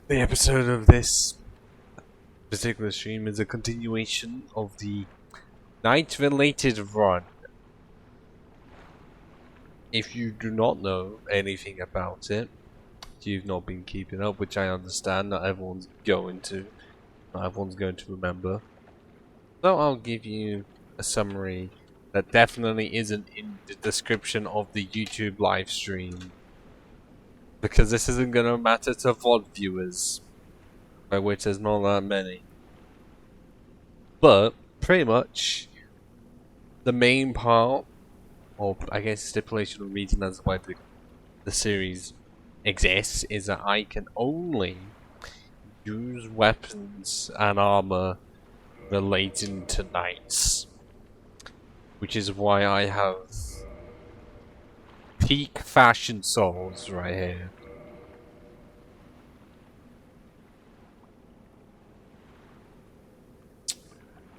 The episode of this particular stream is a continuation of the Knight-related run. If you do not know anything about it, you've not been keeping up, which I understand, not everyone's going to remember. So I'll give you a summary that definitely isn't in the description of the YouTube live stream. Because this isn't gonna matter to VOD viewers, by which there's not that many. But, pretty much, the main part, or I guess stipulation of reason as why the series exists, is that I can only use weapons and armor relating to knights. Which is why I have peak fashion souls right here.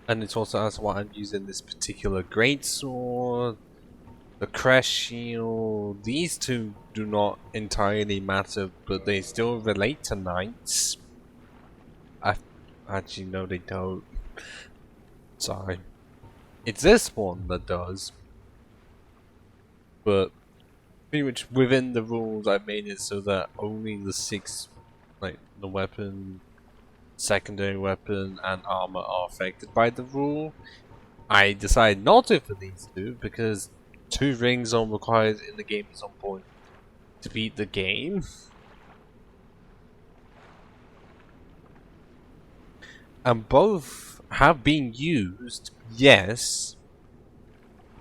And it's also as why I'm using this particular greatsword, the crest shield. These two do not entirely matter, but they still relate to knights. Actually, no, they don't. Sorry. It's this one that does. But pretty much within the rules, I made it so that only the six, like the weapon, secondary weapon, and armor are affected by the rule. I decided not to for these two because 2 rings are required in the game at some point to beat the game. And both have been used, yes.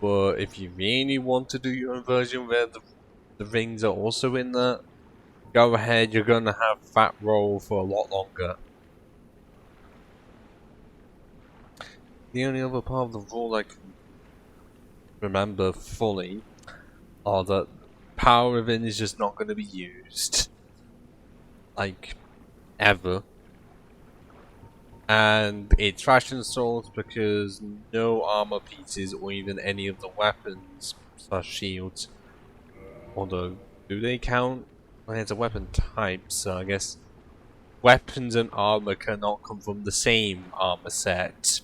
But if you really want to do your own version where the rings are also in there, go ahead, you're gonna have fat roll for a lot longer. The only other part of the rule I can remember fully are that power within is just not going to be used. Like, ever. And it's fashion souls because no armor pieces or even any of the weapons / shields. Although, do they count? Well, it's a weapon type, so I guess weapons and armor cannot come from the same armor set.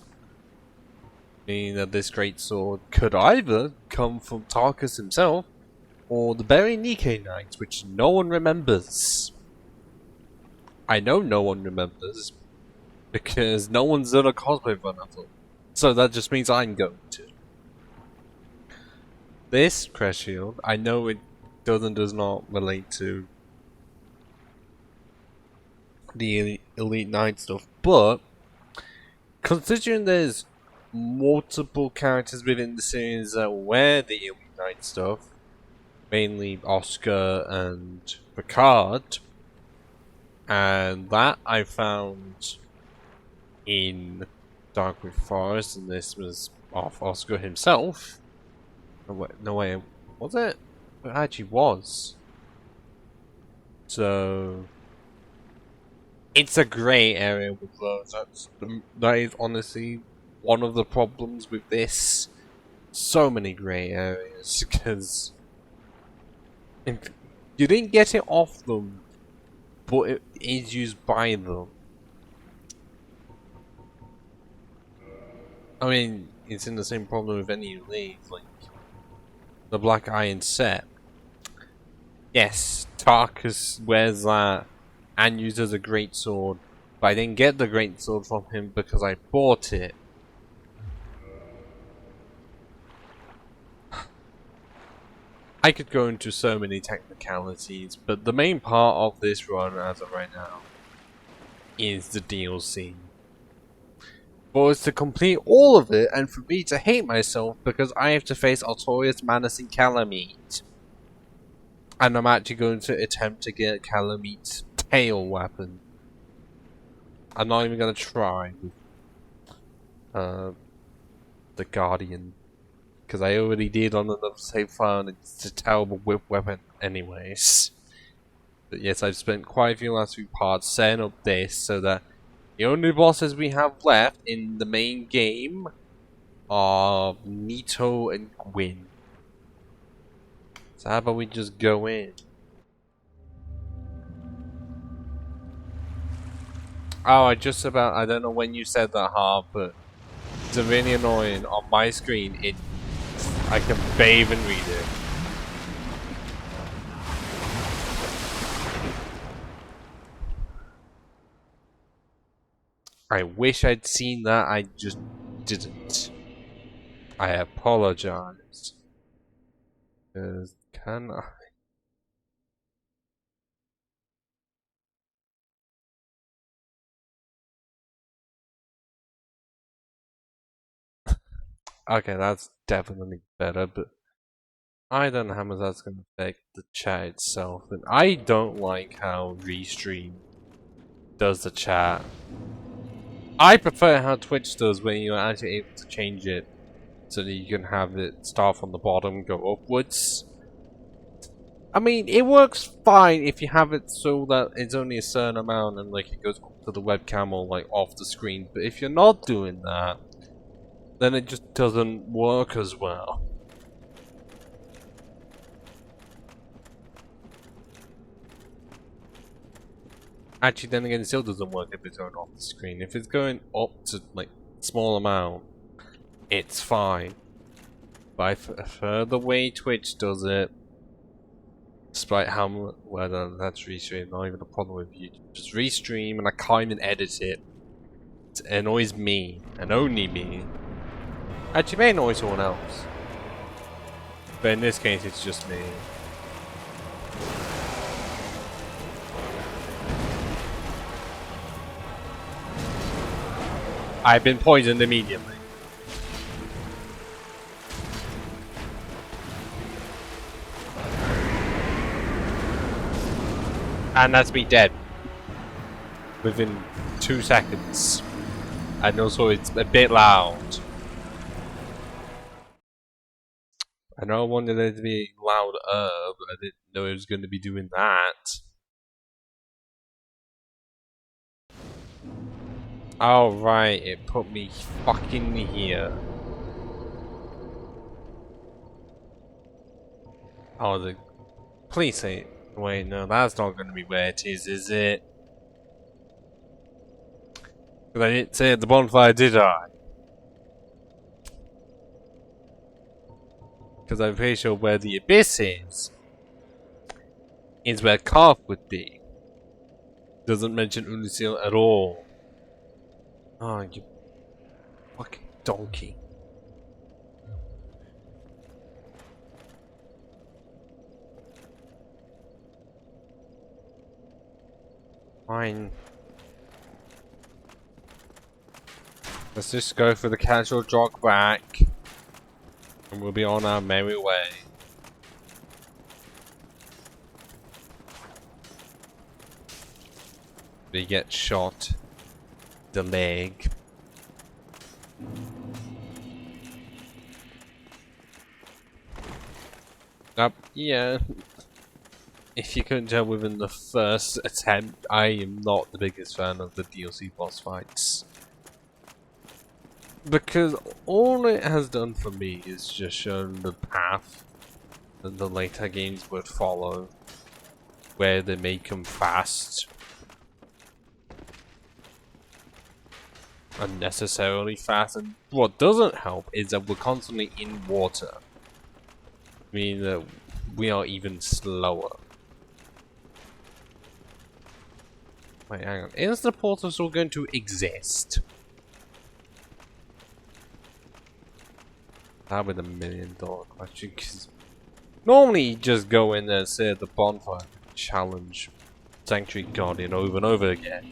Meaning that this great sword could either come from Tarkus himself, or the Berenike Knights, which no one remembers. I know no one remembers, because no one's done a cosplay run of them. So that just means I'm going to. This crest shield, I know it does not relate to the Elite Knight stuff, but considering there's multiple characters within the series that wear the Elite Knight stuff, mainly Oscar and Picard, and that I found in Darkwood Forest, and this was off Oscar himself. No way, was it? It actually was. So it's a grey area with those. That is honestly one of the problems with this. So many grey areas because you didn't get it off them, but it is used by them. I mean, it's in the same problem with any Elite, like the Black Iron set. Yes, Tarkus wears that and uses a greatsword, but I didn't get the greatsword from him because I bought it. I could go into so many technicalities, but the main part of this run as of right now is the DLC. For us to complete all of it and for me to hate myself because I have to face Artorias, Manus, and Calamite. And I'm actually going to attempt to get Calamite's tail weapon. I'm not even going to try with the Guardian. Because I already did on another save file and it's a terrible whip weapon anyways. But yes, I've spent quite a few last few parts setting up this so that the only bosses we have left in the main game are Nito and Gwyn. So how about we just go in? Oh, I don't know when you said that, Harp, but it's really annoying. On my screen, I can bathe and read it. I wish I'd seen that, I just didn't. I apologize. Can I? Okay, that's definitely better, but I don't know how much that's going to affect the chat itself. And I don't like how Restream does the chat. I prefer how Twitch does when you're actually able to change it so that you can have it start from the bottom, go upwards. I mean, it works fine if you have it so that it's only a certain amount and like it goes up to the webcam or like off the screen. But if you're not doing that, then it just doesn't work as well. Actually, then again, it still doesn't work if it's going off the screen. If it's going up to like small amount, it's fine. But I prefer the way Twitch does it. Despite how whether that's restream, not even a problem with YouTube. Just restream and I can't even edit it. It annoys me and only me. Actually, it may annoy someone else, but in this case, it's just me. I've been poisoned immediately. And that's me dead. Within 2 seconds. And also it's a bit loud. I know I wanted it to be louder, but I didn't know it was going to be doing that. Oh right, it put me fucking here. Oh, please say... Wait, no, that's not going to be where it is it? Because I didn't say at the bonfire, did I? Because I'm pretty sure where the abyss is where Carp would be. Doesn't mention Unasil at all. Oh, you fucking donkey. Fine. Let's just go for the casual jog back. And we'll be on our merry way. We get shot. The leg. Yeah. If you couldn't tell within the first attempt, I am not the biggest fan of the DLC boss fights. Because all it has done for me is just shown the path that the later games would follow, where they make them fast. Unnecessarily fast, and what doesn't help is that we're constantly in water. Meaning that we are even slower. Wait, hang on. Is the portal still going to exist? That would be the $1 million question, because normally you just go in there and say at the bonfire, challenge Sanctuary Guardian over and over again.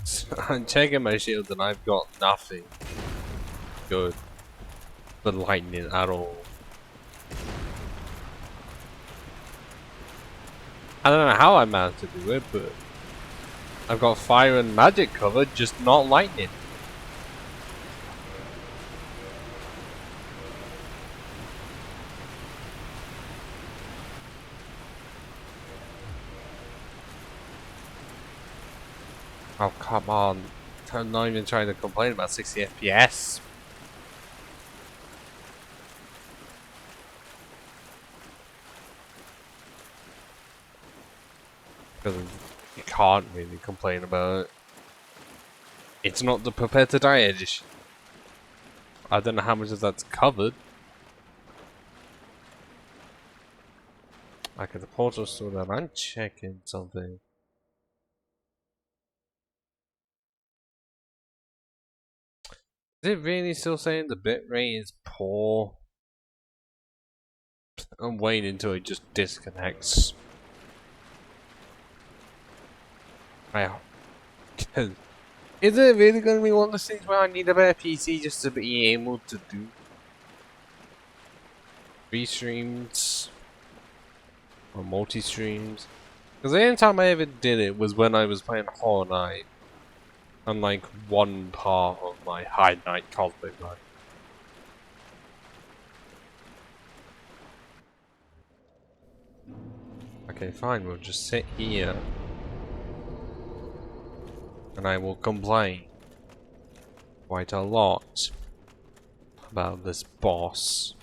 So I'm checking my shield and I've got nothing good for lightning at all. I don't know how I managed to do it, but I've got fire and magic covered, just not lightning. Oh, come on. I'm not even trying to complain about 60 FPS. Because you can't really complain about it. It's not the Prepared to Die edition. I don't know how much of that's covered. Like at the portal store that I'm checking something. Is it really still saying the bitrate is poor? I'm waiting until it just disconnects. Is it really going to be one of those things where I need a better PC just to be able to do restreams or multi-streams? Because the only time I ever did it was when I was playing Hollow Knight on like one part of my High Knight cosplay run. Okay, fine, we'll just sit here and I will complain quite a lot about this boss.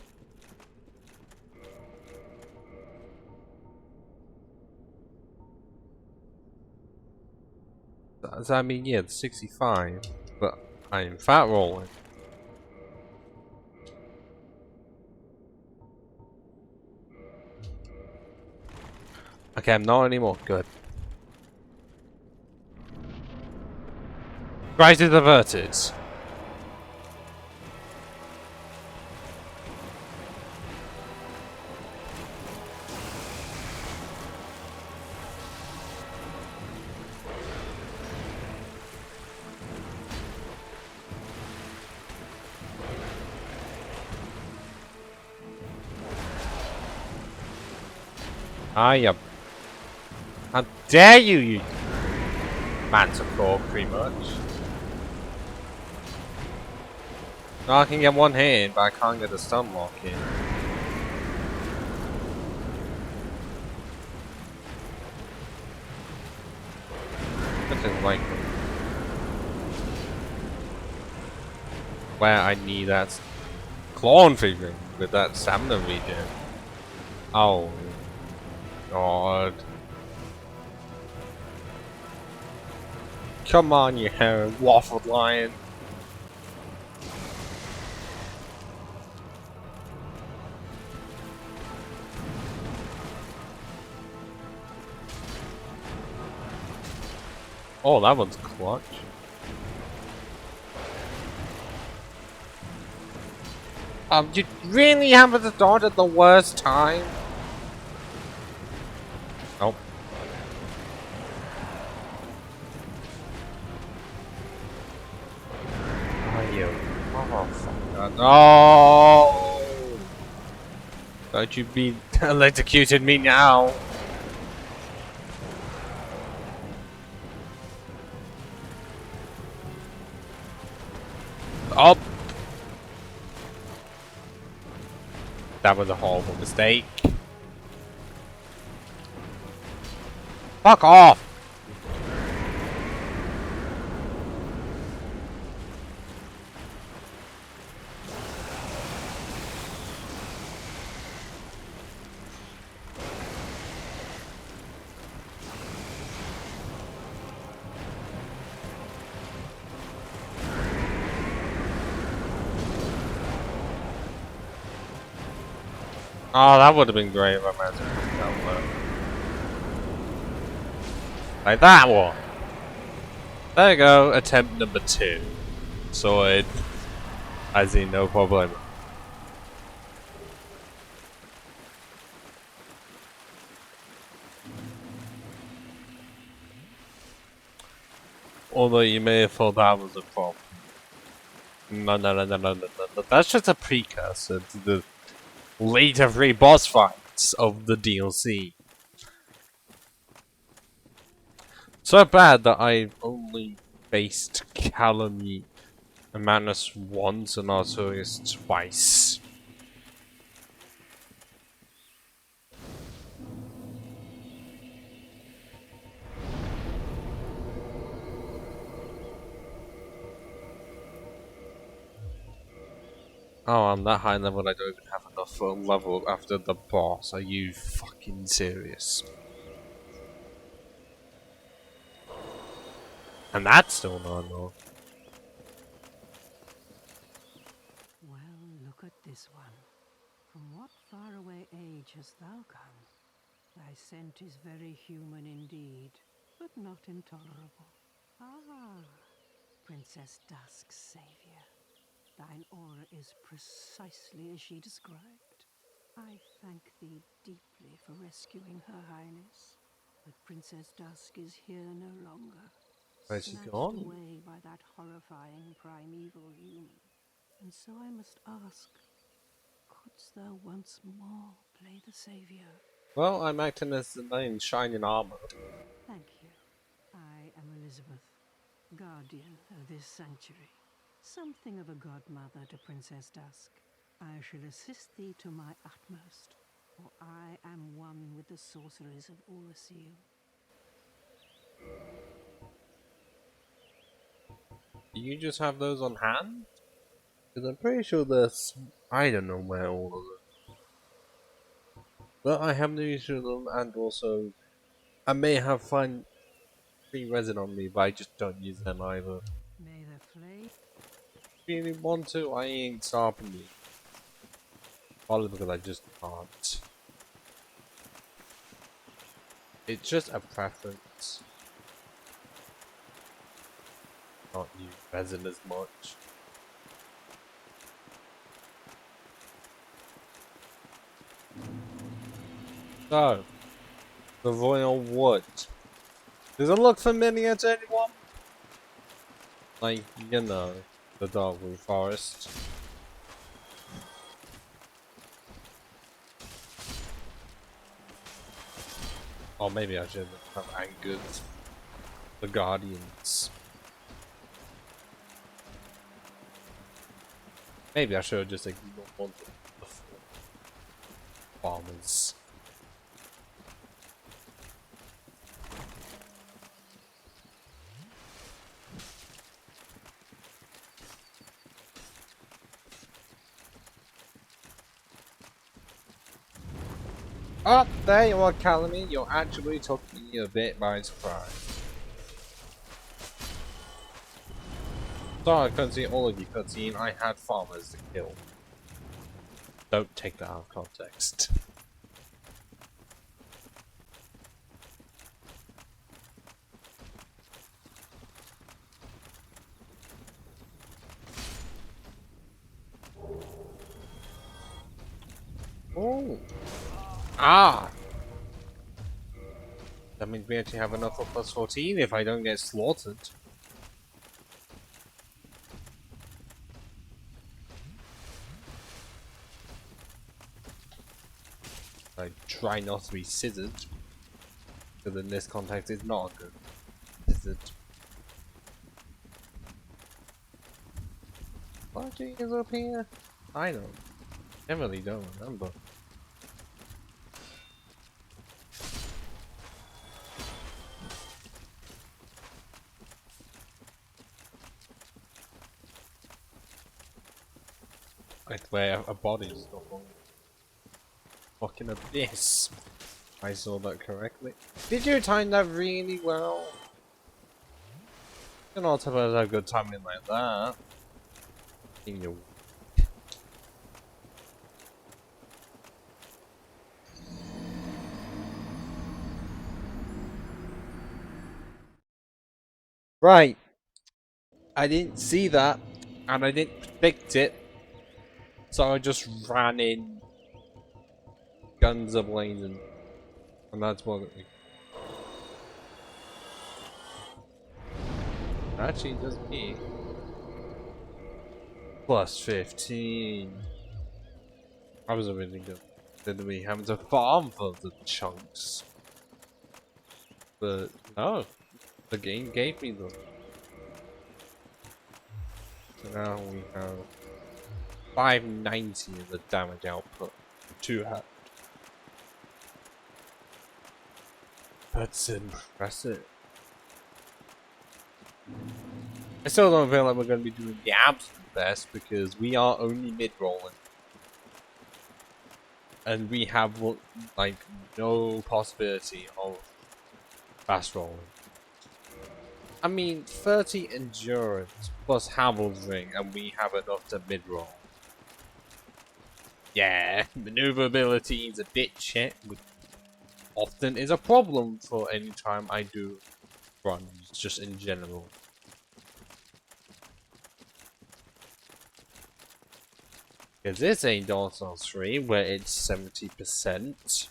Does that mean, yeah, it's 65, but I'm fat rolling. Okay, I'm not anymore. Good. Crisis averted. How dare you, you manticore, pretty much. No, I can get one hit, but I can't get a stun lock in. This is like where I need that clone figuring with that stamina regen. Oh God. Come on, you waffled lion. Oh, that one's clutch. You really haven't to dodge at the worst time? Nope. Are you? Motherfucker. No! Don't you be electrocuted me now. Oh! That was a horrible mistake. Fuck off! Oh, that would have been great if I managed to put that one. Like that one. There you go, attempt number 2. Sorted. I see no problem. Although you may have thought that was a problem. No. That's just a precursor to the later 3 boss fights of the DLC. So bad that I've only faced Calamite and Manus once and Artorias twice. Oh, I'm that high level I don't even have enough level after the boss. Are you fucking serious? And that's still not enough. Well, look at this one. From what faraway age hast thou come? Thy scent is very human indeed, but not intolerable. Ah, Princess Dusk's savior. Thine aura is precisely as she described. I thank thee deeply for rescuing Her Highness. But Princess Dusk is here no longer, Where's she snatched gone? away by that horrifying primeval human. And so I must ask, couldst thou once more play the savior? Well, I'm acting as the main shining armor. Thank you. I am Elizabeth, guardian of this sanctuary. Something of a godmother to Princess Dusk. I shall assist thee to my utmost, for I am one with the sorceries of Urasil. Do you just have those on hand? Because I'm pretty sure there's... I don't know where all of them. But I have no issue with them, and also... I may have fun free resin on me, but I just don't use them either. May the flame... Really want to, I ain't stopping you. Probably because I just can't. It's just a preference. Not use resin as much. So, the Royal Wood. Does it look familiar to anyone? Like, you know, the Dogwood Forest. Or maybe I should have angered the Guardians. Maybe I should have just ignored the farmers. Oh, there you are, Calamy. You actually took me a bit by surprise. Sorry I couldn't see all of you cutscene. I had farmers to kill. Don't take that out of context. Oh. Ah! That means we actually have enough for plus 14 if I don't get slaughtered. I try not to be scissored. Because in this context it's not good. Scissored. What is up here? I don't. I really don't remember. Like where a body's not on. Fucking abyss. I saw that correctly. Did you time that really well? You're not supposed to have good timing like that. In your... Right. I didn't see that, and I didn't predict it, so I just ran in, guns a-blazing, and that's what it actually does me. Plus 15. I was really good. Did we having to farm for the chunks? But no, the game gave me them. So now we have 590 of the damage output. 2 hat. That's impressive. I still don't feel like we're going to be doing the absolute best because we are only mid-rolling. And we have like no possibility of fast rolling. I mean, 30 endurance plus Havel's ring, and we have enough to mid-roll. Yeah, maneuverability is a bit shit, which often is a problem for any time I do runs, just in general. Because this ain't Dark Souls 3, where it's 70%.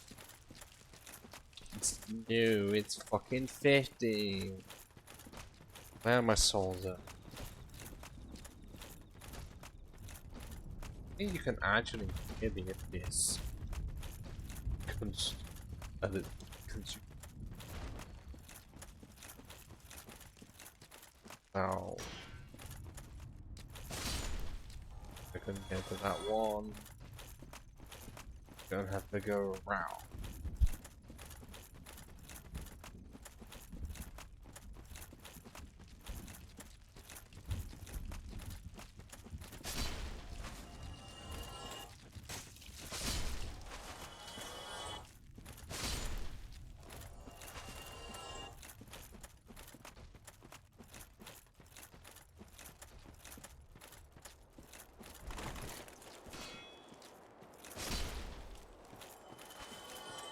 It's new, it's fucking 50. Where are my souls at? I think you can actually maybe get this. Now, I couldn't get to that one. Gonna have to go around.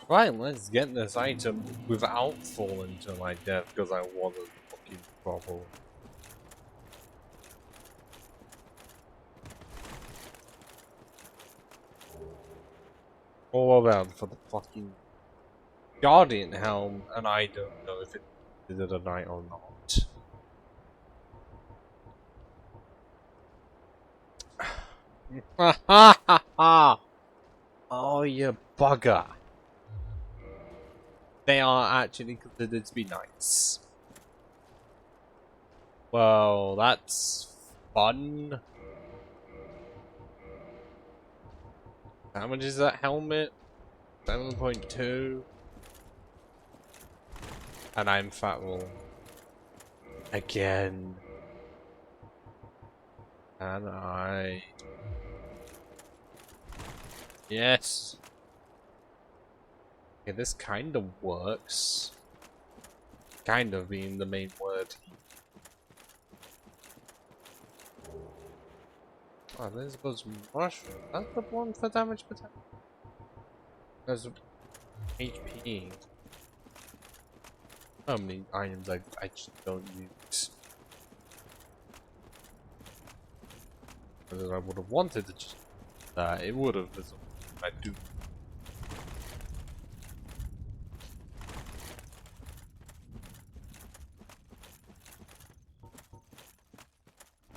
Right, let's get this item without falling to my death because I wasn't fucking proper. All about for the fucking Guardian helm, and I don't know if it is it a knight or not. Ha ha ha ha! Oh, you bugger! They are actually considered to be knights. Well, that's fun. How much is that helmet? 7.2. And I'm fat roll. Again. And I... Yes! Okay, this kind of works. Kind of being the main word. Oh, this goes mushroom. That's the one for damage potential. There's HP. How many items I just don't use. Because I would have wanted to just... it would have, I do.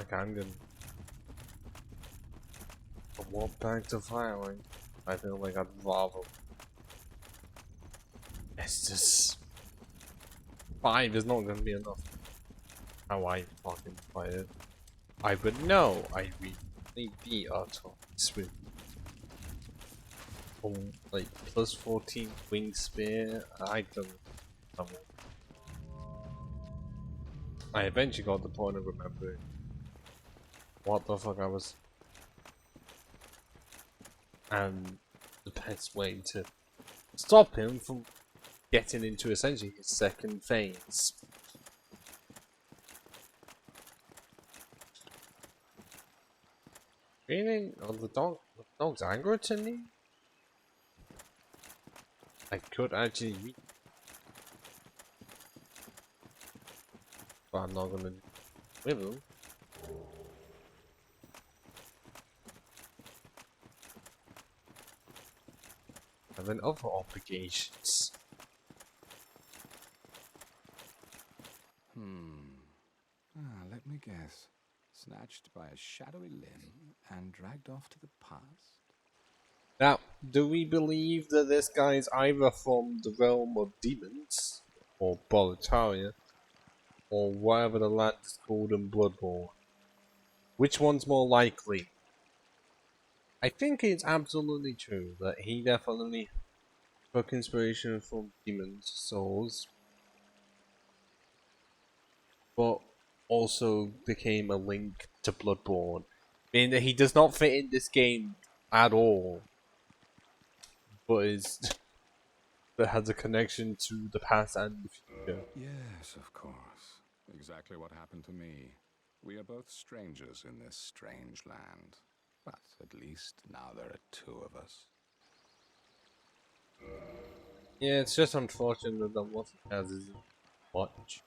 Okay, I'm gonna walk back to firing. I feel like I'd rather. It's just 5 is not gonna be enough. How I fucking play it. I would know I really beat Artois with like plus 14 wing spear. I don't know. I eventually got the point of remembering what the fuck I was, and the best way to stop him from getting into essentially his second phase. Really? Oh, the dog's angry to me? I could actually read, but I'm not gonna with him. And then other obligations. Let me guess. Snatched by a shadowy limb and dragged off to the past? Now, do we believe that this guy is either from the realm of demons, or Boletaria, or whatever the land is called in Bloodborne? Which one's more likely? I think it's absolutely true that he definitely took inspiration from demons' souls, but also became a link to Bloodborne, meaning that he does not fit in this game at all, but is that has a connection to the past and the future. Yes, of course. Exactly what happened to me. We are both strangers in this strange land. But at least now there are two of us. Yeah, it's just unfortunate that what it has isn't much.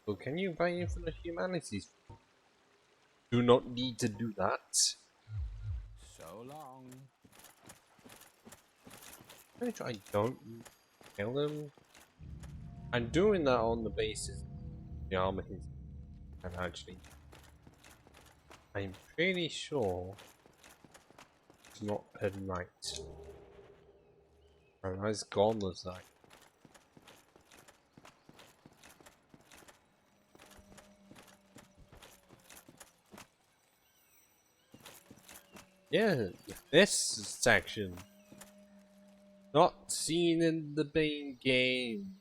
So can you buy infinite humanities? Do not need to do that. So long. Pretty sure I don't kill him. I'm doing that on the basis the armor can actually. I'm pretty sure it's not a knight. And that's Gauntlets knight. Yeah, this section not seen in the main game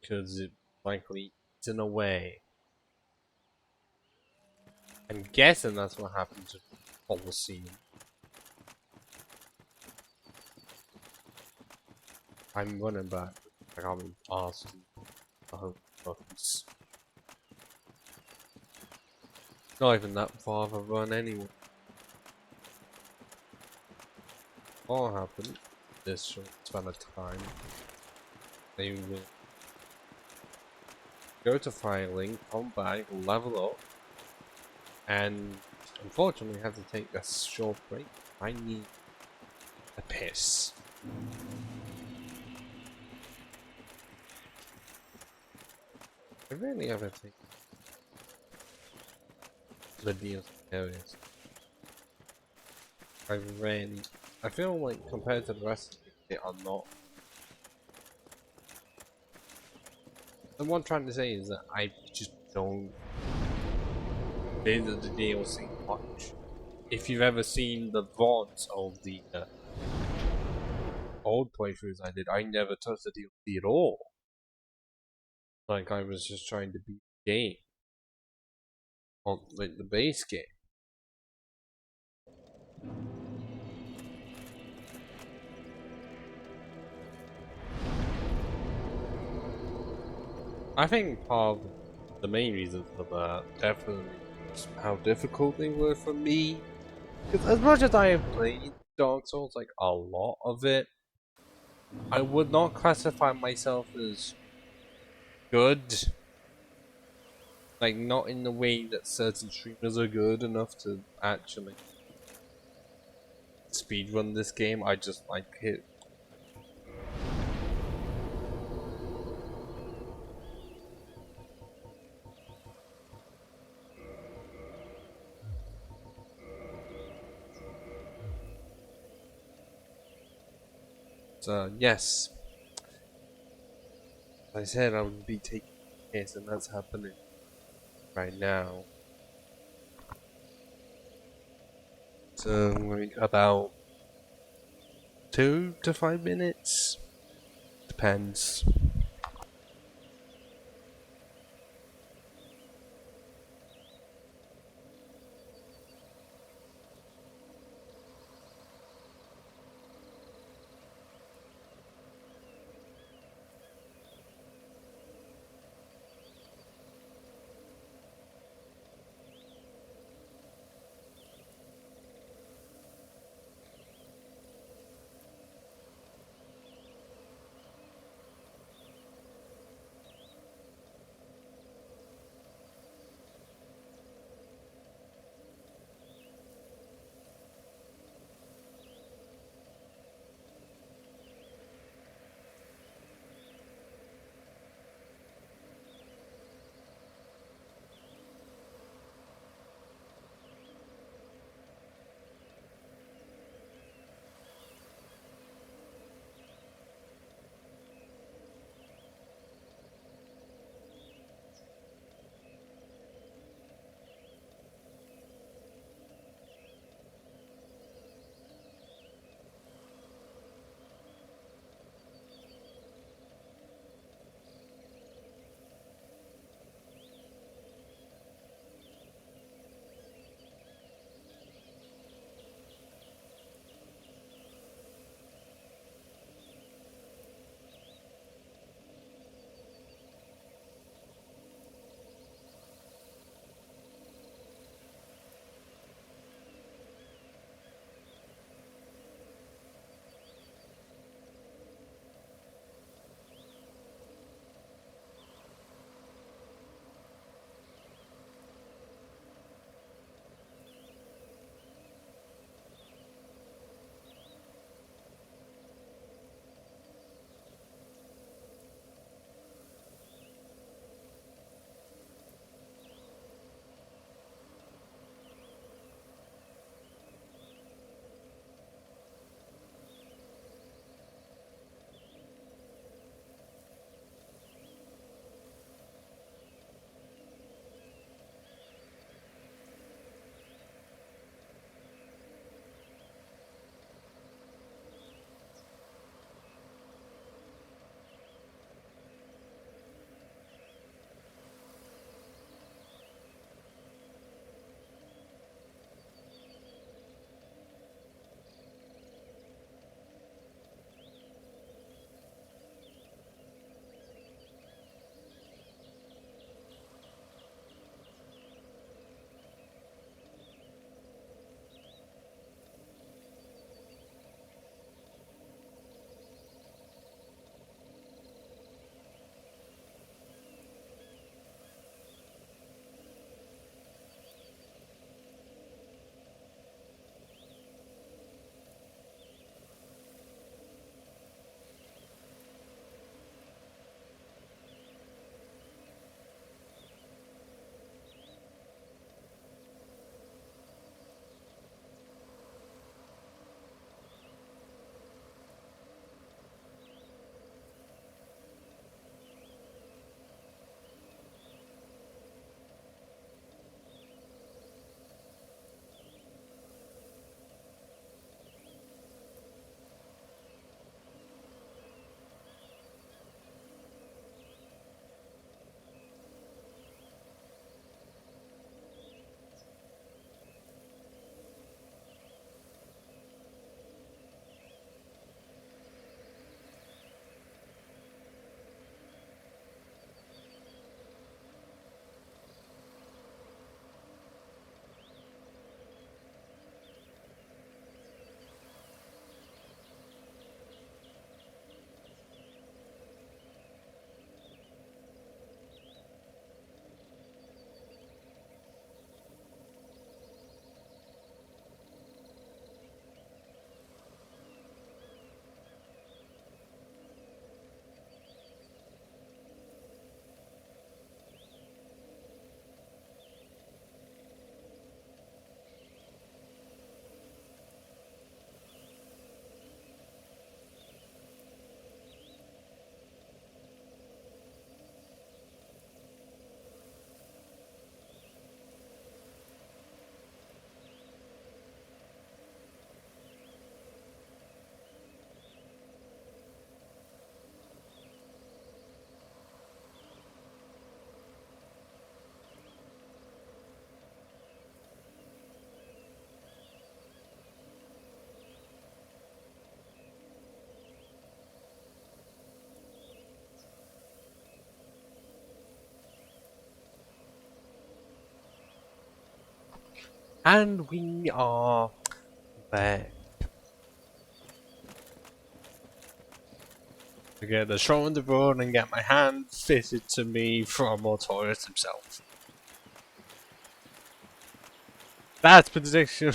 because it likely eaten away. I'm guessing that's what happened to Colosseum. I'm running back. I can't be asked. I hope buttons. Not even that far of a run anyway. What happened this short span of time? They will go to filing, come back, level up, and unfortunately have to take a short break. I need a piss. I really have to take the deals areas. I feel like compared to the rest of the game, they are not. And what I'm trying to say is that I just don't bid the DLC much. If you've ever seen the VODs of the old playthroughs I did, I never touched the DLC at all. Like I was just trying to beat the game on like the base game. I think part of the main reason for that definitely was how difficult they were for me. Because as much as I have played Dark Souls, like a lot of it, I would not classify myself as good. Like not in the way that certain streamers are good enough to actually speedrun this game. I just like it. So yes, as I said I would be taking a piss, and that's happening right now. So like about 2 to 5 minutes, depends. And we are back. To get the show on the road and get my hand fitted to me from Mortorius himself. That's prediction.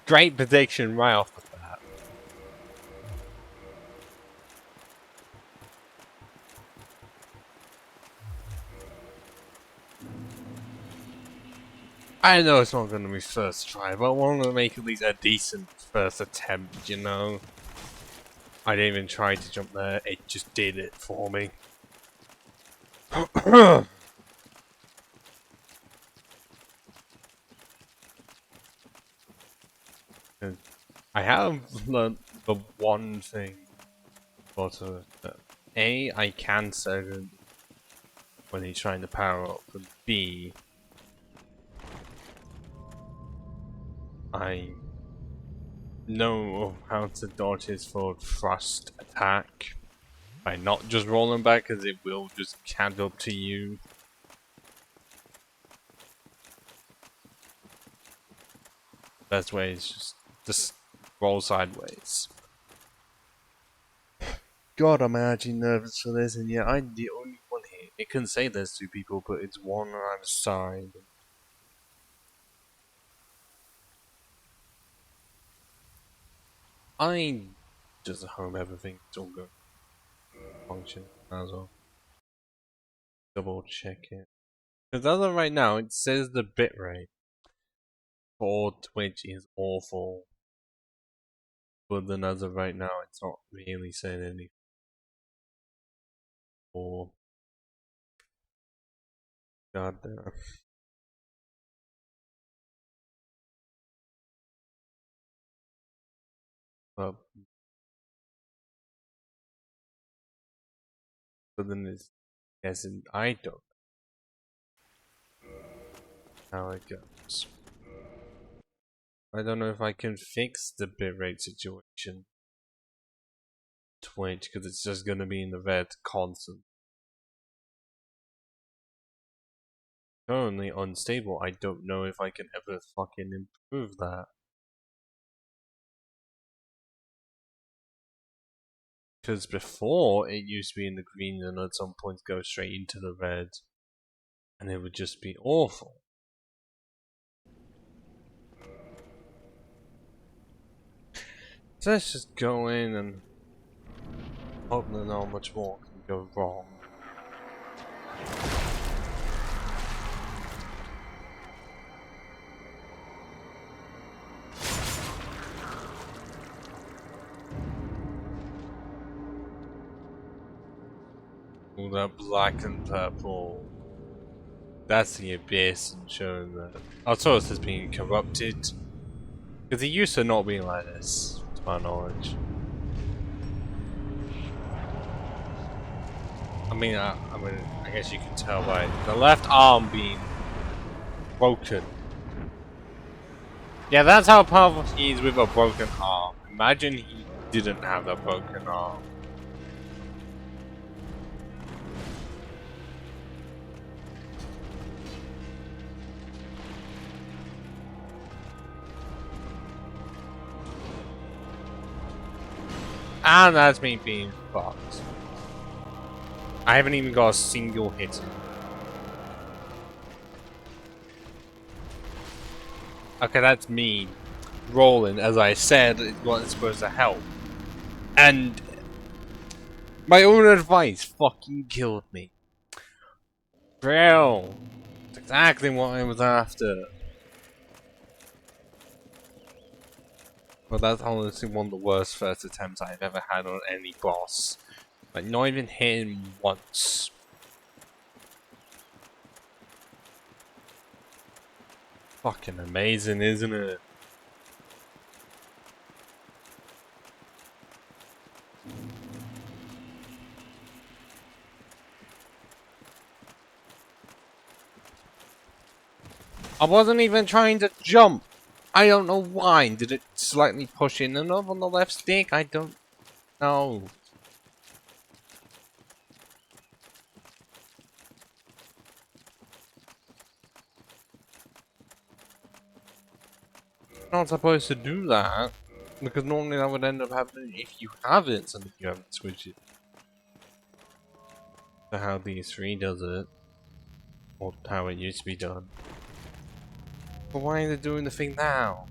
Great prediction right off the bat. I know it's not going to be first try, but I want to make at least a decent first attempt, you know? I didn't even try to jump there, it just did it for me. I have learned the one thing about A, I can second when he's trying to power up, and B, I know how to dodge his forward thrust attack by not just rolling back, because it will just catch up to you. Best way is just roll sideways. God, I'm actually nervous for this, and yet I'm the only one here. It can say there's two people, but it's one, and I'm sorry. I just hope everything's all good. Function as well. Double check it. Because as of right now, it says the bitrate for Twitch is awful. But then as of right now, it's not really saying anything. Or God damn. But then it's guessing I don't know how it goes. I don't know if I can fix the bitrate situation. Twitch, because it's just gonna be in the red constant. Currently unstable, I don't know if I can ever fucking improve that. Because before, it used to be in the green and at some point go straight into the red. And it would just be awful. So let's just go in and hope that not much more can go wrong. All that black and purple. That's the abyss and showing that Artoris has been corrupted. Because he used to not be like this, to my knowledge. I guess you can tell by the left arm being broken. Yeah, that's how powerful he is with a broken arm. Imagine he didn't have a broken arm. And that's me being fucked. I haven't even got a single hit in. Okay, that's me rolling, as I said, is what's supposed to help. And my own advice fucking killed me. Bro, that's exactly what I was after. But that's honestly one of the worst first attempts I've ever had on any boss. Like, not even hitting once. Fucking amazing, isn't it? I wasn't even trying to jump. I don't know why. Did it slightly push in enough on the left stick? I don't know. Not supposed to do that. Because normally that would end up happening if you have it, so that you haven't switched it to how D3 does it. Or how it used to be done. But why are they doing the thing now?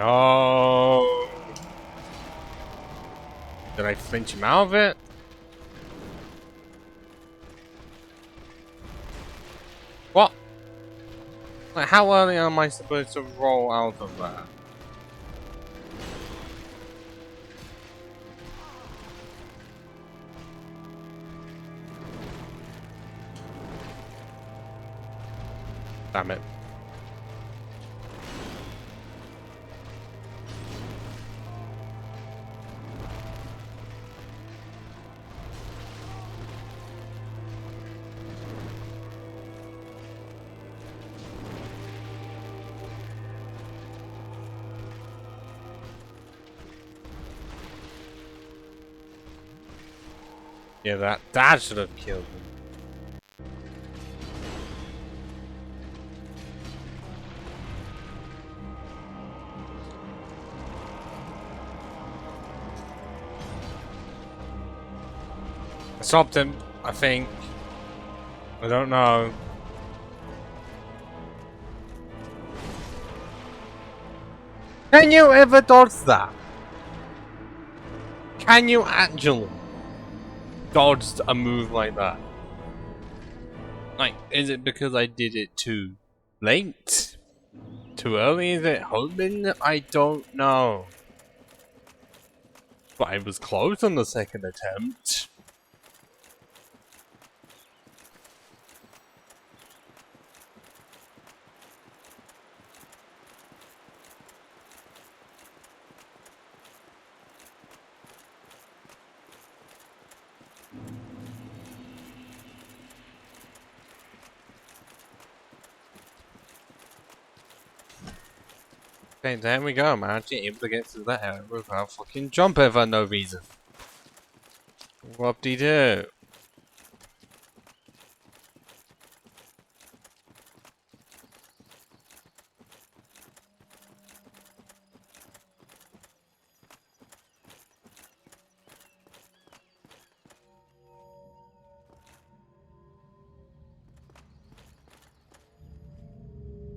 Oh! Did I flinch him out of it? What? Like, how early am I supposed to roll out of that? Damn it. Yeah, that should have killed me. I stopped him, I think. I don't know. Can you ever dodge that? Can you actually dodge a move like that? Like, is it because I did it too late? Too early? Is it hoping? I don't know. But I was close on the second attempt. Okay, there we go. I'm actually able to get through that area without fucking jumping for no reason. Whoop-de-doo.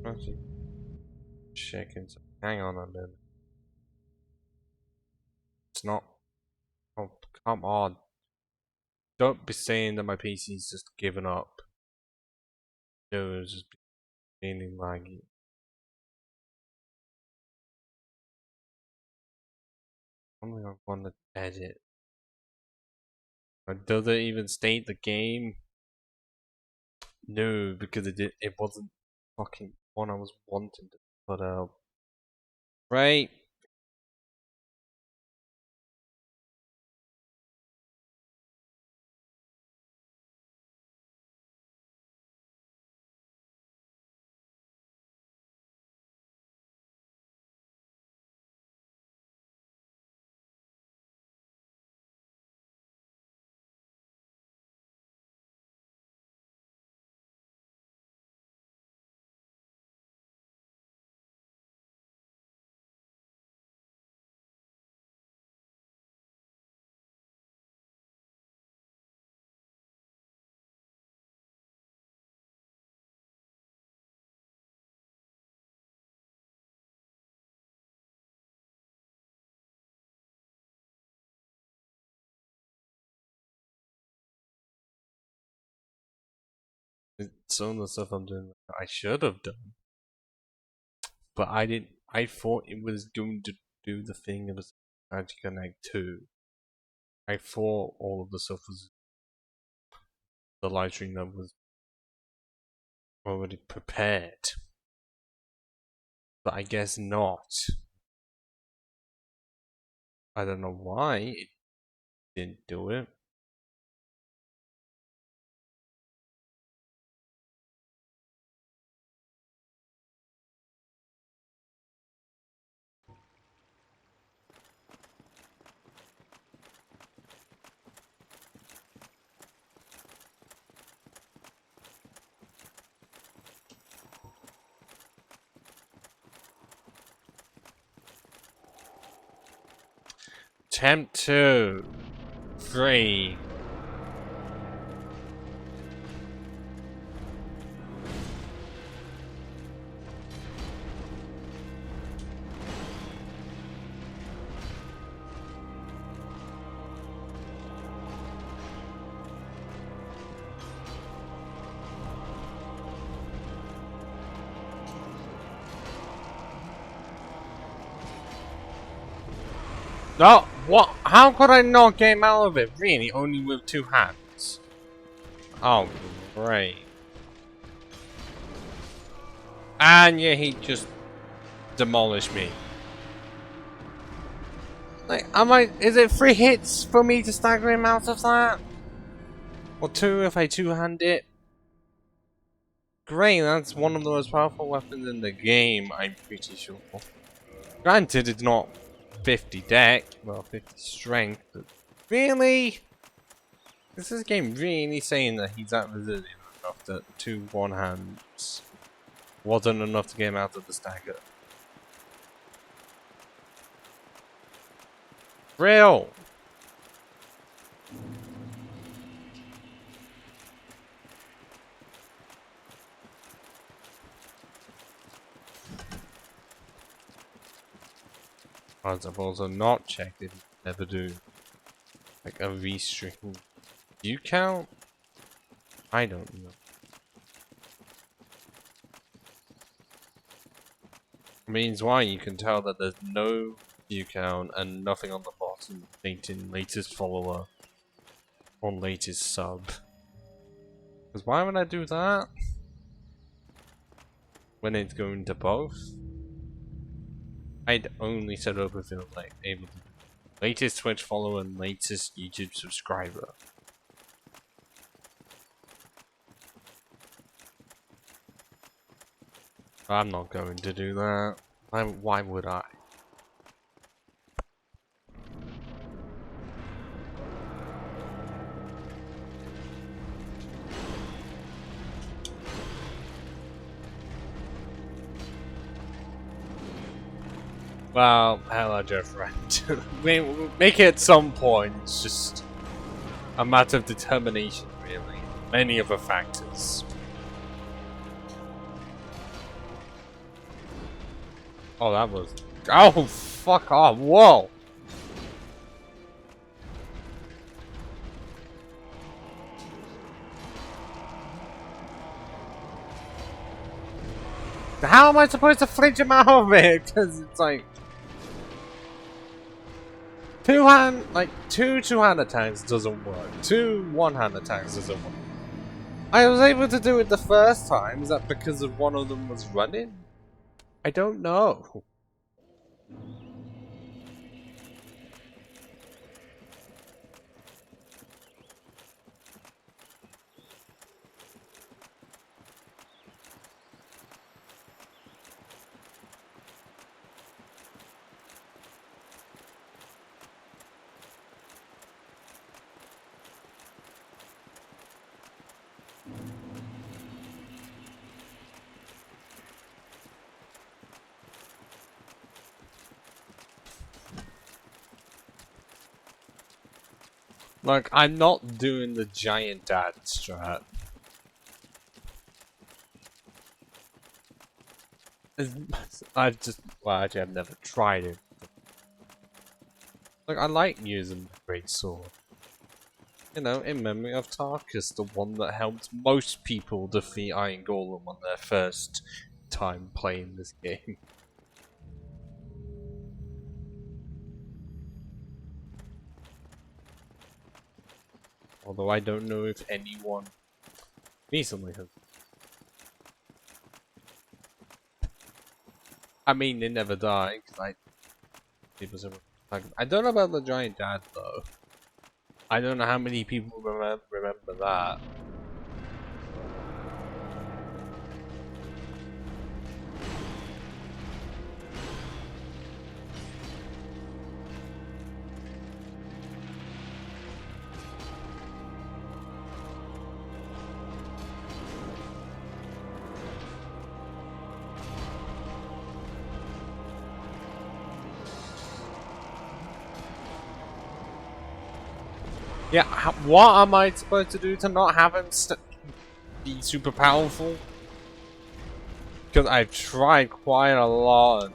Actually, checking. Hang on a minute. It's not. Oh, come on. Don't be saying that my PC's just given up. No, it's just being laggy. Something I want to edit. Or does it even state the game? No, because it wasn't fucking one I was wanting to put out. Right? Some of the stuff I'm doing I should have done. but I didn't. I thought it was going to do the thing it was Magic Connect 2. I thought all of the stuff was the live stream that was already prepared, but I guess not. I don't know why it didn't do it. Attempt 2. 3. No, what? How could I not get him out of it? Really, only with 2 hands? Oh, great. And yeah, he just demolished me. Like, is it 3 hits for me to stagger him out of that? Or 2 if I 2-hand it? Great, that's one of the most powerful weapons in the game, I'm pretty sure. Granted, it's not 50 deck, well, 50 strength, but really? Is this game really saying that he's that resilient enough that 2 1-hands wasn't enough to get him out of the stagger? Real! I've also not checked if you ever do like a V-string. Do you count? I don't know. Means why you can tell that there's no view count and nothing on the bottom stating latest follower or latest sub. Because why would I do that when it's going to both? I'd only set up if it was like able to latest Twitch follower and latest YouTube subscriber. I'm not going to do that. Why would I? Well, hello, Jeff. Right. Make it at some point. It's just a matter of determination, really. Many other factors. Oh, that was. Oh, fuck off! Whoa! How am I supposed to flinch him out of it? Because it's like. Two 2-hand attacks doesn't work. 2 1-hand attacks doesn't work. I was able to do it the first time. Is that because of one of them was running? I don't know. Like, I'm not doing the giant dad strat. I've never tried it. Like, I like using the great sword. You know, in memory of Tarkus, the one that helped most people defeat Iron Golem on their first time playing this game. Although I don't know if anyone recently has. I mean, they never die, because I don't know about the giant dad, though. I don't know how many people remember that. Yeah, what am I supposed to do to not have him be super powerful? Because I've tried quite a lot.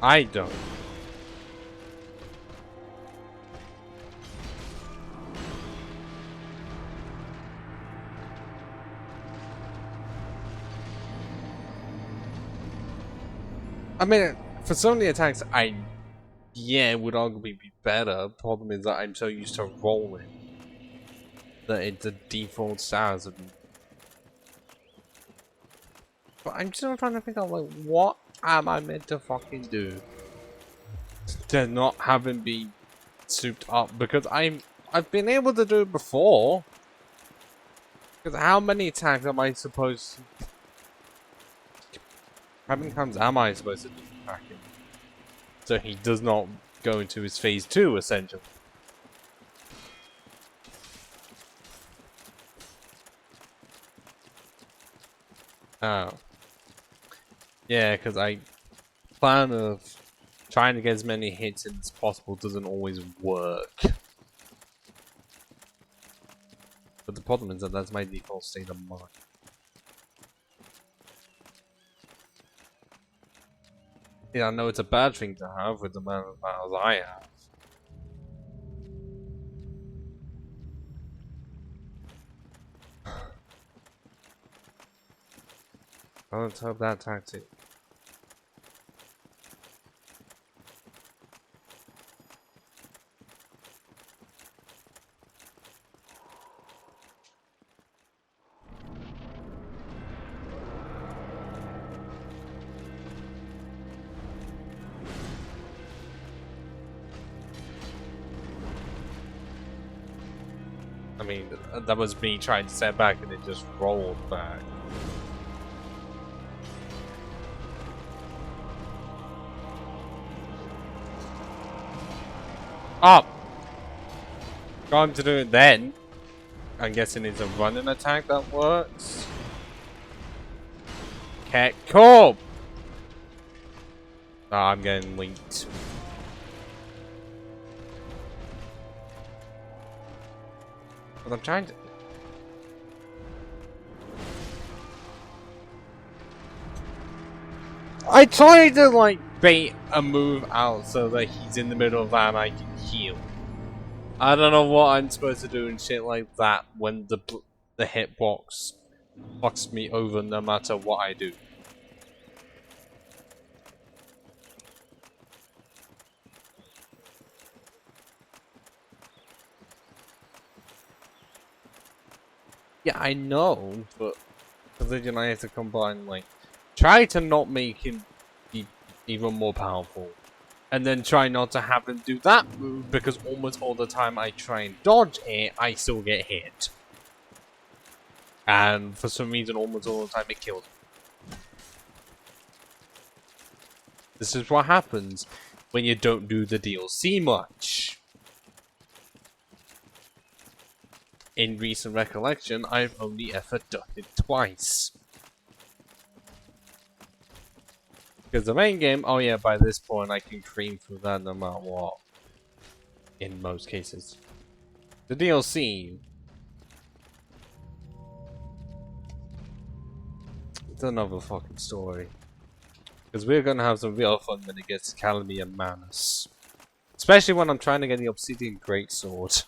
I don't. I mean, for some of the attacks, yeah, it would arguably be better. Problem is that I'm so used to rolling that it's a default status of me. But I'm still trying to think of like, what am I meant to fucking do to not have him be souped up? Because I've been able to do it before. Because how many attacks am I supposed to... How many times am I supposed to do attacking? So he does not go into his phase 2, essentially. Oh. Yeah, because I plan of trying to get as many hits in as possible doesn't always work. But the problem is that that's my default state of mind. Yeah, I know it's a bad thing to have with the amount of battles I have. Let's hope that tactic. I mean, that was me trying to set back and it just rolled back. Up! Going to do it then. I'm guessing it's a running attack that works. Okay, cool! Oh, I'm getting linked. But I'm trying to... I tried to, like, bait a move out so that he's in the middle of that and I can heal. I don't know what I'm supposed to do and shit like that when the hitbox fucks me over no matter what I do. Yeah, I know, but then I have to combine, like, try to not make him be even more powerful. And then try not to have him do that move, because almost all the time I try and dodge it, I still get hit. And for some reason, almost all the time it kills me. This is what happens when you don't do the DLC much. In recent recollection, I've only ever done it twice. Because the main game, oh yeah, by this point I can cream through that no matter what. In most cases. The DLC, it's another fucking story. Because we're gonna have some real fun when it gets to Calamy and Manus. Especially when I'm trying to get the Obsidian Greatsword.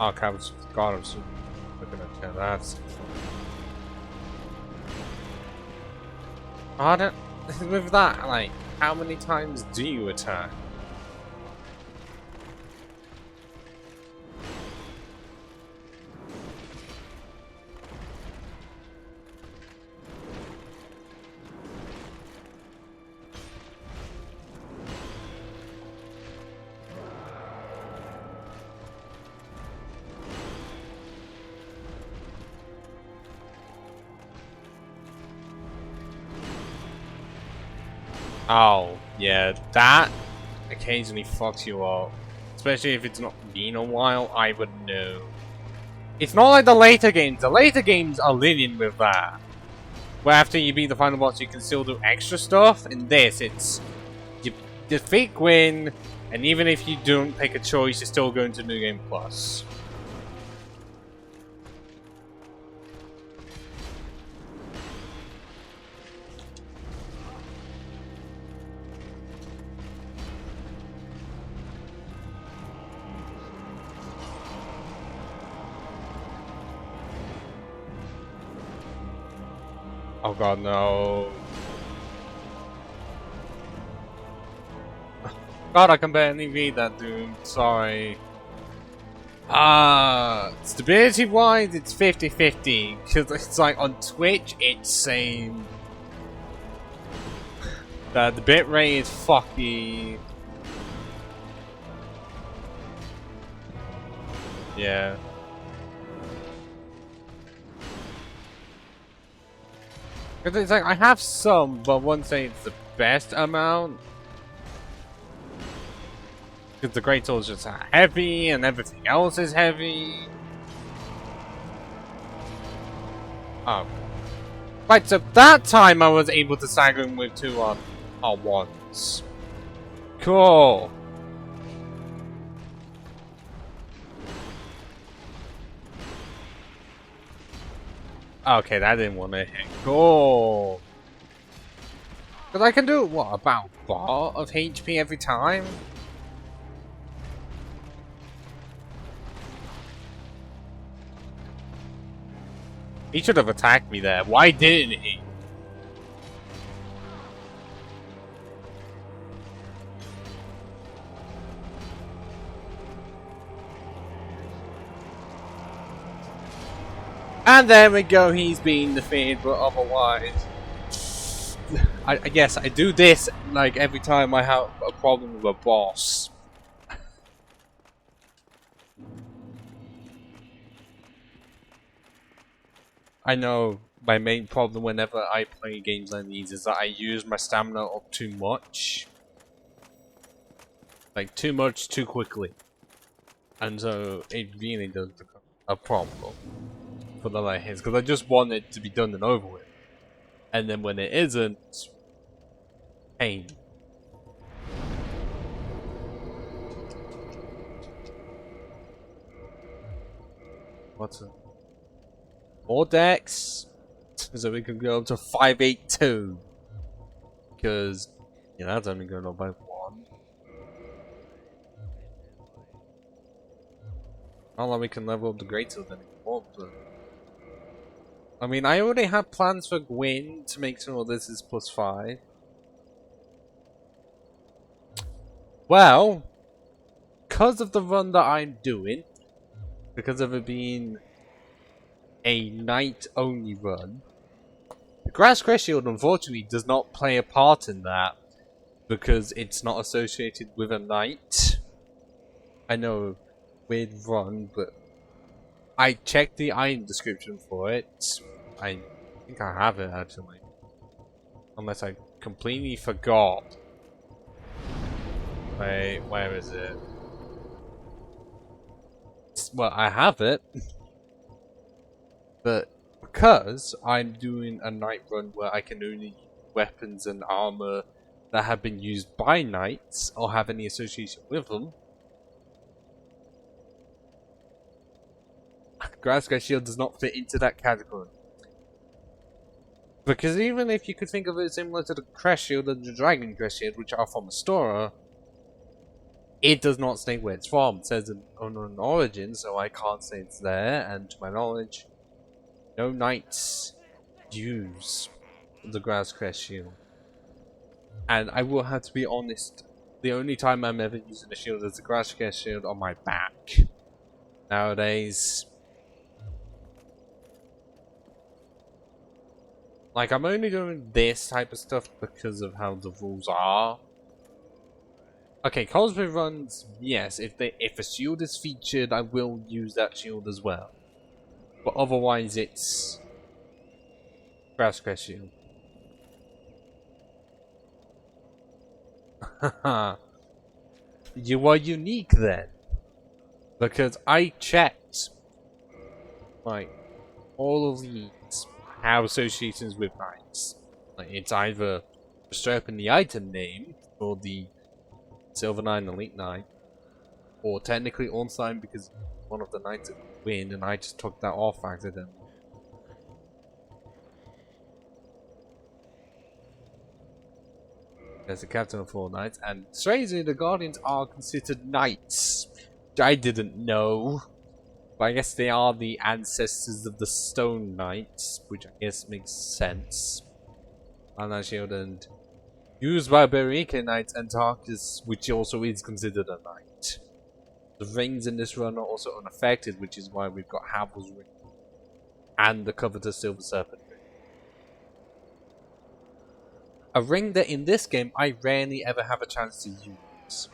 archives. God, I was looking at that. I don't. With that, like, how many times do you attack? Oh, yeah, that occasionally fucks you up. Especially if it's not been a while, I would know. It's not like the later games. The later games are lenient with that. Where after you beat the final boss, you can still do extra stuff. In this, it's... You defeat Gwyn, and even if you don't pick a choice, you're still going to New Game Plus. Oh god, no. God, I can barely read that, dude. Sorry. Stability wise, it's 50-50. Because it's like on Twitch, it's saying that the bitrate is fucky. Yeah. Because it's like, I have some, but one saying it's the best amount. Because the Great Swords just are heavy, and everything else is heavy. Oh. Right, so that time I was able to stagger him with 2 on ones. Cool. Okay, that didn't want to hit. Cool. Because I can do, what, about a bar of HP every time? He should have attacked me there. Why didn't he? And there we go, he's being defeated, but otherwise... I guess I do this, like, every time I have a problem with a boss. I know my main problem whenever I play games like these is that I use my stamina up too much. Like, too much, too quickly. And so, it really does become a problem for the light hits, because I just want it to be done and over with. And then when it isn't, pain. What's it? More decks, so we can go up to 582. Because, yeah, that's only going up by 1. Not like we can level up the Great Sword anymore, but... I mean, I already have plans for Gwyn to make sure this is +5. Well, because of the run that I'm doing, because of it being a night-only run, the Grass Crest Shield unfortunately does not play a part in that, because it's not associated with a knight. I know, weird run, but I checked the item description for it. I think I have it actually. Unless I completely forgot. Wait, where is it? Well, I have it. But because I'm doing a night run where I can only use weapons and armor that have been used by knights or have any association with them, Grasscare Shield does not fit into that category. Because even if you could think of it similar to the Crest Shield and the Dragon Crest Shield, which are from Astora, it does not state where it's from. It says an unknown origin, so I can't say it's there, and to my knowledge, no knights use the grass crest shield. And I will have to be honest, the only time I'm ever using a shield is the grass crest shield on my back. Nowadays, like, I'm only doing this type of stuff because of how the rules are. Okay, cosplay runs, yes, if a shield is featured, I will use that shield as well. But otherwise, it's grass crest shield. You are unique then, because I checked, like, all of these have associations with knights. Like, it's either straight up in the item name for the Silver Knight and Elite Knight, or technically unsigned because one of the knights win, and I just took that off accidentally. There's the captain of 4 knights, and strangely, the guardians are considered knights, which I didn't know. But I guess they are the ancestors of the stone knights, which I guess makes sense. And that shield and used by Berika Knights and Tarkus, which also is considered a knight. The rings in this run are also unaffected, which is why we've got Havel's ring and the covetous Silver Serpent ring. A ring that in this game I rarely ever have a chance to use.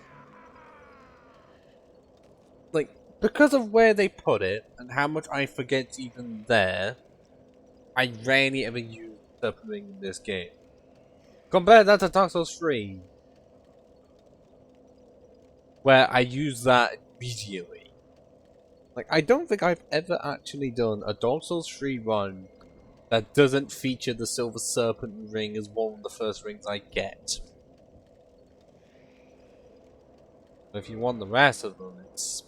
Like, because of where they put it and how much I forget it's even there, I rarely ever use the Serpent ring in this game. Compare that to Dark Souls 3, where I use that immediately. Like, I don't think I've ever actually done a Dark Souls 3 run that doesn't feature the Silver Serpent ring as one of the first rings I get. If you want the rest of them, it's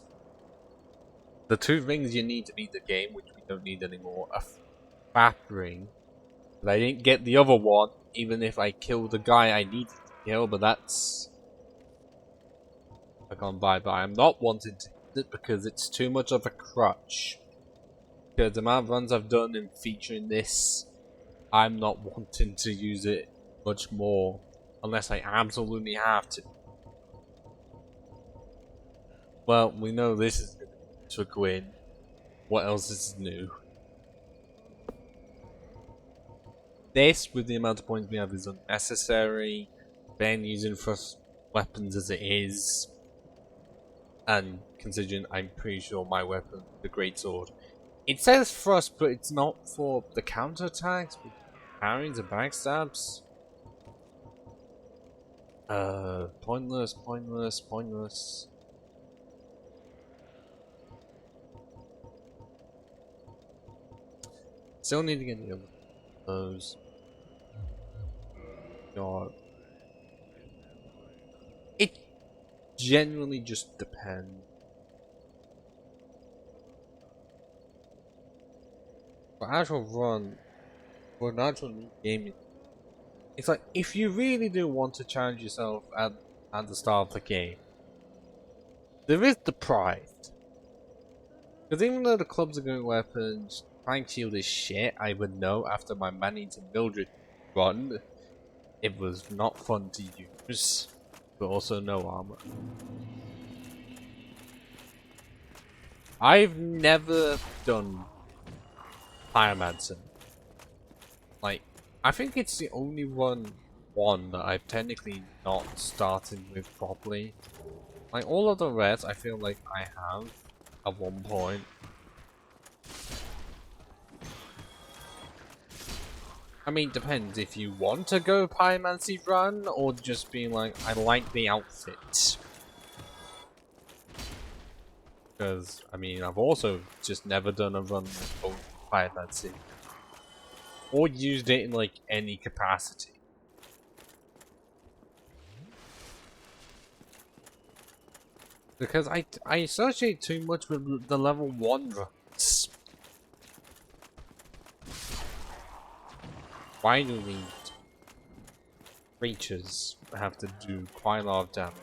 the 2 rings you need to beat the game, which we don't need anymore. A FAP ring, but I didn't get the other one, even if I killed the guy I needed to kill, but that's I can't buy, but I'm not wanting to use it because it's too much of a crutch. Because the amount of runs I've done in featuring this, I'm not wanting to use it much more unless I absolutely have to. Well, we know this is to win. What else is new? This, with the amount of points we have, is unnecessary. Ben using thrust weapons as it is. And considering I'm pretty sure my weapon, the greatsword, it says thrust, but it's not for the counterattacks, but parries and backstabs. Pointless, pointless, pointless. Still need to get the other those. God. It genuinely just depends. For actual run, for an actual game, it's like, if you really do want to challenge yourself at the start of the game, there is the prize. Because even though the clubs are going weapons, Plank Shield is shit, I would know after my Manny to Mildred run. It was not fun to use, but also no armor. I've never done Pyromancer. Like, I think it's the only one that I've technically not started with properly. Like, all of the rest I feel like I have at one point. I mean, depends if you want to go Pyromancy run or just being like, I like the outfit. Because, I mean, I've also just never done a run with Pyromancy. Or used it in, like, any capacity. Because I associate too much with the level 1 runs. Why do these creatures have to do quite a lot of damage?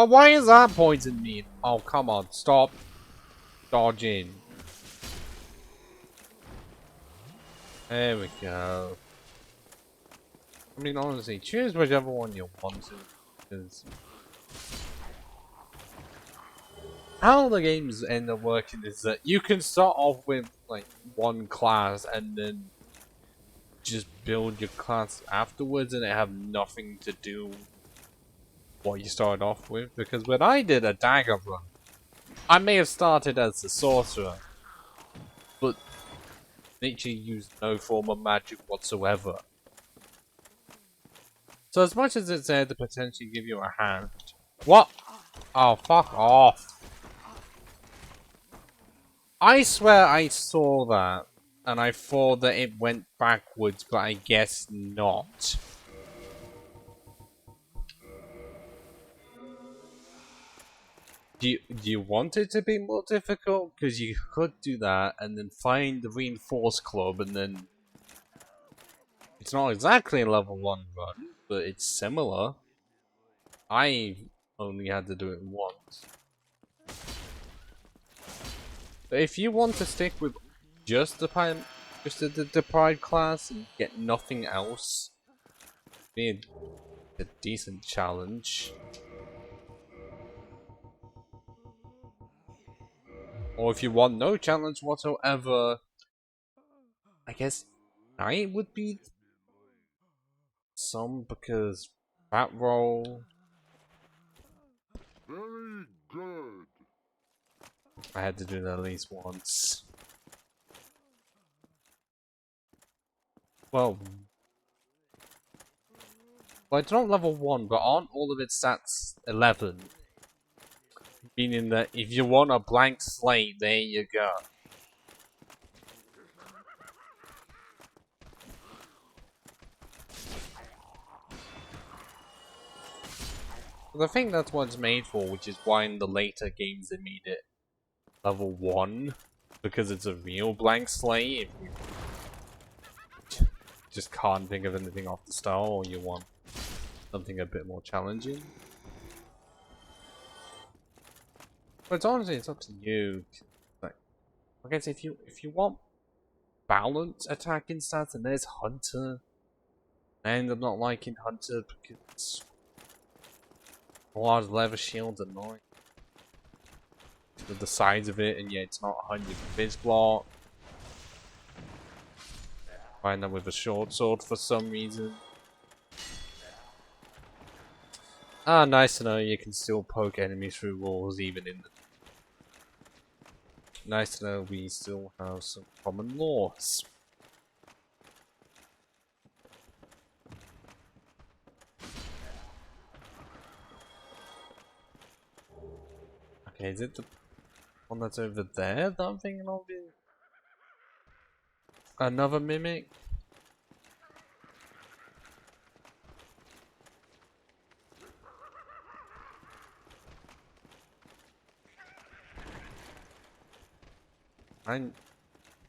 But why is that poison me? Oh, come on, stop dodging. There we go. I mean, honestly, choose whichever one you want to, because how the games end up working is that you can start off with like one class and then just build your class afterwards, and it have nothing to do with what you started off with. Because when I did a dagger run, I may have started as a sorcerer, but nature used no form of magic whatsoever. So as much as it's there to potentially give you a hand, what? Oh, fuck off! I swear I saw that, and I thought that it went backwards, but I guess not. Do you want it to be more difficult? Because you could do that, and then find the reinforced club, and then it's not exactly a level 1 run, but it's similar. I only had to do it once. But if you want to stick with just the pride class and get nothing else, be a decent challenge. Or if you want no challenge whatsoever, I guess Knight would be some, because that roll Very good. I had to do that at least once. Well, it's not level 1, but aren't all of its stats 11? Meaning that if you want a blank slate, there you go. Well, I think that's what it's made for, which is why in the later games they made it level 1. Because it's a real blank slate. If you just can't think of anything off the start, or you want something a bit more challenging. But it's honestly, it's up to you. Like I guess if you want balanced attacking stats, and there's Hunter. I end up not liking Hunter because a large leather shield annoying with the sides of it, and yet it's not 100 fizz block. Find that with a short sword for some reason. Ah, nice to know you can still poke enemies through walls even in the... Nice to know we still have some common laws. Okay, is it the one that's over there that I'm thinking of? Another mimic?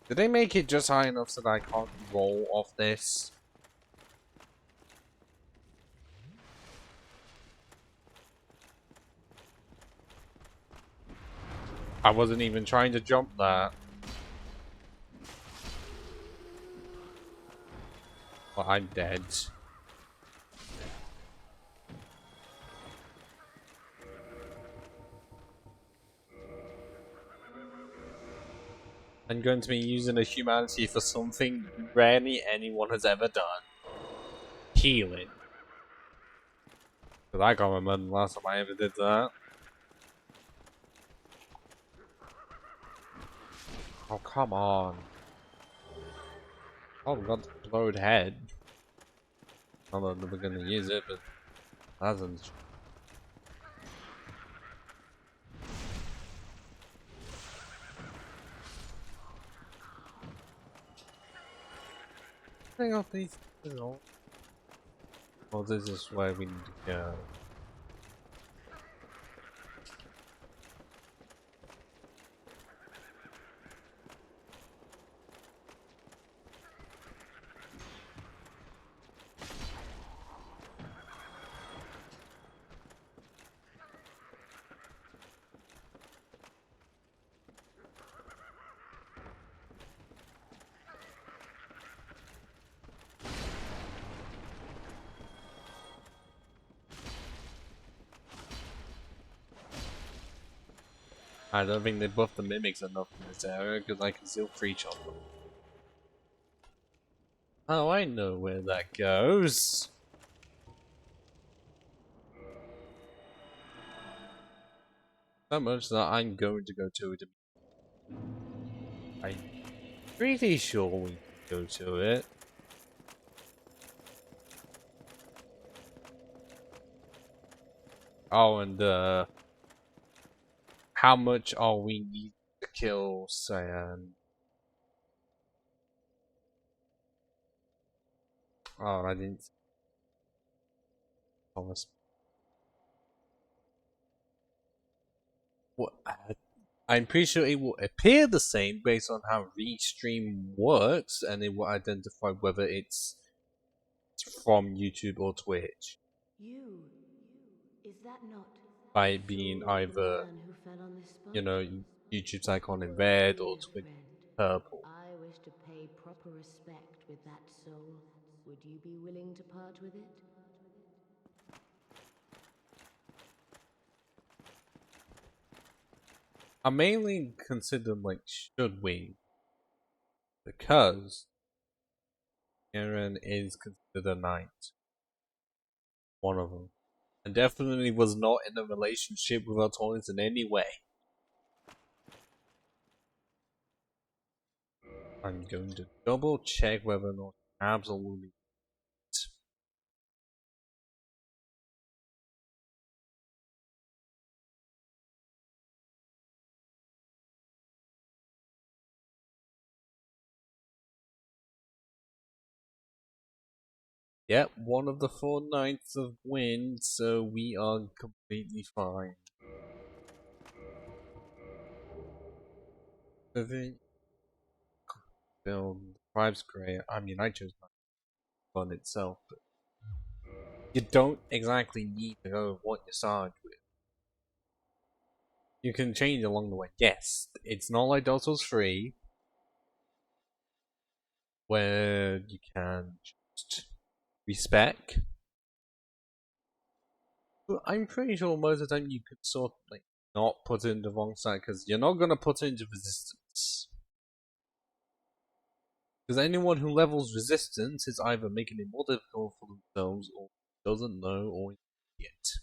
Did they make it just high enough so that I can't roll off this? I wasn't even trying to jump that. But I'm dead. I'm going to be using a humanity for something rarely anyone has ever done. Healing. Because I can't remember the last time I ever did that. Oh, come on. Oh, we got the blowed head. Not that we're going to use it, but hasn't. Hang on, please. Well, this is where we need to go. I don't think they buffed the mimics enough in this area because I can still preach on them. Oh, I know where that goes. So much that I'm going to go to it. I'm pretty sure we can go to it. Oh, and how much are we need to kill Cyan? Oh, I didn't. Thomas. What? I'm pretty sure it will appear the same based on how Restream works, and it will identify whether it's from YouTube or Twitch You, is that not by the it being soul of the either, man who fell on this spot? you know, YouTube's icon in red or Dear Twitch friend, purple. I wish to pay proper respect with that soul. Would you be willing to part with it? I mainly consider like, should we? Because Aaron is considered a knight, one of them, and definitely was not in a relationship with Artonis in any way. I'm going to double check whether or not absolutely. Yep, one of the 4 knights of wind, so we are completely fine. The build, tribe's great. I mean, I chose my fun itself, but you don't exactly need to know what you start with. You can change along the way. Yes, it's not like Dark Souls 3, where you can just respec. But I'm pretty sure most of the time you could sort of like not put it in the wrong side because you're not gonna put it into resistance. Because anyone who levels resistance is either making it more difficult for themselves or doesn't know or yet.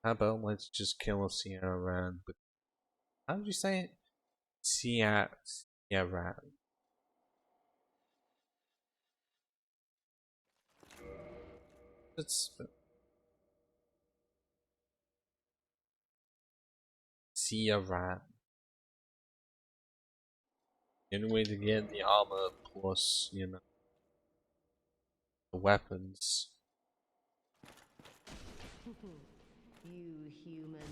How about let's just kill a Sierra with, how did you say it? Sierra. It's Sierra. The only way to get the armor plus, you know, the weapons. You human,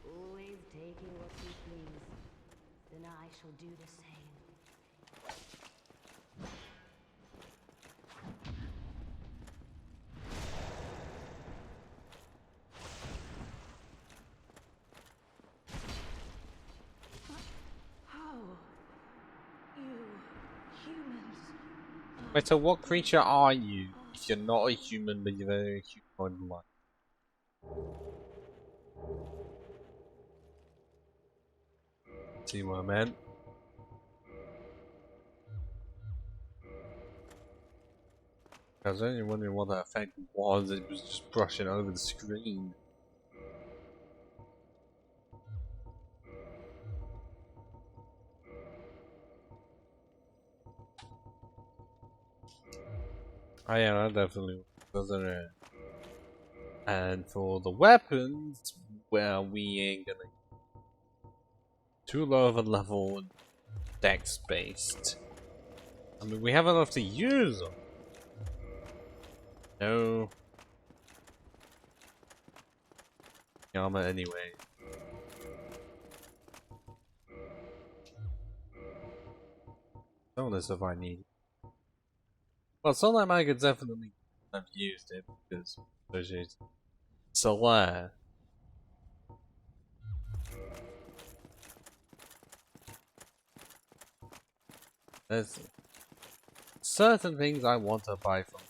always taking what you please. Then I shall do the same. How? You humans. Wait, so what creature are you? If you're not a human, but you're very human-like. See what I meant? I was only wondering what that effect was. It was just brushing over the screen. Oh yeah, that definitely doesn't it? And for the weapons, well, we ain't gonna too low of a level dex based. I mean, we have enough to use them. No armor anyway. Some of this stuff I need. Well, Sunlight I could definitely have used it because it's Solar. There's certain things I want to buy from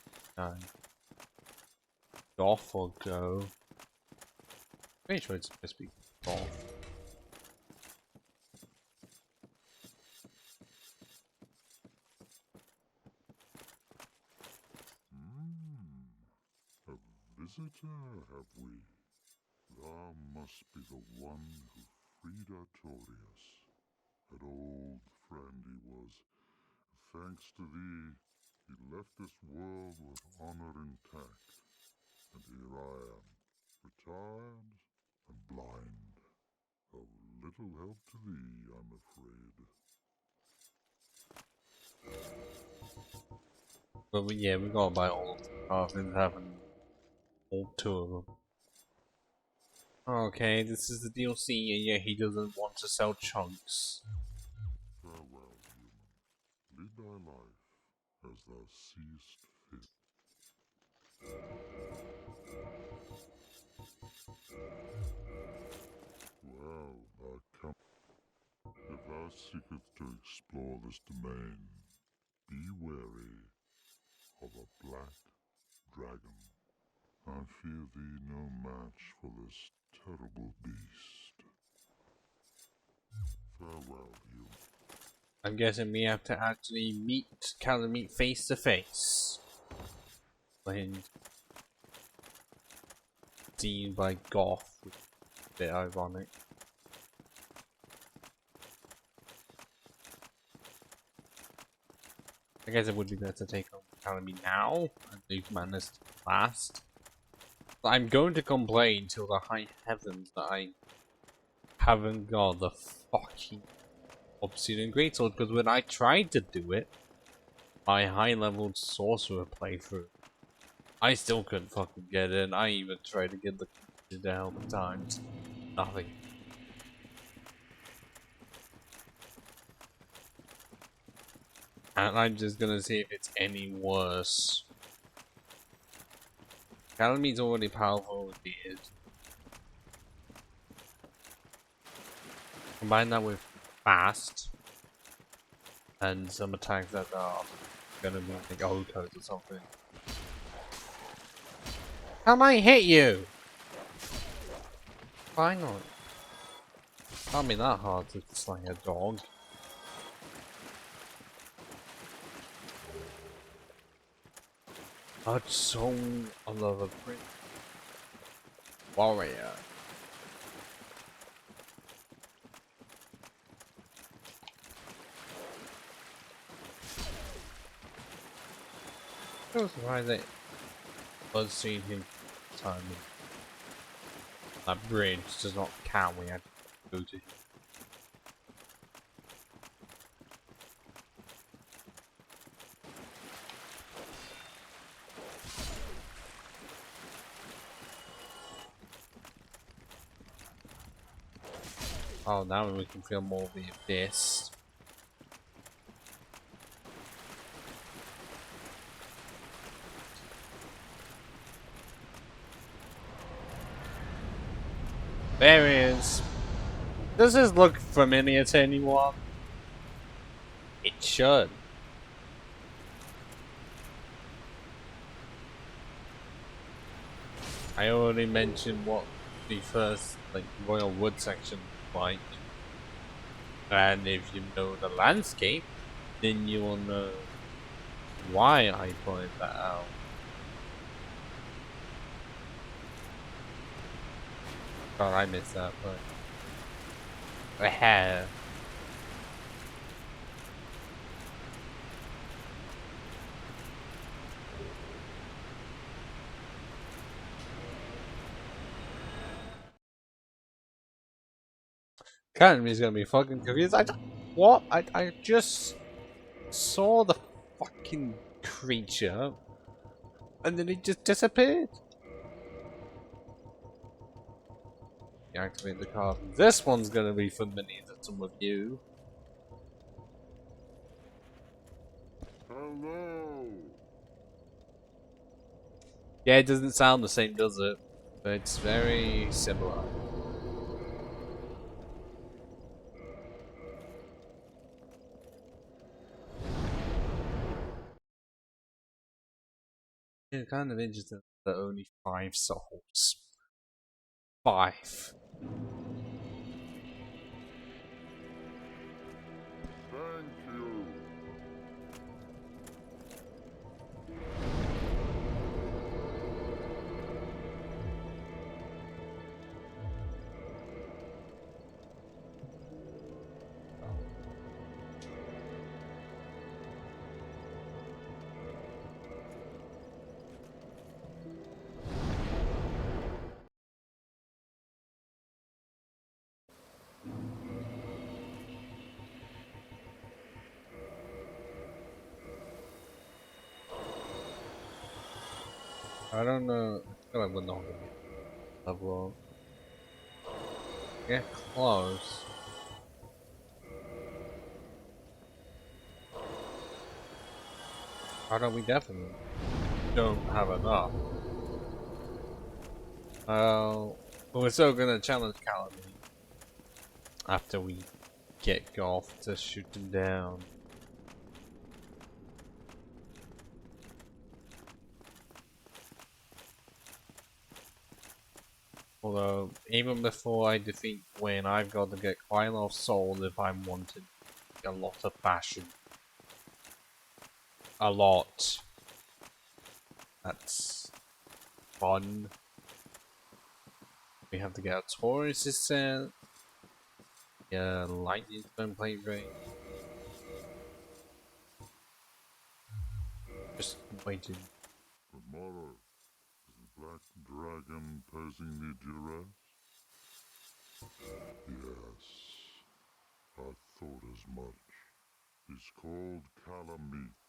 Goth or Go. Pretty sure it's supposed to be Goth. visitor, have we? Thou must be the one who freed Artorius. An old friend he was. Thanks to thee, he left this world with honor intact. And here I am, retired and blind. Of little help to thee, I'm afraid. But yeah, we gotta buy all of the carvings, having all 2 of them. Okay, this is the DLC, and yeah, he doesn't want to sell chunks. Farewell, human. Lead thy life as thou seest fit. Well, thou come. If thou seekest to explore this domain, be wary of a black dragon. I fear thee no match for this terrible beast. Farewell, you. I'm guessing we have to actually meet face to face. When seen by Goth, which is a bit ironic. I guess it would be better to take on Academy now and leave Madness to last. But I'm going to complain till the high heavens that I haven't got the fucking Obsidian Greatsword, because when I tried to do it, my high-leveled sorcerer playthrough, I still couldn't fucking get in. I even tried to get the creature down the times. Nothing. And I'm just gonna see if it's any worse. Academy's already powerful as it is. Combine that with fast and some attacks that are gonna be like autos or something. Can I hit you? Finally. Can't be that hard to slang a dog. I'd so love a prince. Warrior. I was surprised that was seeing him time. That bridge does not count. We had to go to. Oh, now we can feel more of the abyss. There he is. Does this look familiar to anyone? It should. I already mentioned what the first Royal Wood section was like. And if you know the landscape, then you will know why I pointed that out. God, I missed that, but I have. Academy's gonna be fucking confused. What? I just saw the fucking creature and then it just disappeared. Activate the card. This one's gonna be familiar to some of you. Hello. Yeah, it doesn't sound the same, does it? But it's very similar. It's kind of interesting that only 5 souls. 5. Thank you. I don't know. I feel like we're not gonna get level up. Get close. I know we definitely don't have enough. We're still gonna challenge Calamity after we get Golf to shoot him down. Although, even before I defeat Wayne, I've got to get quite a lot of soul if I'm wanting a lot of fashion. A lot. That's fun. We have to get our Taurus set. Yeah, lightning stone plate ring. Just waiting. Tomorrow, is the black dragon posing me duress? Yes, I thought as much. He's called Calamite.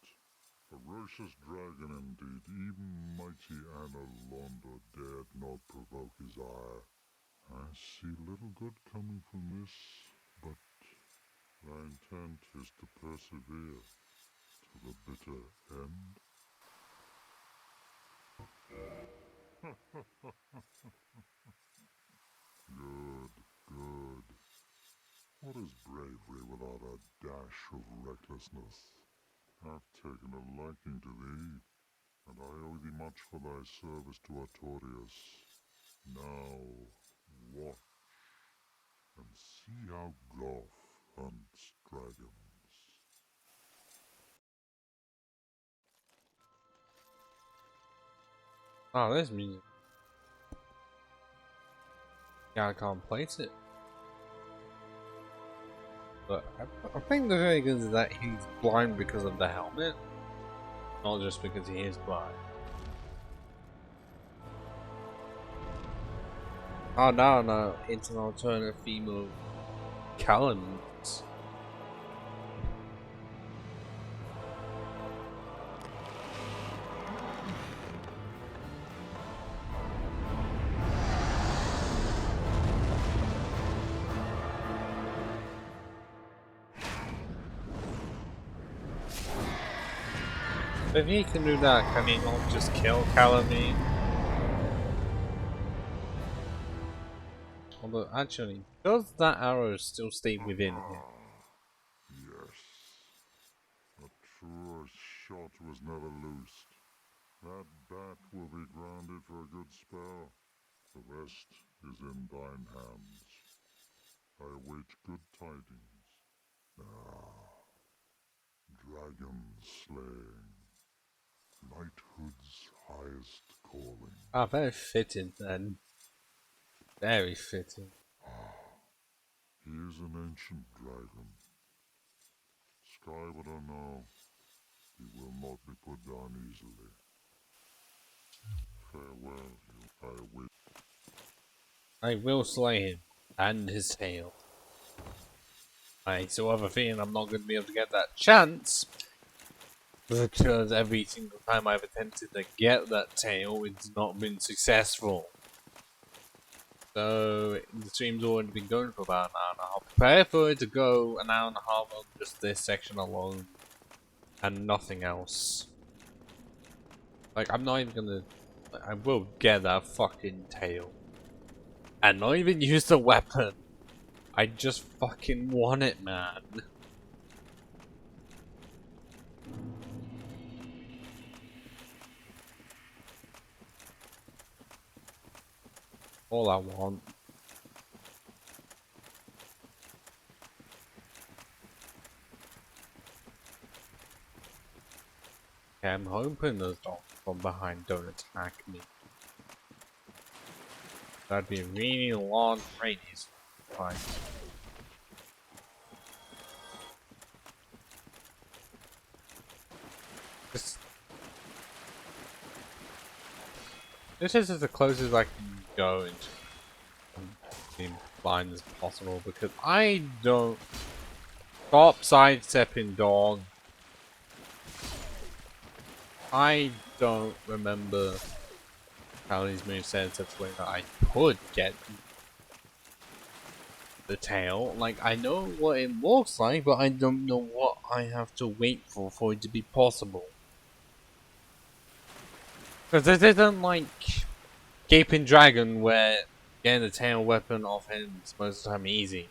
Ferocious dragon indeed. Even mighty Anna Londa dared not provoke his ire. I see little good coming from this, but my intent is to persevere to the bitter end. Good, good. What is bravery without a dash of recklessness? I've taken a liking to thee, and I owe thee much for thy service to Artorias. Now, watch, and see how Goth hunts dragons. Oh, there's music. Yeah, I can't place it. But I think the thing is that he's blind because of the helmet, not just because he is blind. Oh no, it's an alternate female Callan's. If he can do that, can he not just kill Calamine? Although, actually, does that arrow still stay within him? Yes, a truer shot was never loosed. That bat will be grounded for a good spell. The rest is in thine hands. I await good tidings. Ah, dragon slaying. Knighthood's highest calling. Ah, very fitting then. Very fitting. He is an ancient dragon. Skyward or no, he will not be put down easily. Farewell, I await. I will slay him and his tail. I still have a feeling I'm not going to be able to get that chance, because every single time I've attempted to get that tail, it's not been successful. So the stream's already been going for about an hour and a half. Prepare for it to go an hour and a half on just this section alone, and nothing else. Like, I'm not even gonna. I will get that fucking tail, and not even use the weapon. I just fucking want it, man. All I want. Okay, I'm hoping those dogs from behind don't attack me. That'd be a really long range. Fine. This is as close as I can go into being blind as possible, because I don't stop sidestepping dog. I don't remember how these movesets such a way that I could get the tail. Like, I know what it looks like, but I don't know what I have to wait for it to be possible. Because this isn't like Gaping Dragon, where getting the tail weapon off him is most of the time easy.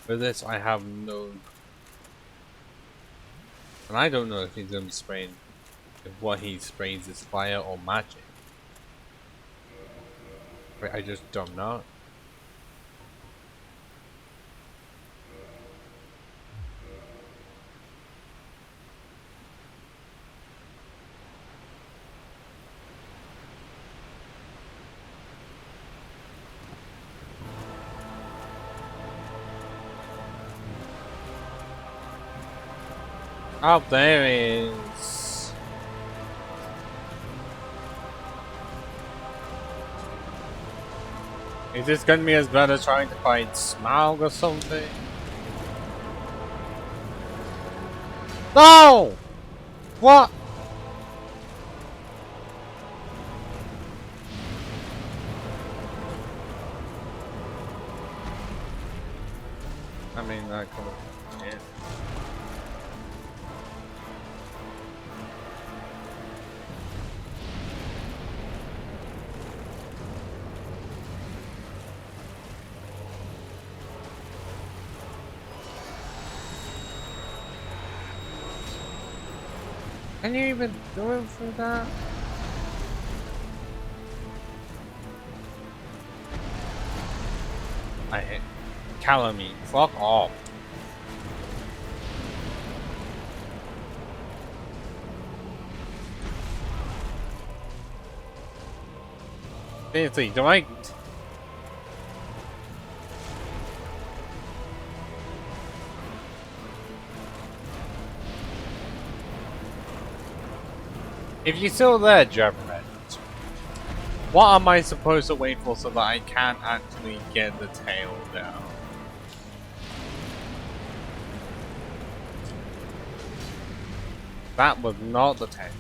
For this, I have no... And I don't know if he's going to be spraying... If what he sprays is fire or magic. But I just don't know. Oh, there he is. Is this gonna be as bad as trying to fight Smaug or something? No! What? I mean, that could have been it. Can you even do it for that? I hit Calamine. Fuck off. Seriously, do I... If you're still there, Jabberhead, what am I supposed to wait for so that I can actually get the tail down? That was not the tail.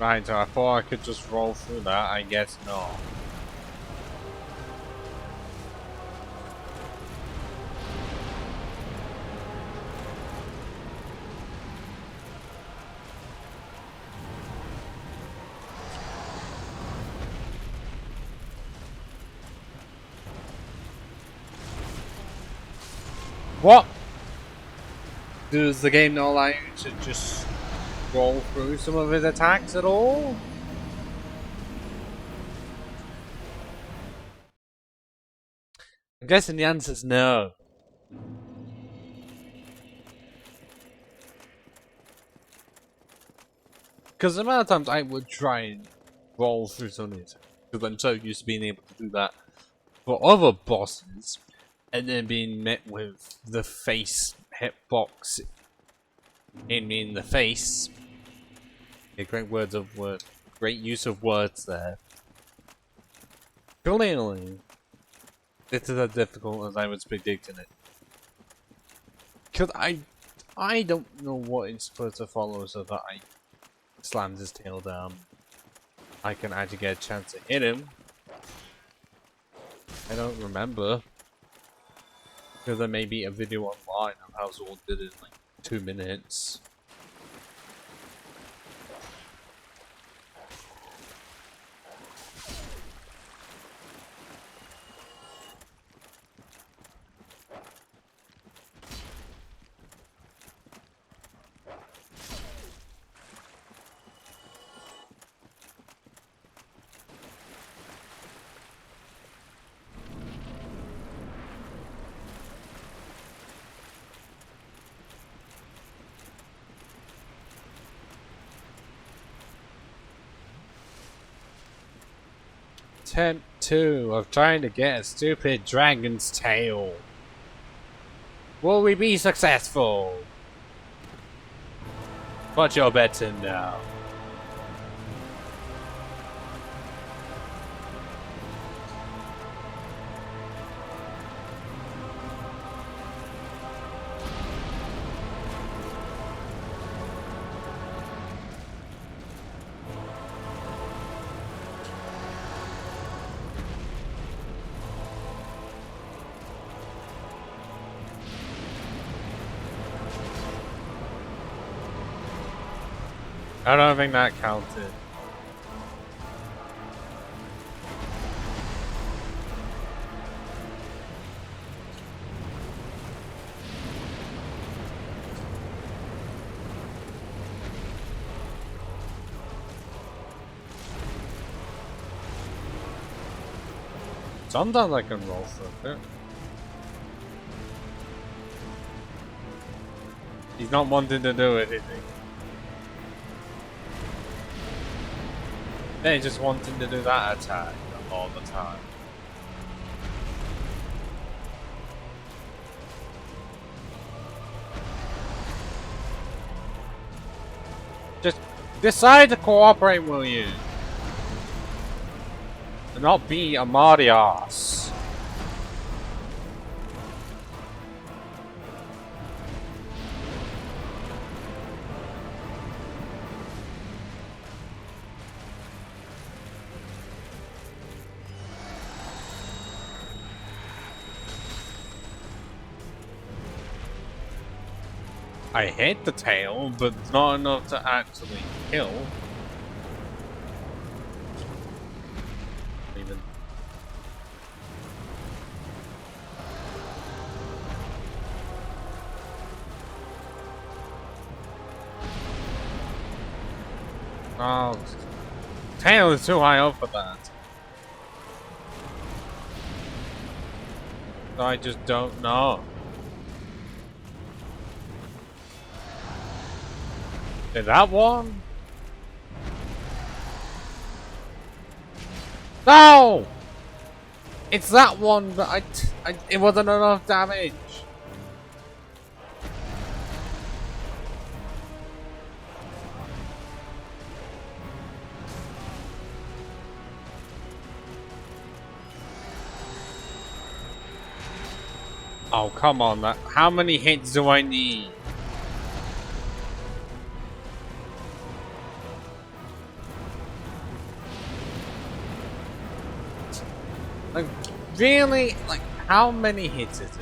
Right, so I thought I could just roll through that, I guess not. What? Does the game not allow you to just roll through some of his attacks at all? I'm guessing the answer is no. Because the amount of times I would try and roll through some of these, because I'm so used to being able to do that for other bosses, and then being met with the face hitbox in me in the face. Yeah, great use of words there. Clearly, this is as difficult as I was predicting it. Cause I don't know what it's supposed to follow so that I slammed his tail down. I can actually get a chance to hit him. I don't remember. Because there may be a video online of how Zord did it in like 2 minutes. Attempt 2 of trying to get a stupid dragon's tail. Will we be successful? Put your bets in now. I don't think that counted. Sometimes I can roll through it. He's not wanting to do it, is he? Yeah, he's just wanting to do that attack all the time. Just decide to cooperate, will you? And not be a mardy ass. I hate the tail, but not enough to actually kill. Even. Oh, tail is too high up for that. I just don't know. Is that one? No! It's that one, but it wasn't enough damage. Oh, come on. How many hits do I need? Like, really? Like, how many hits is it?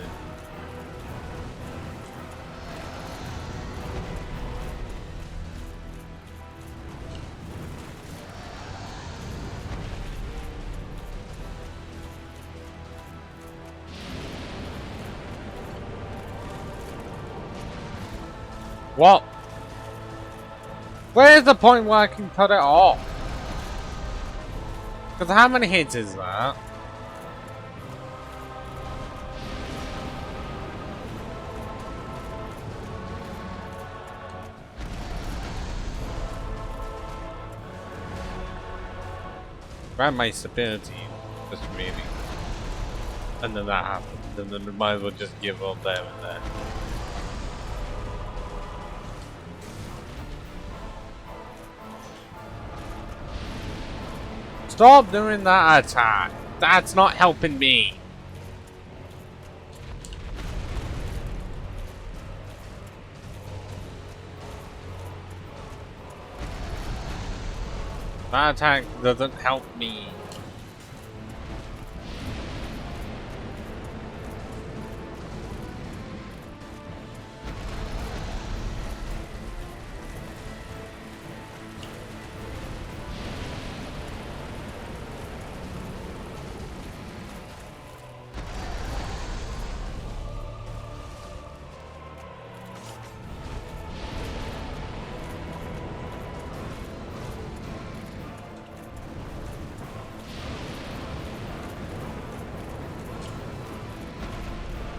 What? Where's the point where I can cut it off? Because how many hits is that? Grab my stability, just maybe. And then that happens, and then we might as well just give up there and there. Stop doing that attack! That's not helping me! That attack doesn't help me.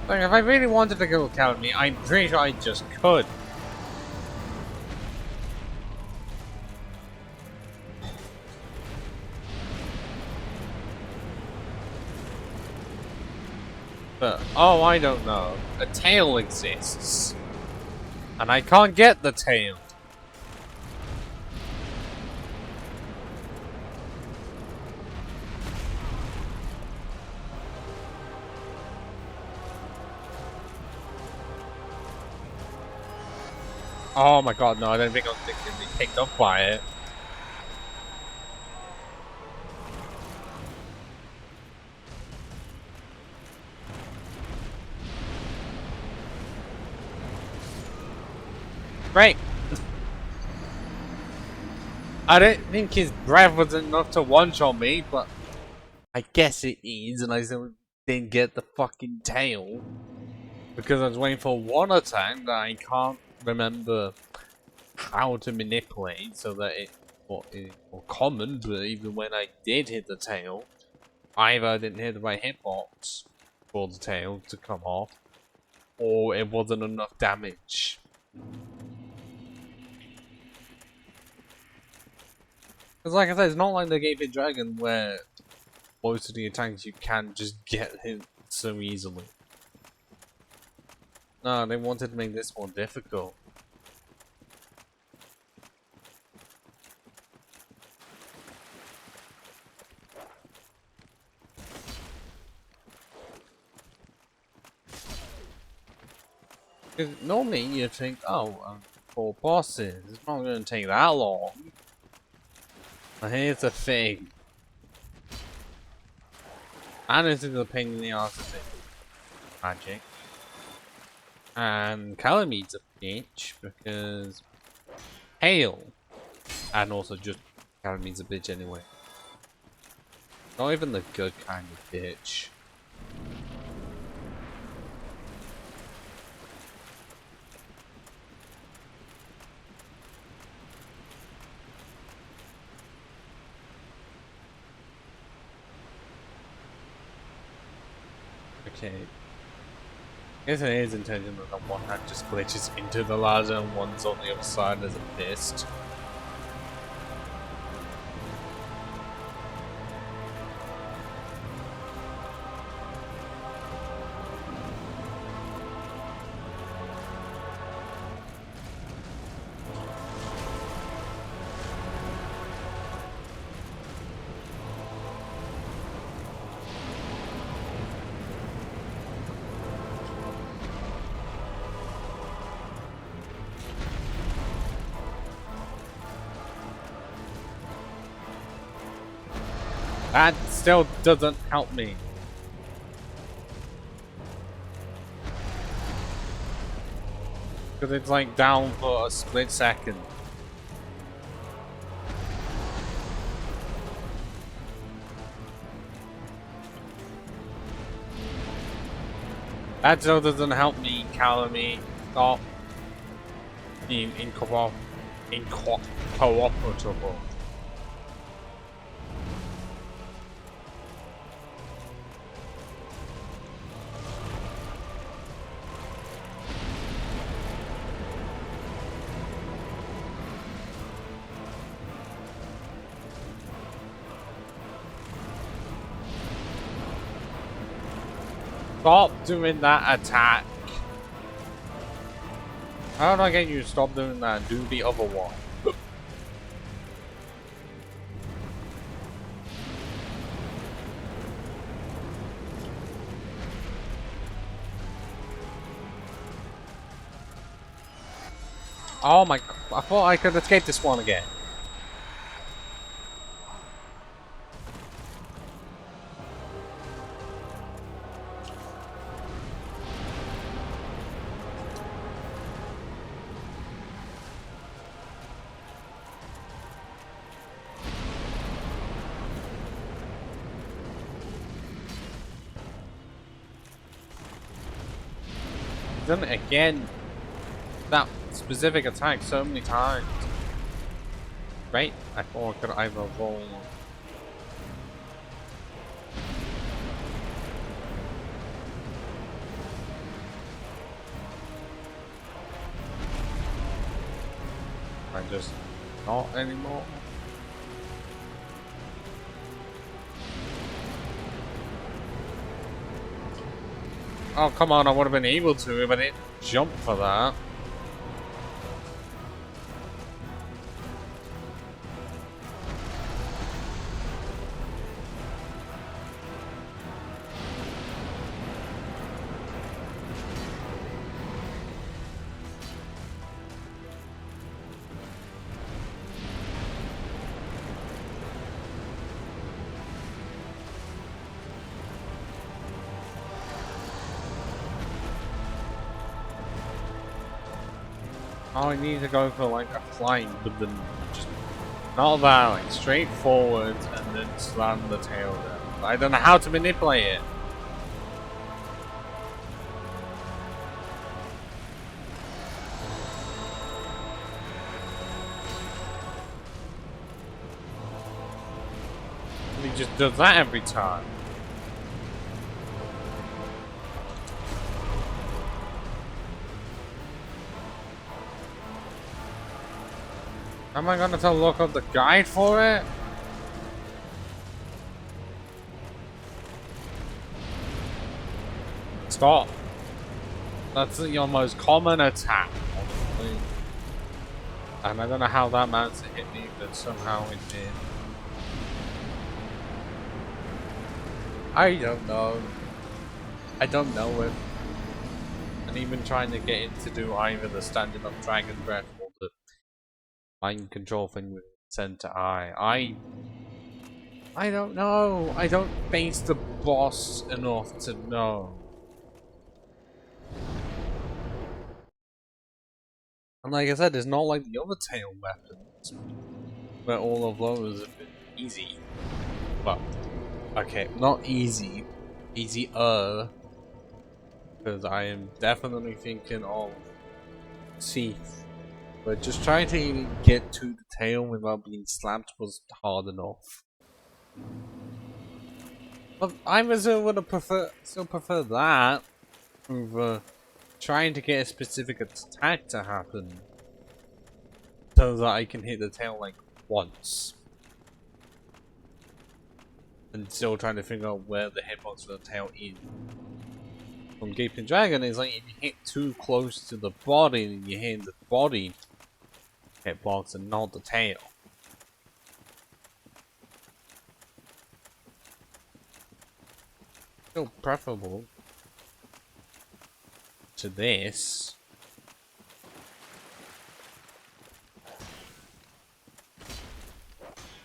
Like, if I really wanted to go Academy, I'm pretty sure I just could. But, oh, I don't know. A tail exists. And I can't get the tail. Oh my god, no, I don't think I'm going to be picked up by it. Great! I don't think his breath was enough to one-shot me, but I guess it is, and I still didn't get the fucking tail. Because I was waiting for one attack that I can't remember how to manipulate so that it is more common, but even when I did hit the tail, either I didn't hit the right hitbox for the tail to come off, or it wasn't enough damage. Because like I said, it's not like the Gaping Dragon where most of the attacks you can just get hit so easily. No, they wanted to make this more difficult. Because normally you think, oh, for bosses, it's not going to take that long. But here's the thing. And this is a pain in the ass to do. Magic. And Calamede's a bitch because hail. And also just Calamede's a bitch anyway. Not even the good kind of bitch. Okay. I guess it is intentional that one hand just glitches into the ladder and one's on the other side as a fist. That still doesn't help me. Because it's like down for a split second. That still doesn't help me, Calamity. Stop being cooperable. Stop doing that attack. How do I get you to stop doing that and do the other one? Oh my, I thought I could escape this one again. Done it again. That specific attack so many times. Right? I thought I could either roll. I just not anymore. Oh, come on, I would have been able to if I didn't jump for that. Oh, I need to go for like a climb, but then just Not that, like straight forward and then slam the tail down. I don't know how to manipulate it. He just does that every time. Am I gonna have to look up the guide for it? Stop. That's your most common attack, honestly. And I don't know how that managed to hit me, but somehow it did. I don't know. I don't know it. And even trying to get it to do either the standing up dragon breath or the mind control thing with center eye. I don't know. I don't face the boss enough to know. And like I said, it's not like the other tail weapons, where all of those have been easy. Well, okay, not easy. Easier. Because I am definitely thinking of teeth. But just trying to even get to the tail without being slapped was hard enough. But I would have still prefer that over trying to get a specific attack to happen so that I can hit the tail like once. And still trying to figure out where the hitbox for the tail is. From Gaping Dragon is like if you hit too close to the body, then you hit the body hitbox and not the tail. Still preferable to this.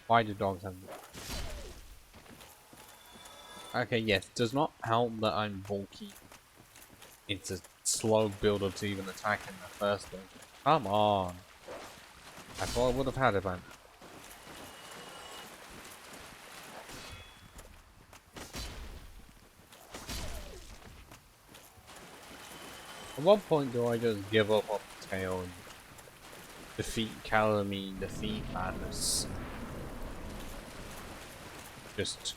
Why do dogs have that? Okay, yes, does not help that I'm bulky. It's a slow build up to even attack in the first place. Come on. I thought I would have had it by now. At what point do I just give up on the tail and defeat Calamine, defeat Madness? Just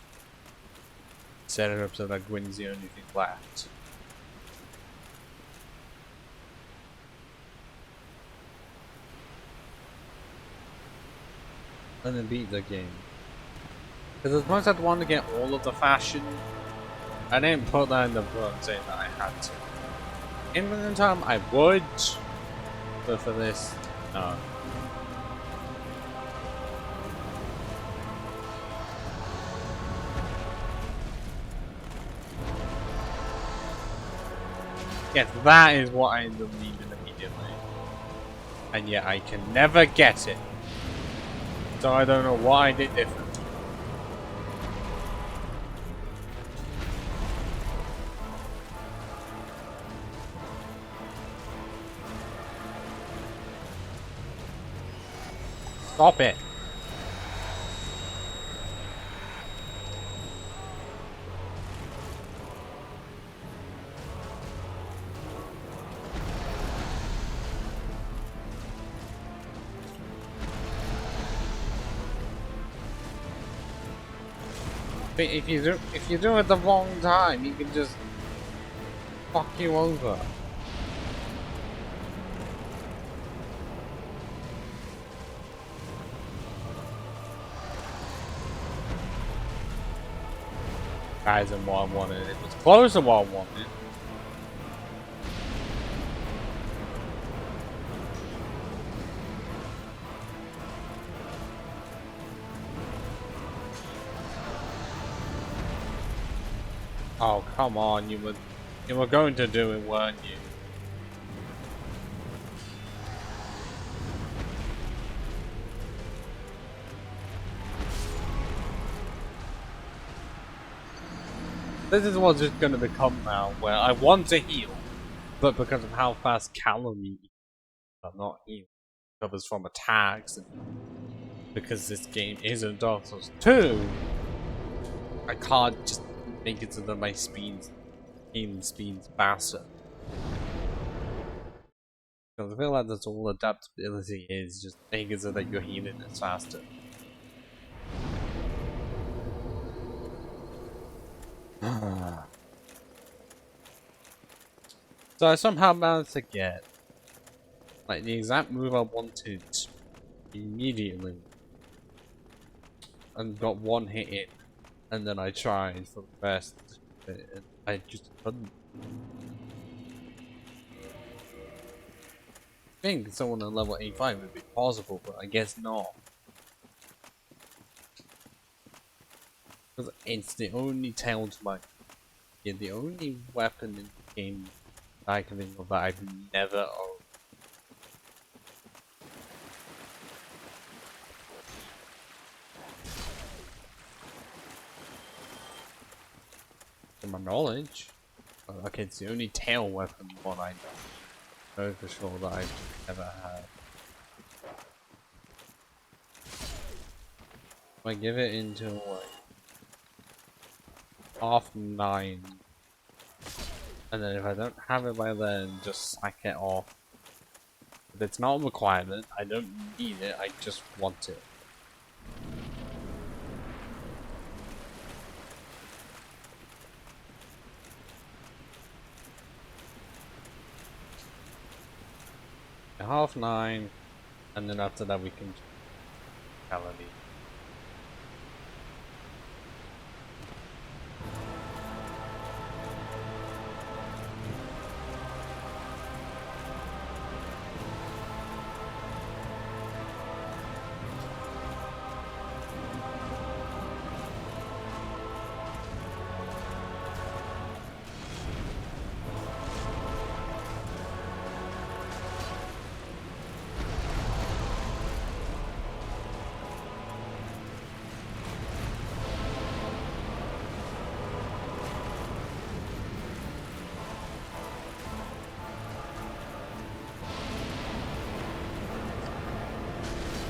set it up so that Gwyn's the only thing left. And then beat the game. Because as much as I'd want to get all of the fashion, I didn't put that in the book saying that I had to. In the meantime, I would, but for this, no. Yes, that is what I end up needing immediately. And yet I can never get it. So I don't know what I did different. Stop it. But if you do it the wrong time, he can just fuck you over. That isn't what I wanted. It was close to what I wanted. Oh, come on, you were going to do it, weren't you? This is what's just going to become now, where I want to heal, but because of how fast Calamine, I'm not heal, covers from attacks and because this game isn't Dark Souls 2, I can't just make it so that my healing speed's faster. Because I feel like that's all adaptability is, just make it so that your healing is faster. So I somehow managed to get like the exact move I wanted immediately and got one hit in, and then I tried for the rest and I just couldn't. I think someone at level 85 would be possible, but I guess not. Because it's the only tail to my... Yeah, the only weapon in the game I can think of that I've never owned. To my knowledge. Okay, it's the only tail weapon one I know for sure that I've ever had. If I give it into like half 9, and then if I don't have it by then, just sack it off. If it's not a requirement, I don't need it, I just want it. Half 9, and then after that we can calendar.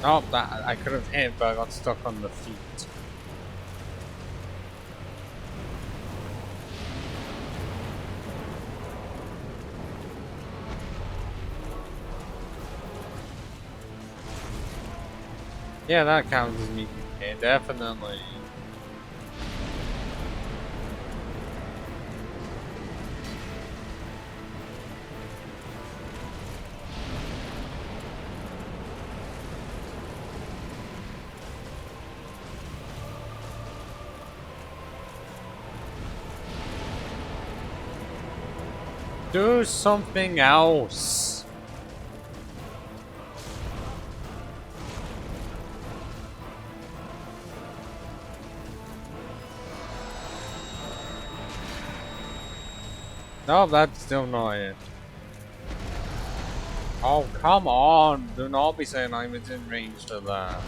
Oh, that I could have hit, but I got stuck on the feet. Yeah, that counts as me. Yeah, definitely. Do something else. No, that's still not it. Oh, come on. Do not be saying I'm within range to that.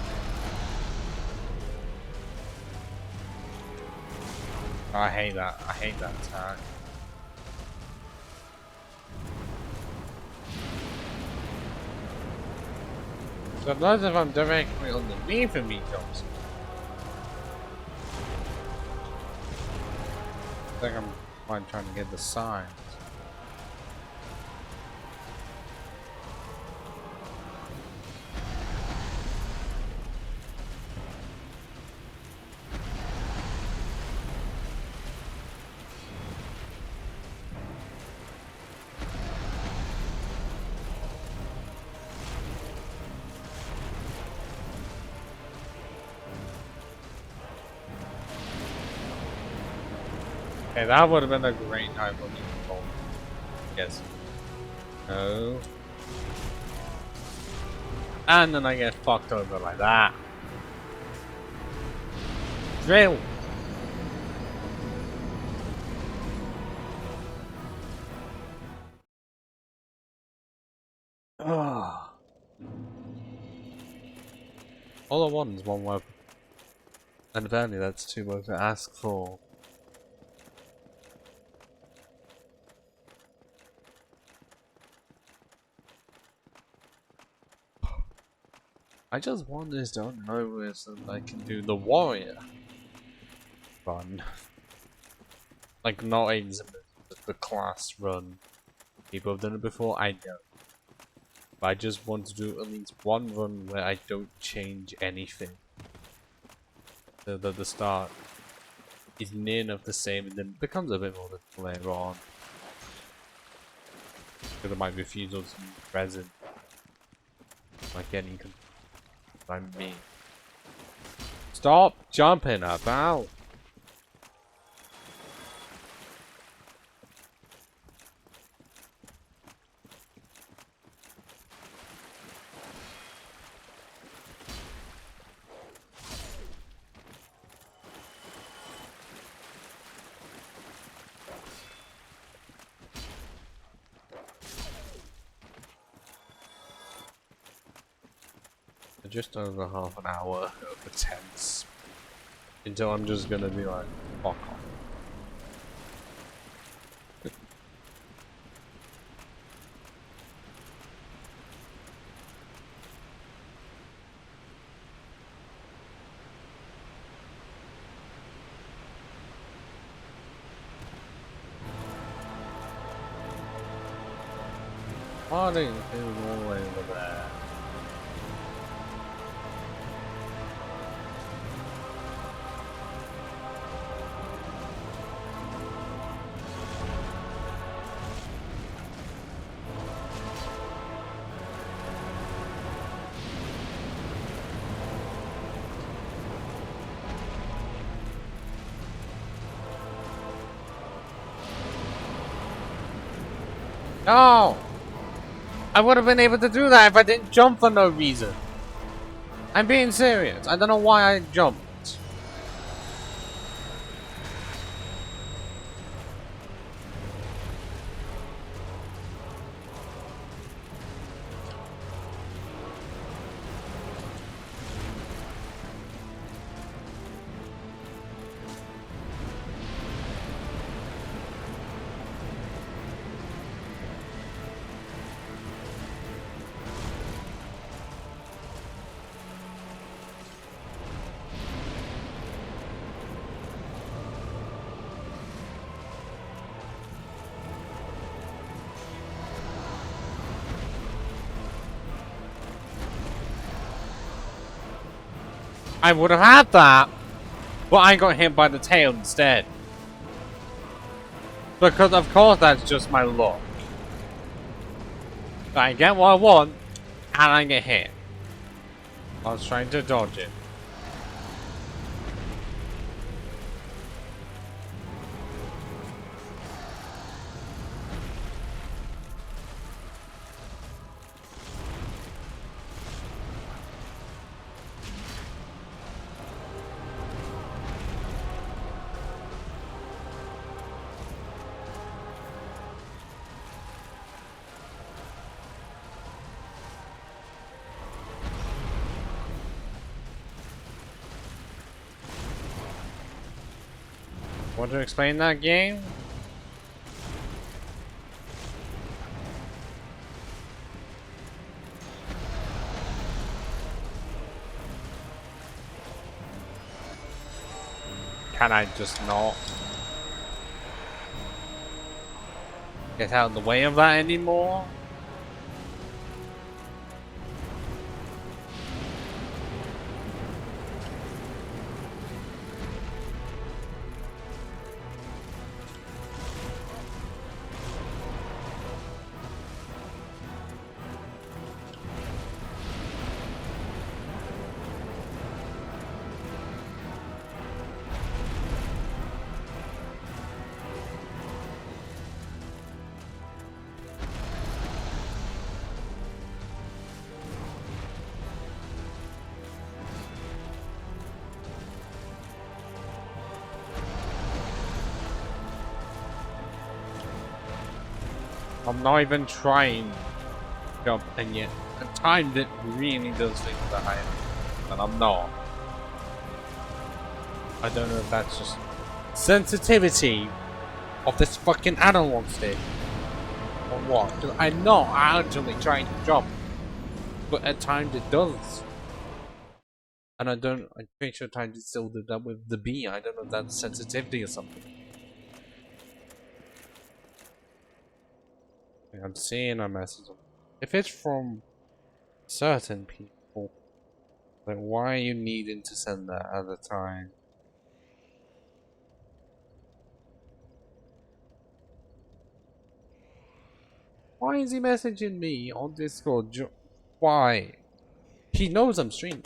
I hate that. I hate that attack. So that's if I'm directly underneath of me, Johnson. I think I'm trying to get the signs. Okay, that would have been a great time for me to roll. Yes. No. And then I get fucked over like that. Drill! Ugh. All I want is one weapon. And apparently that's too much to ask for. I just want this done over so that I can do the warrior run. Like, not even the class run. People have done it before, I know. But I just want to do at least one run where I don't change anything. So that the start is near enough the same and then becomes a bit more difficult later on. Because I might refuse to use resin. Like any I mean. Stop jumping about! Just over half an hour of the tense. Until I'm just gonna be like, fuck off. Parting is all the way over there. No! I would have been able to do that if I didn't jump for no reason. I'm being serious. I don't know why I jumped. I would have had that, but I got hit by the tail instead. Because of course that's just my luck. I get what I want, and I get hit. I was trying to dodge it. Want to explain that game? Can I just not get out of the way of that anymore? I'm not even trying to jump, and yet at times it really does things that and I'm not. I don't know if that's just sensitivity of this fucking analog stick or what. 'Cause I'm not actually trying to jump, but at times it does. And I'm pretty sure Titan still did that with the B. I don't know if that's sensitivity or something. I'm seeing a message. If it's from certain people, then why are you needing to send that at the time? Why is he messaging me on Discord? Why? He knows I'm streaming.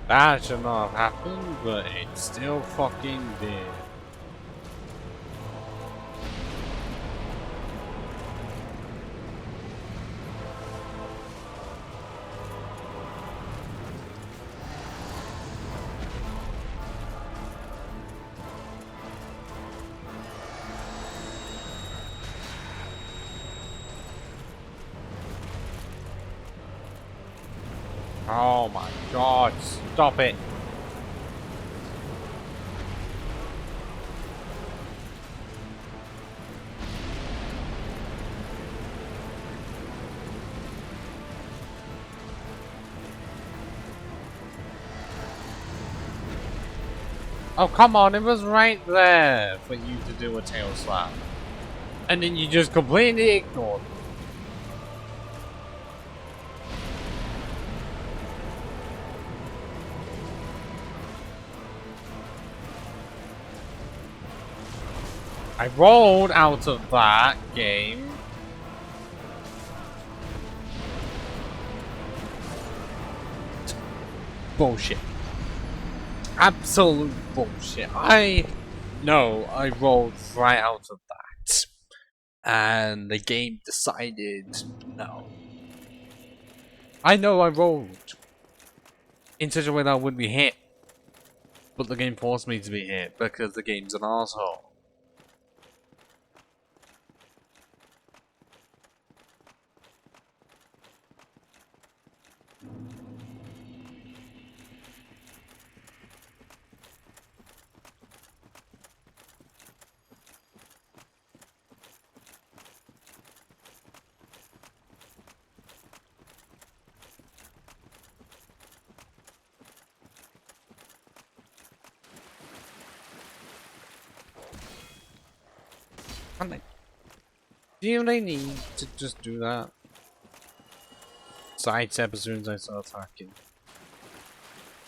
That should not have happened, but it still fucking did. Oh my god, stop it. Oh come on, it was right there for you to do a tail slap. And then you just completely ignored it. I rolled out of that game. Bullshit. Absolute bullshit. I rolled right out of that. And the game decided no. I know I rolled in such a way that I wouldn't be hit. But the game forced me to be hit because the game's an asshole. Do they need to just do that? Sidestep as soon as I start attacking.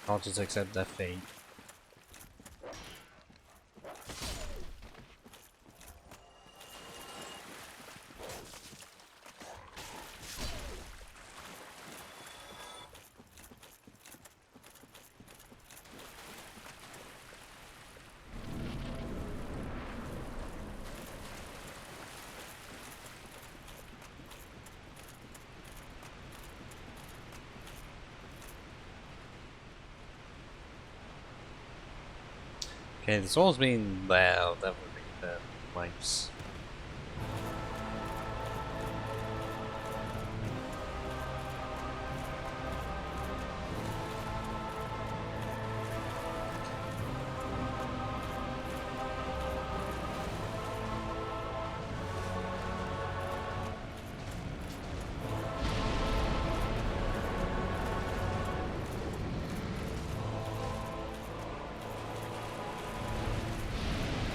I'll just accept their fate. Okay, the soul's been there, definitely there. Nice.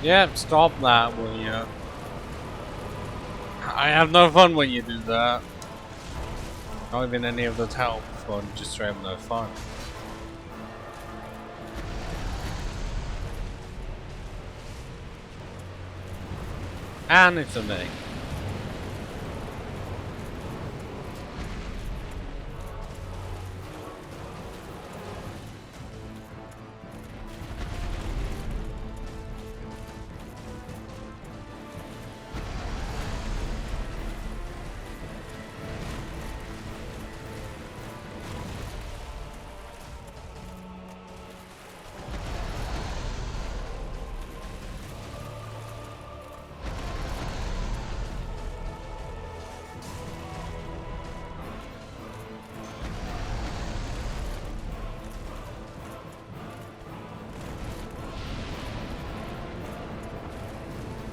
Yep, stop that, will you? I have no fun when you do that. Not even any of the help fun, just straight up no fun. And it's a me.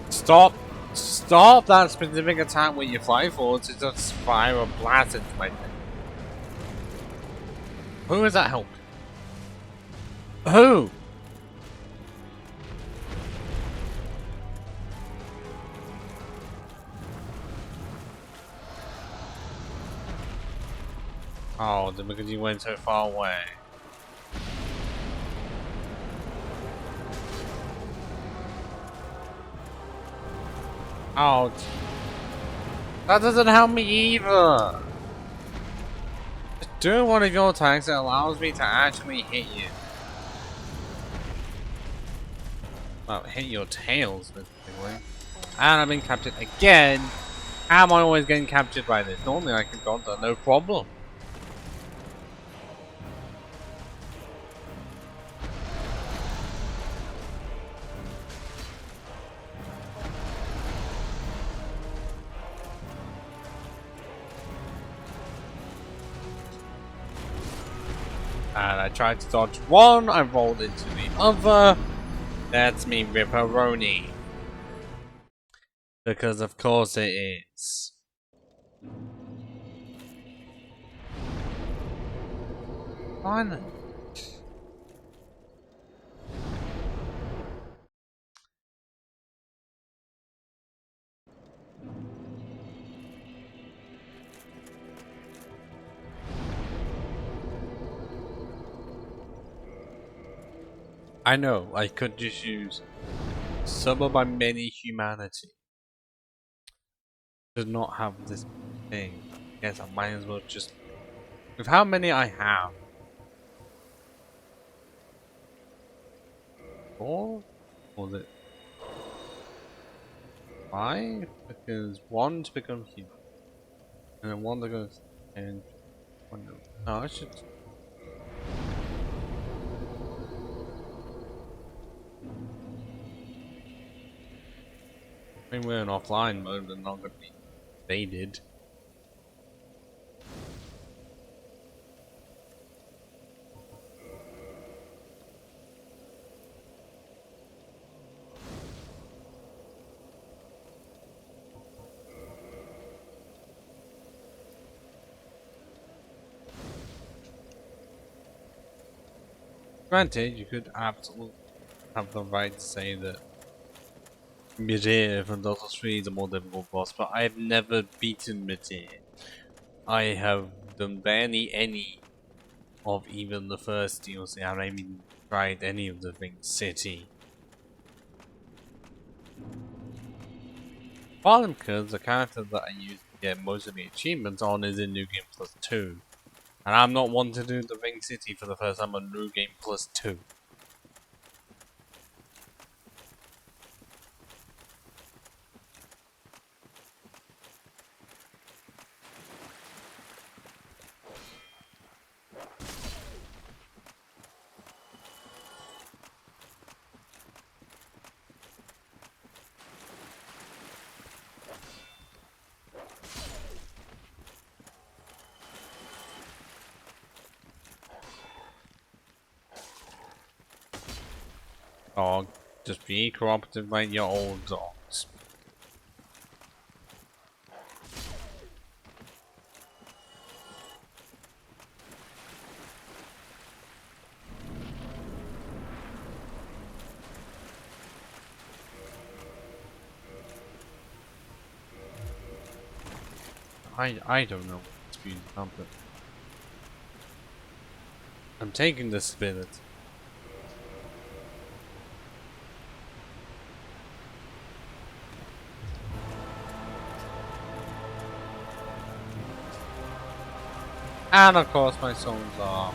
Stop! Stop that specific attack where you fly forwards to just fire a blast into my thing. Who is that help? Who? Oh, because you went so far away. Ouch. That doesn't help me either. Just doing one of your attacks that allows me to actually hit you. Well, hit your tails, specifically. And I've been captured again. How am I always getting captured by this? Normally I can Gauntlet, no problem. And I tried to dodge one, I rolled into the other. That's me, Ripperoni. Because of course it is. Fine. I know, I could just use some of my many humanity to not have this thing. Yes, I might as well just... With how many I have? 4? Or was it 5? Because 1 to become human. And then 1 to go... And... No, I should... I mean, we're in offline mode and not going to be invaded. Granted, you could absolutely have the right to say that Midir and Dota 3 is a more difficult boss, but I've never beaten Midir. I have done barely any of even the first DLC. I haven't even tried any of the Ring City. Partly because the character that I use to get most of the achievements on is in New Game Plus 2. And I'm not one to do the Ring City for the first time on New Game Plus 2. Dog, just be cooperative like your old dogs. I don't know what's being done, but I'm taking this ability. And of course my souls are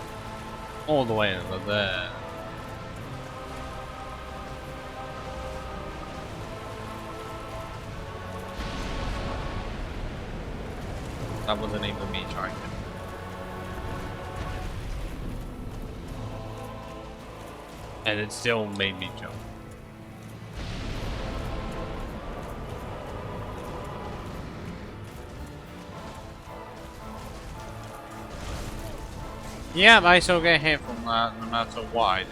all the way over there. That wasn't even me trying to. And it still made me jump. Yeah, I still get hit from that no matter what I do.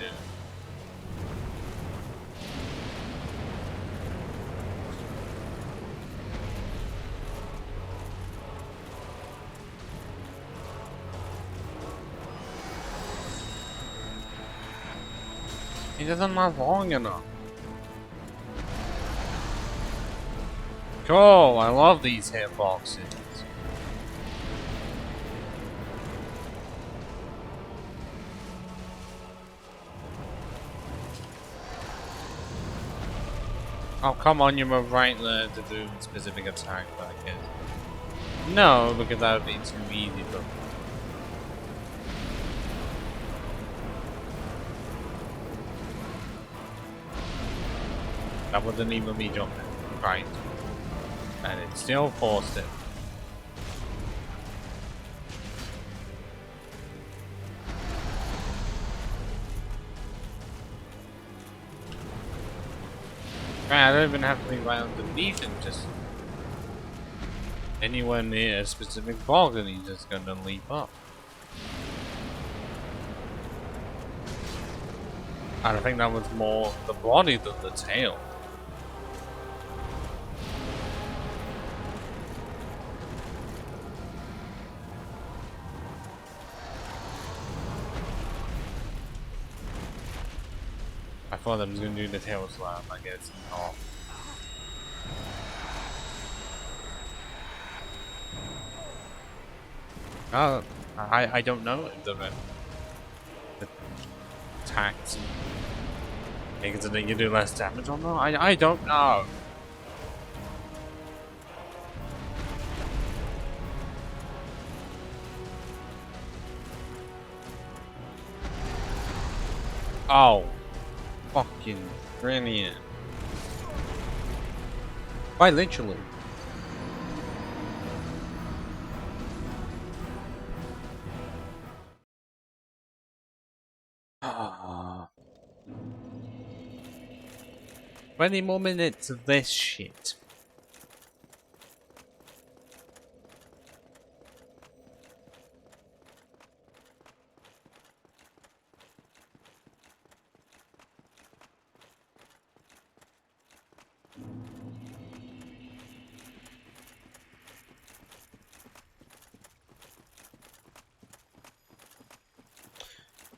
He doesn't last long enough. Cool, I love these hitboxes. Oh, come on, you move right there to do a specific attack, but I guess. No, because that would be too easy for me. That wasn't even me jumping. Right. And it still forced it. Right, I don't even have to be right underneath him, just anywhere near a specific block and he's just gonna leap up. And I think that was more the body than the tail. I thought I was gonna do the tail slam, I guess. Oh. I don't know if the attacks make it so that you do less damage or not. I don't know. Oh, fucking brilliant! Quite literally. Ah. 20 more minutes of this shit.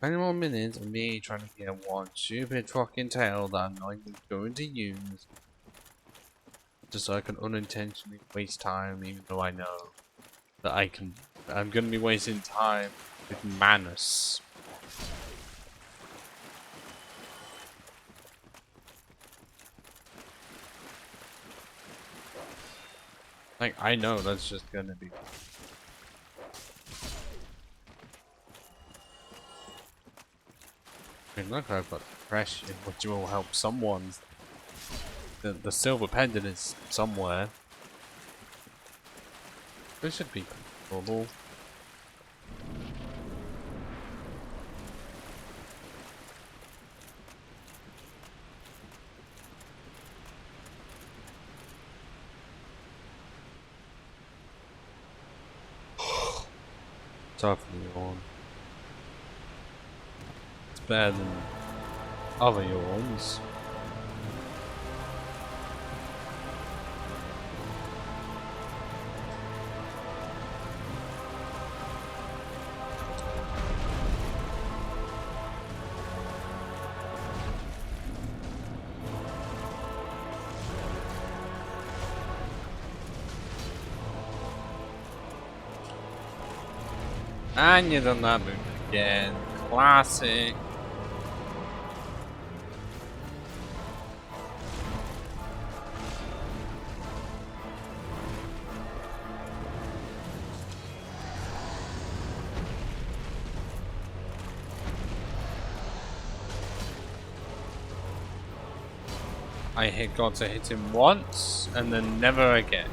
Any more minutes of me trying to get one stupid fucking tail that I'm not even going to use. Just so I can unintentionally waste time, even though I know that I'm gonna be wasting time with Manus. Like, I know that's just gonna be. I mean, look, I've got pressure, which will help someone. The silver pendant is somewhere. This should be controllable. Tough on. It's better than Other yawns. And you done that move again. Classic. I got to hit him once and then never again.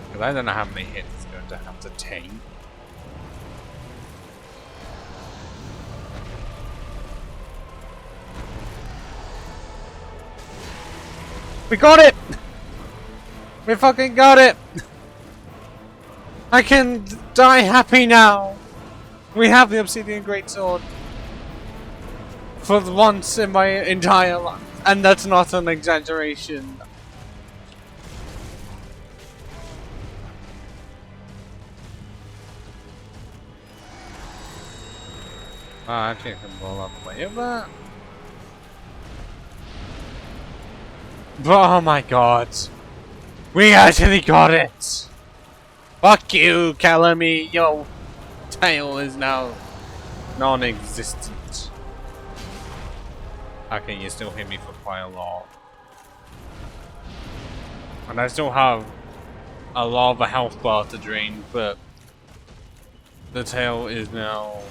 Because I don't know how many hits it's going to have to take. We got it! We fucking got it! I can die happy now! We have the Obsidian Greatsword. For once in my entire life. And that's not an exaggeration. Ah, actually I can roll up the way of that. Oh my god. We actually got it! Fuck you, Calamy. Your tail is now non-existent. Okay, you still hit me for quite a lot. And I still have a lot of a health bar to drain, but the tail is now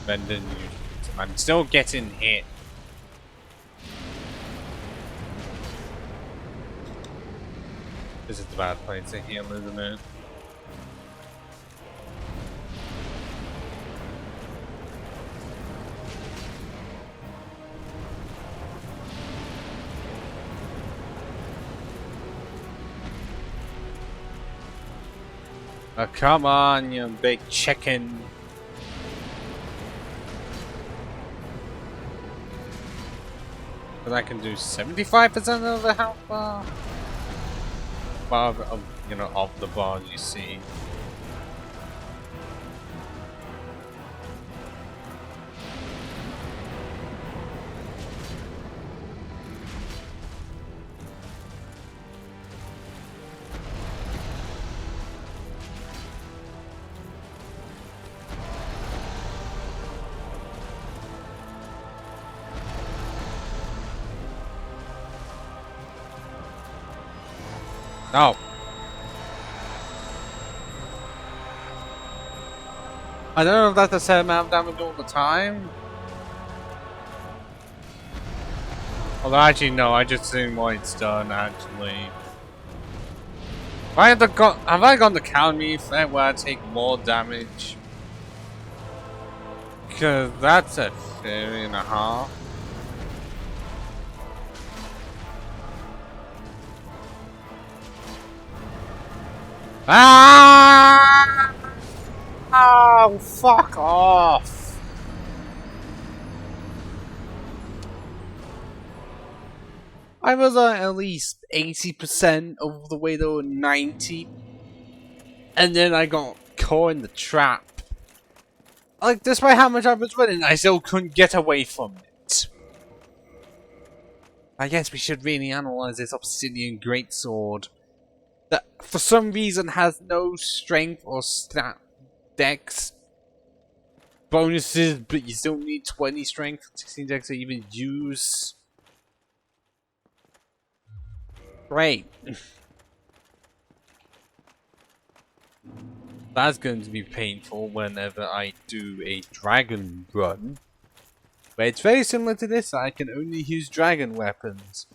bending. I'm still getting hit. This is the bad place to heal, isn't it? Oh, come on, you big chicken. But I can do 75% of the health bar. Bar of, you know, of the bar you see. No. I don't know if that's the same amount of damage all the time. Although actually no, I just seen what it's done actually. Have I gone the counter effect where I take more damage? Because that's a theory and a half. Ah! Oh, fuck off! I was at least 80% of the way to 90, and then I got caught in the trap. Like, despite how much I was running, I still couldn't get away from it. I guess we should really analyze this Obsidian Greatsword. That, for some reason, has no strength or stat dex bonuses, but you still need 20 strength, 16 dex to even use. Great. That's going to be painful whenever I do a dragon run. But it's very similar to this, I can only use dragon weapons.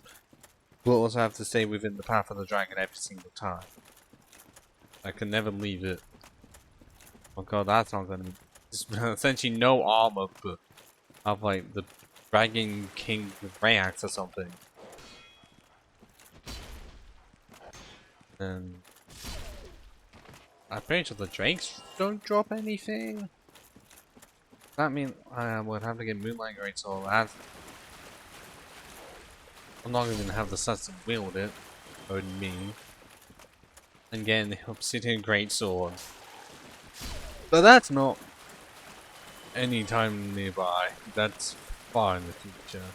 But also have to stay within the path of the dragon every single time. I can never leave it. Oh god, that's not gonna be... Essentially no armor, but have like the Dragon King Greataxe or something. And I'm pretty sure the drakes don't drop anything. That means I would have to get Moonlight Greatsword. I'm not even gonna have the sense to wield it. That would mean. And getting the Obsidian Greatsword. But that's not any time nearby. That's far in the future.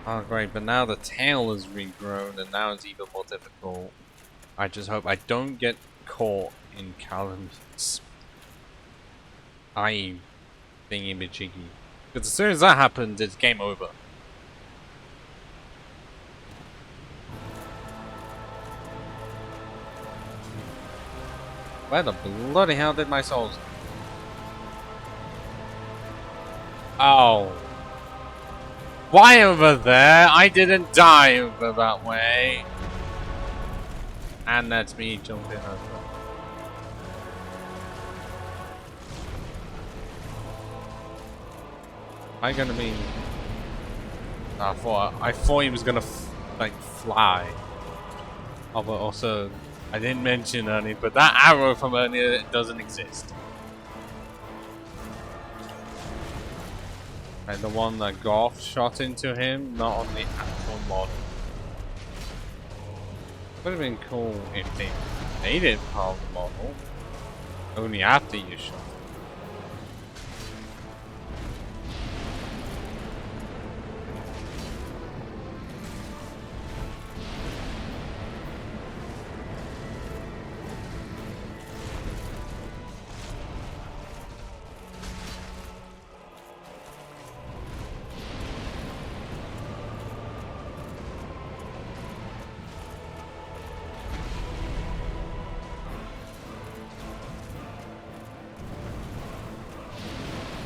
Oh great, but now the tail is regrown and now it's even more difficult. I just hope I don't get caught in calamities. I.e. being a bit cheeky. Because as soon as that happens, it's game over. Where the bloody hell did my souls? Oh. Why over there? I didn't die over that way. And that's me jumping over. Am I gonna be? I thought he was gonna like fly. Oh, but also I didn't mention earlier, but that arrow from earlier doesn't exist. Like the one that Goth shot into him, not on the actual model. Would have been cool if they made it part of the model. Only after you shot.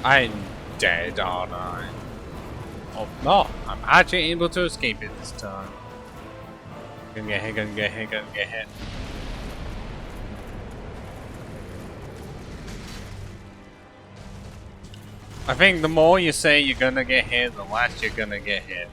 I'm dead, aren't I? Oh, no. I'm actually able to escape it this time. Gonna get hit, gonna get hit, gonna get hit. I think the more you say you're gonna get hit, the less you're gonna get hit.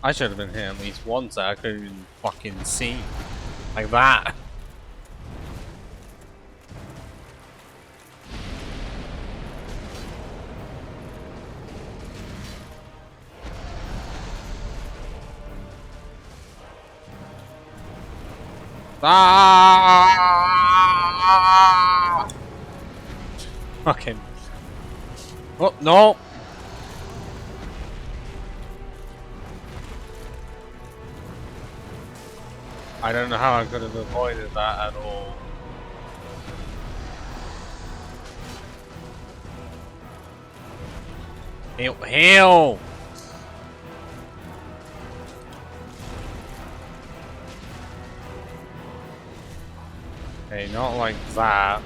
I should have been hit at least once that I couldn't even fucking see. Like that. Ah! Okay. Oh, no! I don't know how I could have avoided that at all. Heal! Heal! Hey, not like that.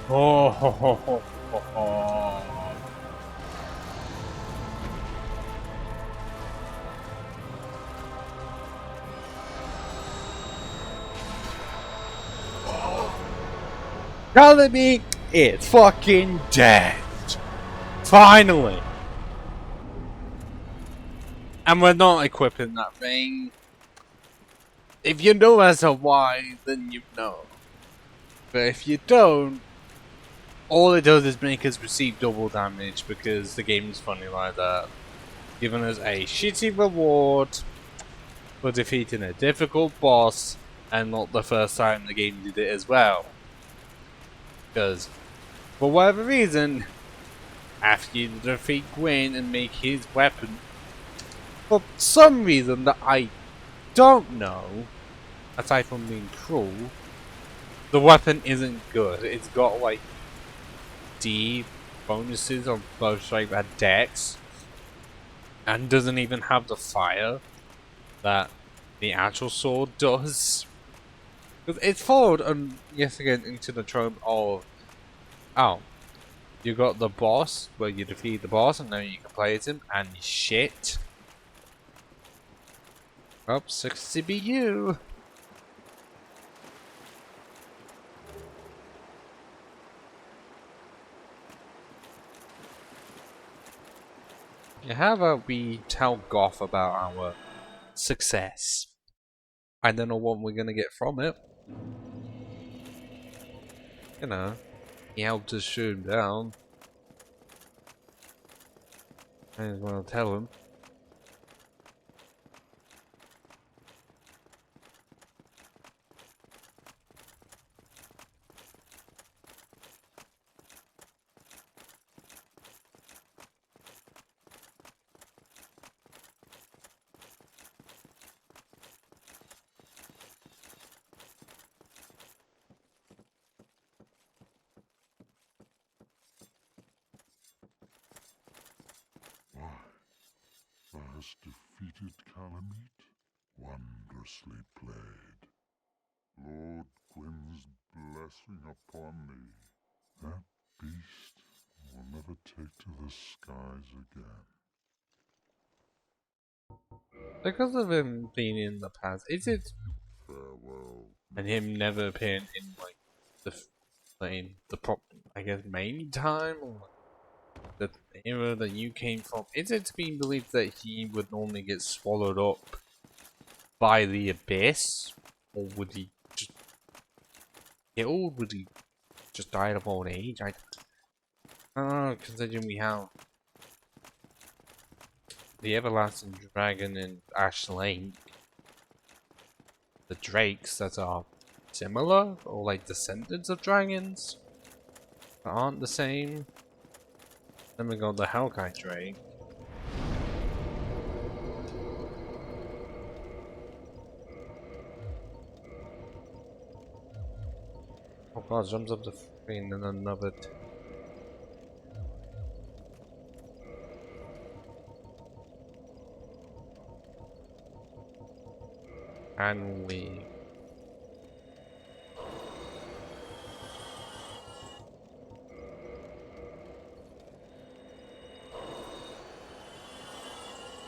Oh, ho, ho, ho, ho, ho. Telling me it's fucking dead. Finally. And we're not equipping that thing. If you know as to why, then you know. But if you don't, all it does is make us receive double damage because the game's funny like that. Giving us a shitty reward for defeating a difficult boss and not the first time the game did it as well. Because, for whatever reason, after you defeat Gwyn and make his weapon, for some reason that I don't know, aside from being cruel, the weapon isn't good. It's got like D bonuses on both strike and dex, and doesn't even have the fire that the actual sword does. It's followed, yes again, into the trope of, oh, you got the boss, where you defeat the boss and now you can play as him, and shit. Oh, sucks to be you. Yeah, how about we tell Goth about our success? I don't know what we're gonna get from it. You know, he helped us shoot him down. Might as well tell him. Why, thou hast defeated Calamite? Wondrously played. Lord Gwyn's blessing upon thee. That beast will never take to the skies again. Because of him being in the past, is it, Farewell. and him never appearing in like the prop, I guess, main time, or the era that you came from? Is it to be believed that he would normally get swallowed up by the abyss, or would he just killed? Would he just die of old age? I don't know, considering we have the everlasting dragon in Ash Lane, the drakes that are similar, or like descendants of dragons, but aren't the same. Then we got the Hellkite drake. Oh god, jumps up the screen and another. And we.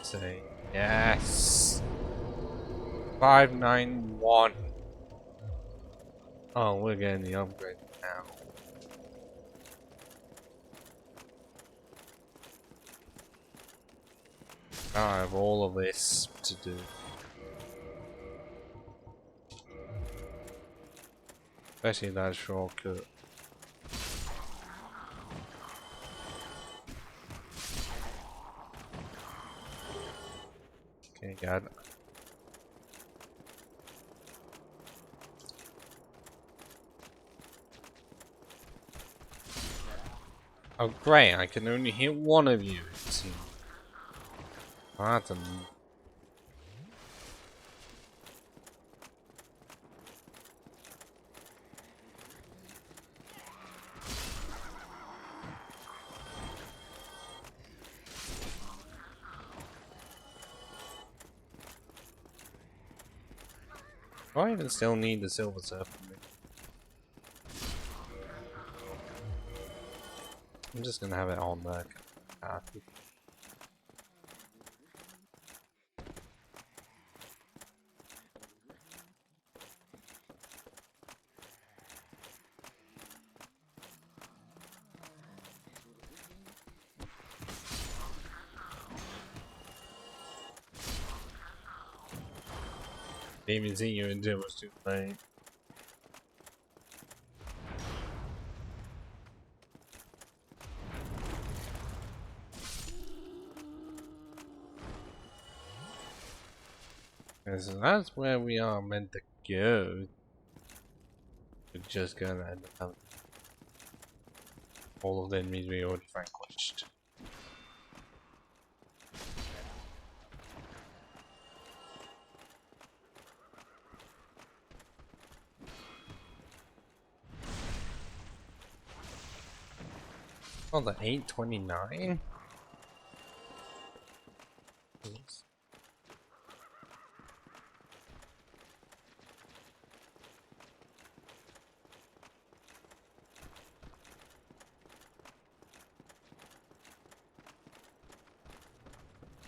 Say yes. 591. Oh, we're getting the upgrade now. I have all of this to do. Especially that shortcut. Okay, got it. Oh great, I can only hit one of you. It seems. Pardon. Do I even still need the silver serpent? I'm just gonna have it on there. Didn't even see you until it was too late. So that's where we are meant to go. We're just gonna end up having all of the enemies we already vanquished. Oh, the 829?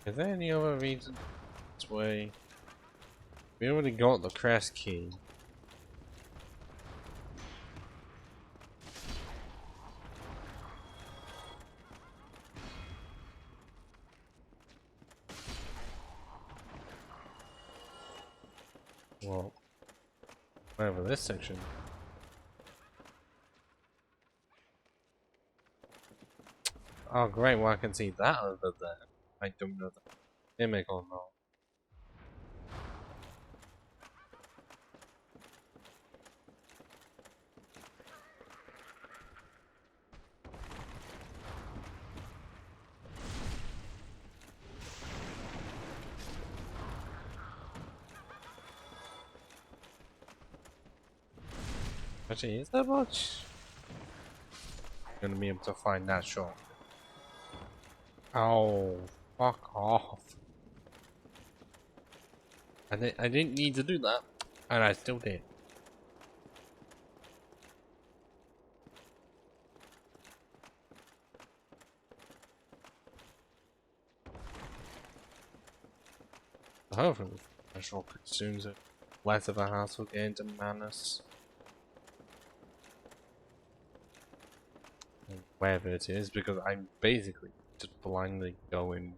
Is there any other reason this way? We already got the crest key. Well, whatever this section. Oh great, well I can see that over there. I don't know the gimmick or not. Actually, is there much? I'm gonna be able to find that shot. Oh, fuck off. I didn't need to do that, and I still did. Hopefully, the shot consumes it. Less of a hassle getting to Manus. Wherever it is, because I'm basically just blindly going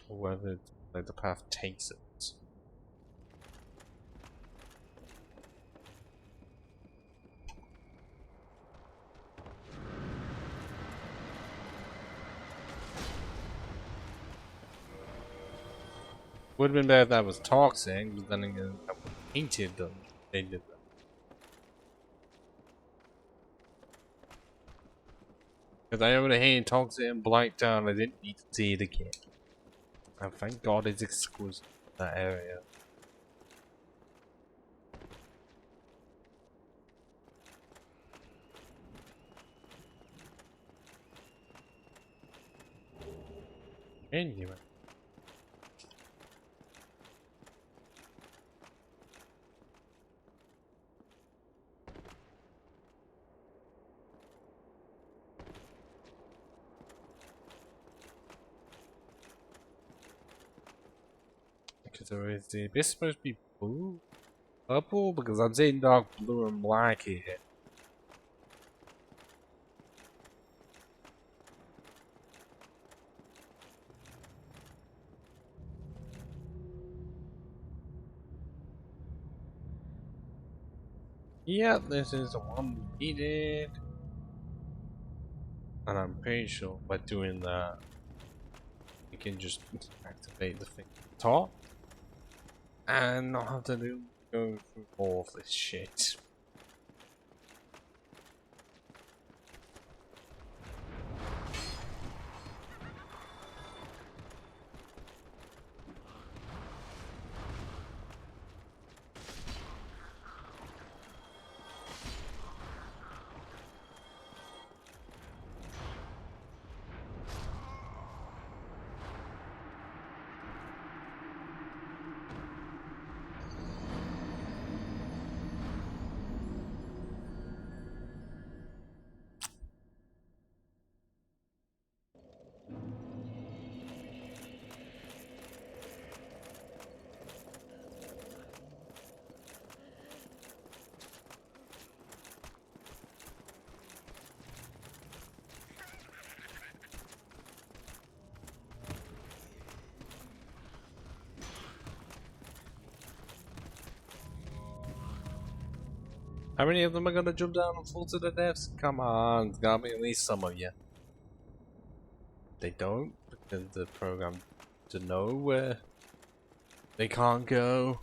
wherever like the path takes it. Would have been better if that was toxic, but then again, I would have hated them. They did that. Because I already hated toxic and blight down, I didn't need to see it again. And thank God it's exclusive to that area. Anyway. Because there is the abyss supposed to be blue? Purple? Because I'm seeing dark blue and black here. Yeah, this is the one we needed. And I'm pretty sure by doing that, you can just activate the thing at the top. And not have to go through all of this shit. How many of them are gonna jump down and fall to their deaths? Come on, there's gotta be at least some of you. They don't, because the program to know where they can't go.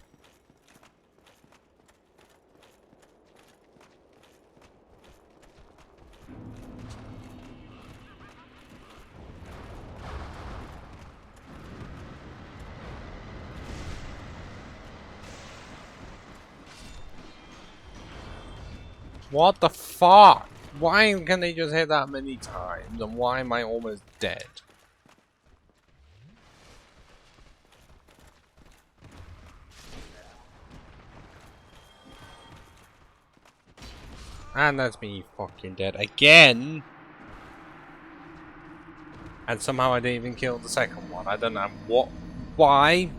What the fuck? Why can they just hit that many times? And why am I almost dead? And that's me fucking dead again. And somehow I didn't even kill the second one. I don't know what. Why?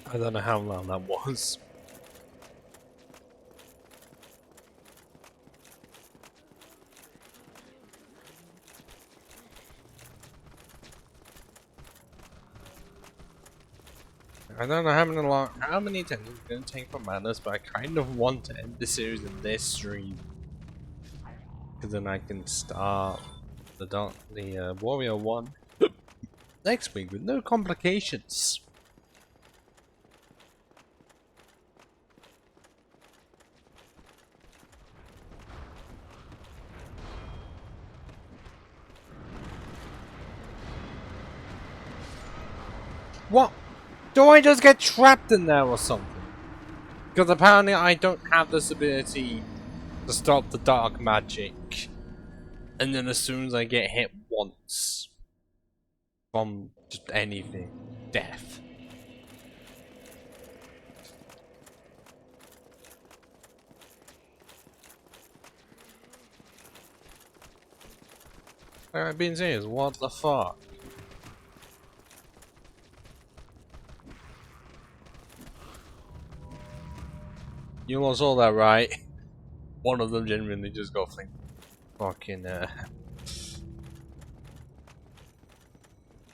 I don't know how long that was. I don't know how many attempts it's gonna take for Madness, but I kind of want to end the series in this stream, because then I can start the Warrior one next week with no complications. What? Do I just get trapped in there or something? Because apparently I don't have this ability to stop the dark magic. And then as soon as I get hit once from just anything, death. I've been serious, what the fuck? You all saw that, right? One of them genuinely just got fucking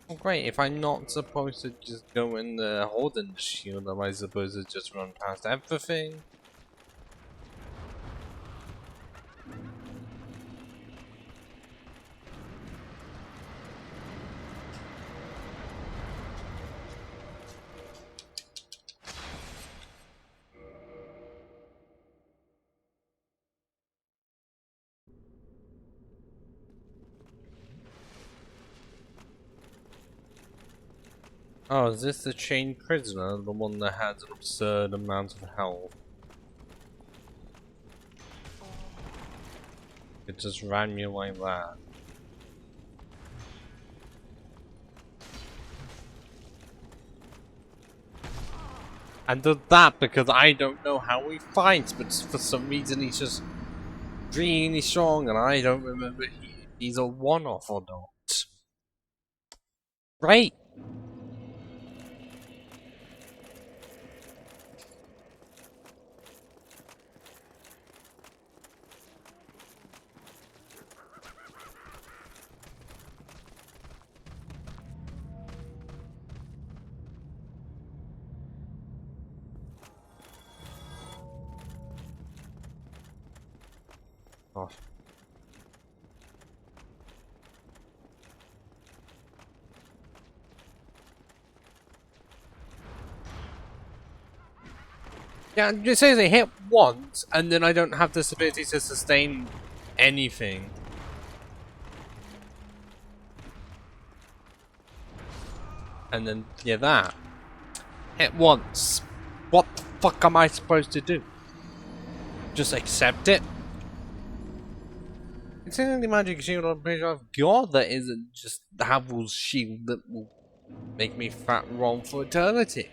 Oh, great, if I'm not supposed to just go in the Holden shield, am I supposed to just run past everything? Oh, is this the chained prisoner? The one that has an absurd amount of health? It just ran me like that. And does that because I don't know how he fights, but for some reason he's just really strong and I don't remember he's a one-off or not. Right? Oh. Yeah, it says I hit once, and then I don't have this ability to sustain anything. And then, yeah, that. Hit once. What the fuck am I supposed to do? Just accept it? It's the only magic shield I'm pretty sure I've got that isn't just Havel's shield that will make me fat wrong for eternity.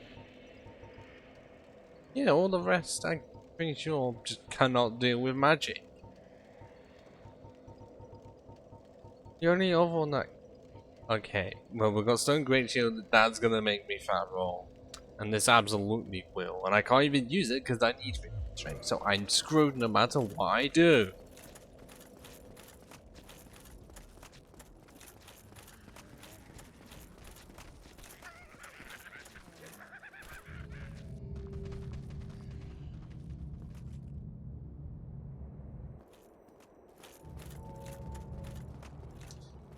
You know, all the rest I'm pretty sure just cannot deal with magic. The only other one that... Okay, well we've got Stone Great Shield, that's gonna make me fat wrong. And this absolutely will. And I can't even use it because I need strength, so I'm screwed no matter what I do.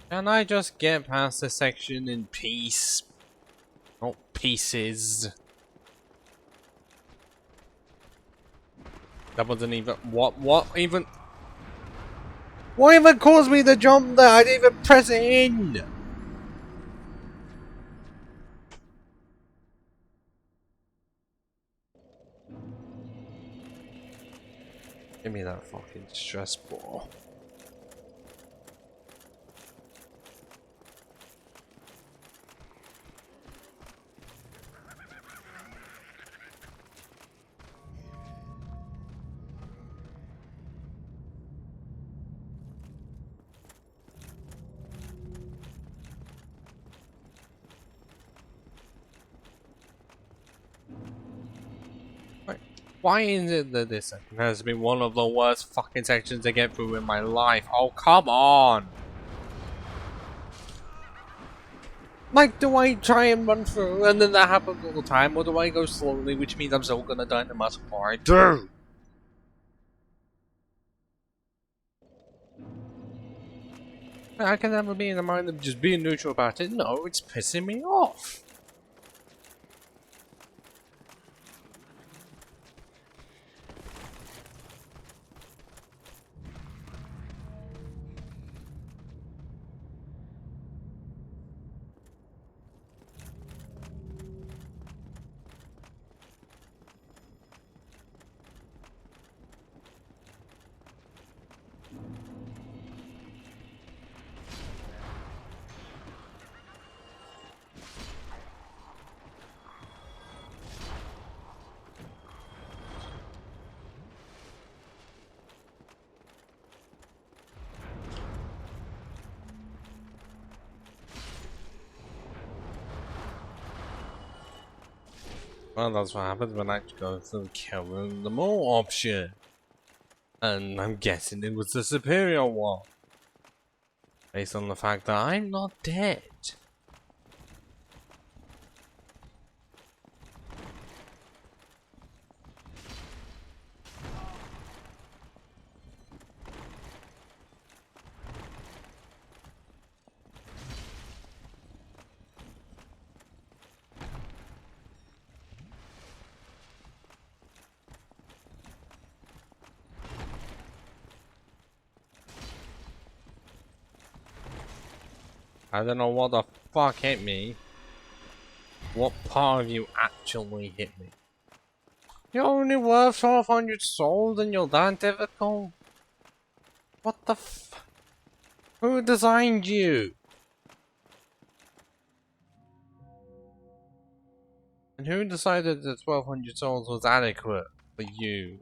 Can I just get past this section in peace? Not pieces. That wasn't even... What even... What even caused me to jump there? I didn't even press it in! Give me that fucking stress ball. Why is it that this section has been one of the worst fucking sections to get through in my life? Oh, come on! Like, do I try and run through and then that happens all the time, or do I go slowly, which means I'm still gonna die no matter what I do? I can never be in the mind of just being neutral about it. No, it's pissing me off. Well, that's what happens when I go through killing the more option. And I'm guessing it was the superior one. Based on the fact that I'm not dead. I don't know what the fuck hit me. What part of you actually hit me? You're only worth 1200 souls and you're that difficult? What the f- Who designed you? And who decided that 1200 souls was adequate for you?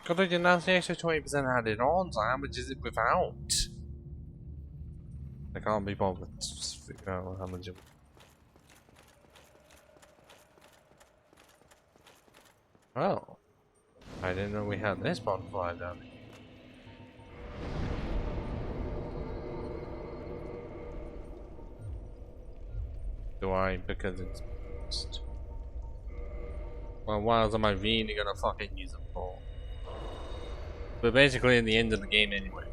God, I didn't have the extra 20% added on, so how much is it without? I can't be bothered to just figure out how much it. Oh. I didn't know we had this bonfire down here. Do I? Because it's just... Well, what else am I really gonna fucking use it for? We're basically in the end of the game anyway.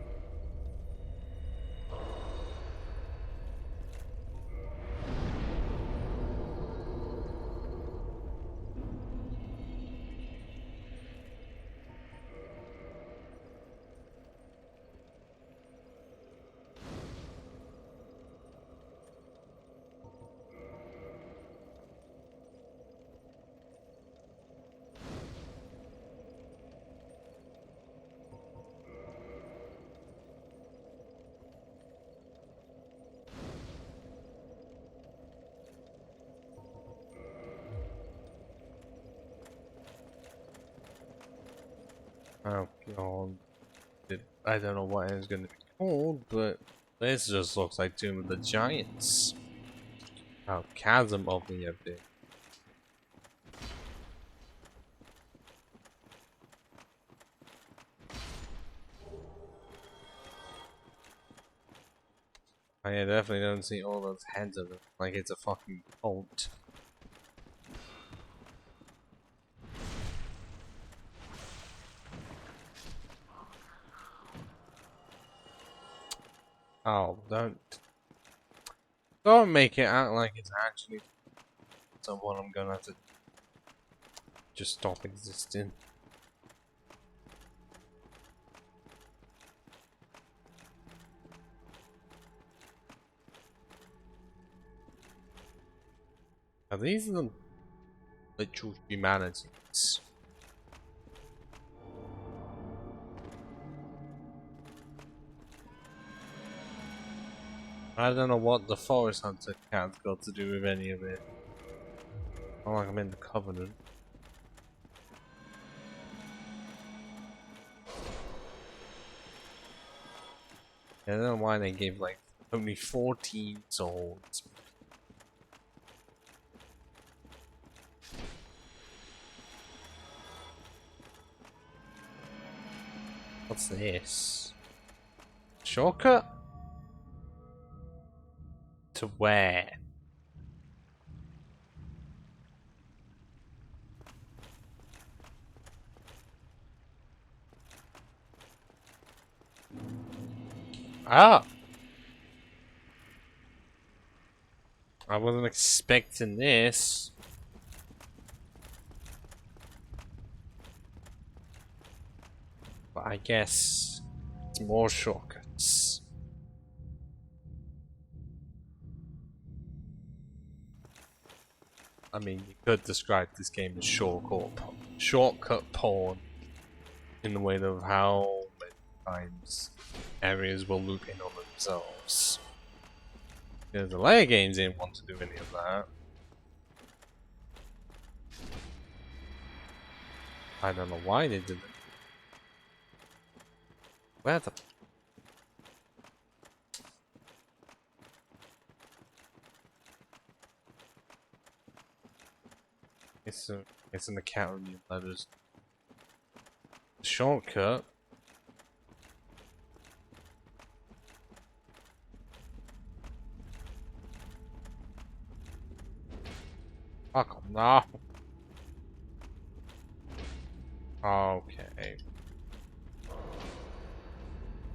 Oh god. I don't know what it's gonna be called, but this just looks like Tomb of the Giants. How chasm opening up there. I definitely don't see all those heads of it like it's a fucking cult. Oh, don't make it out like it's actually someone I'm gonna have to just stop existing. Are these the literal humanities? I don't know what the Forest Hunter cat's got to do with any of it. Not like I'm in the Covenant. I don't know why they gave like only 14 swords. What's this? Shortcut? To where? Ah! I wasn't expecting this. But I guess it's more shortcuts. I mean, you could describe this game as shortcut porn in the way of how many times areas will loop in on themselves. Because the Leggings didn't want to do any of that. I don't know why they did it. Where the... It's an account of letters. Shortcut. Fuck no. Okay.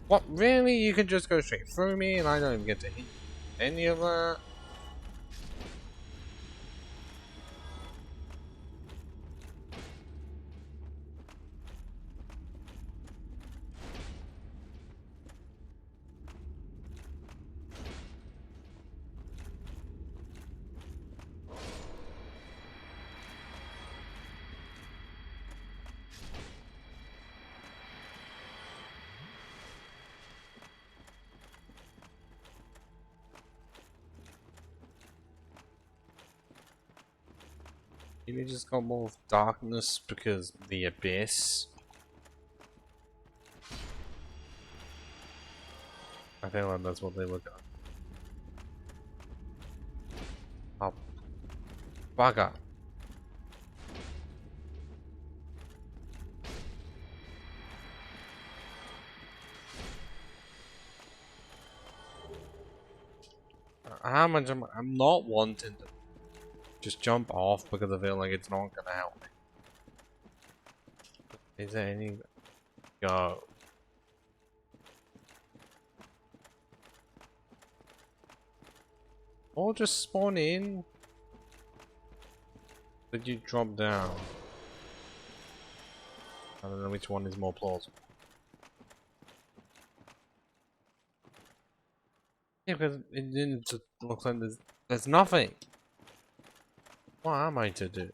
What, really? You can just go straight through me and I don't even get to hit any of that? Maybe just got more darkness because the abyss. I feel like that's what they were going. Oh, bugger. How much I'm not wanting to just jump off because I feel like it's not gonna help me. Is there any... Go. Or just spawn in. Did you drop down? I don't know which one is more plausible. Yeah, because it didn't just look like there's nothing. What am I to do?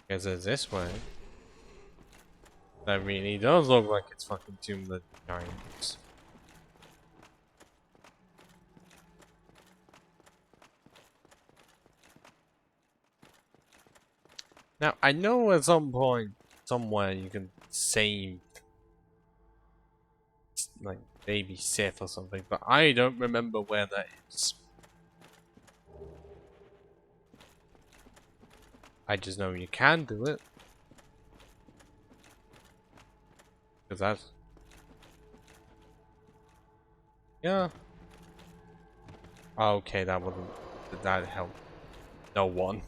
Guess it's this way. That really does look like it's fucking Tomb of the Giants. Now, I know at some point, somewhere, you can save, like, baby Sith or something, but I don't remember where that is. I just know you can do it. Because that's... Yeah. Okay, that wasn't... Did that help? No one.